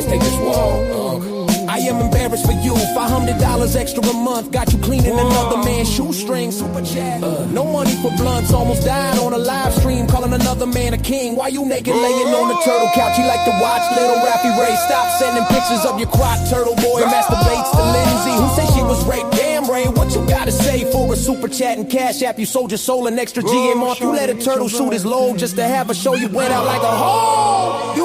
I am embarrassed for you. $500 extra a month. Got you cleaning another man's shoestrings. Super chat. No money for blunts. Almost died on a live stream. Calling another man a king. Why you naked laying on the turtle couch? He like to watch Little Ralphie Ray. Stop sending pictures of your crotch. Turtle boy masturbates to Lindsay, who said she was raped. Damn, Ray, what you gotta say for a super chat and cash app? You sold your soul an extra GM off. You let a turtle shoot his load just to have a show. You went out like a hoe.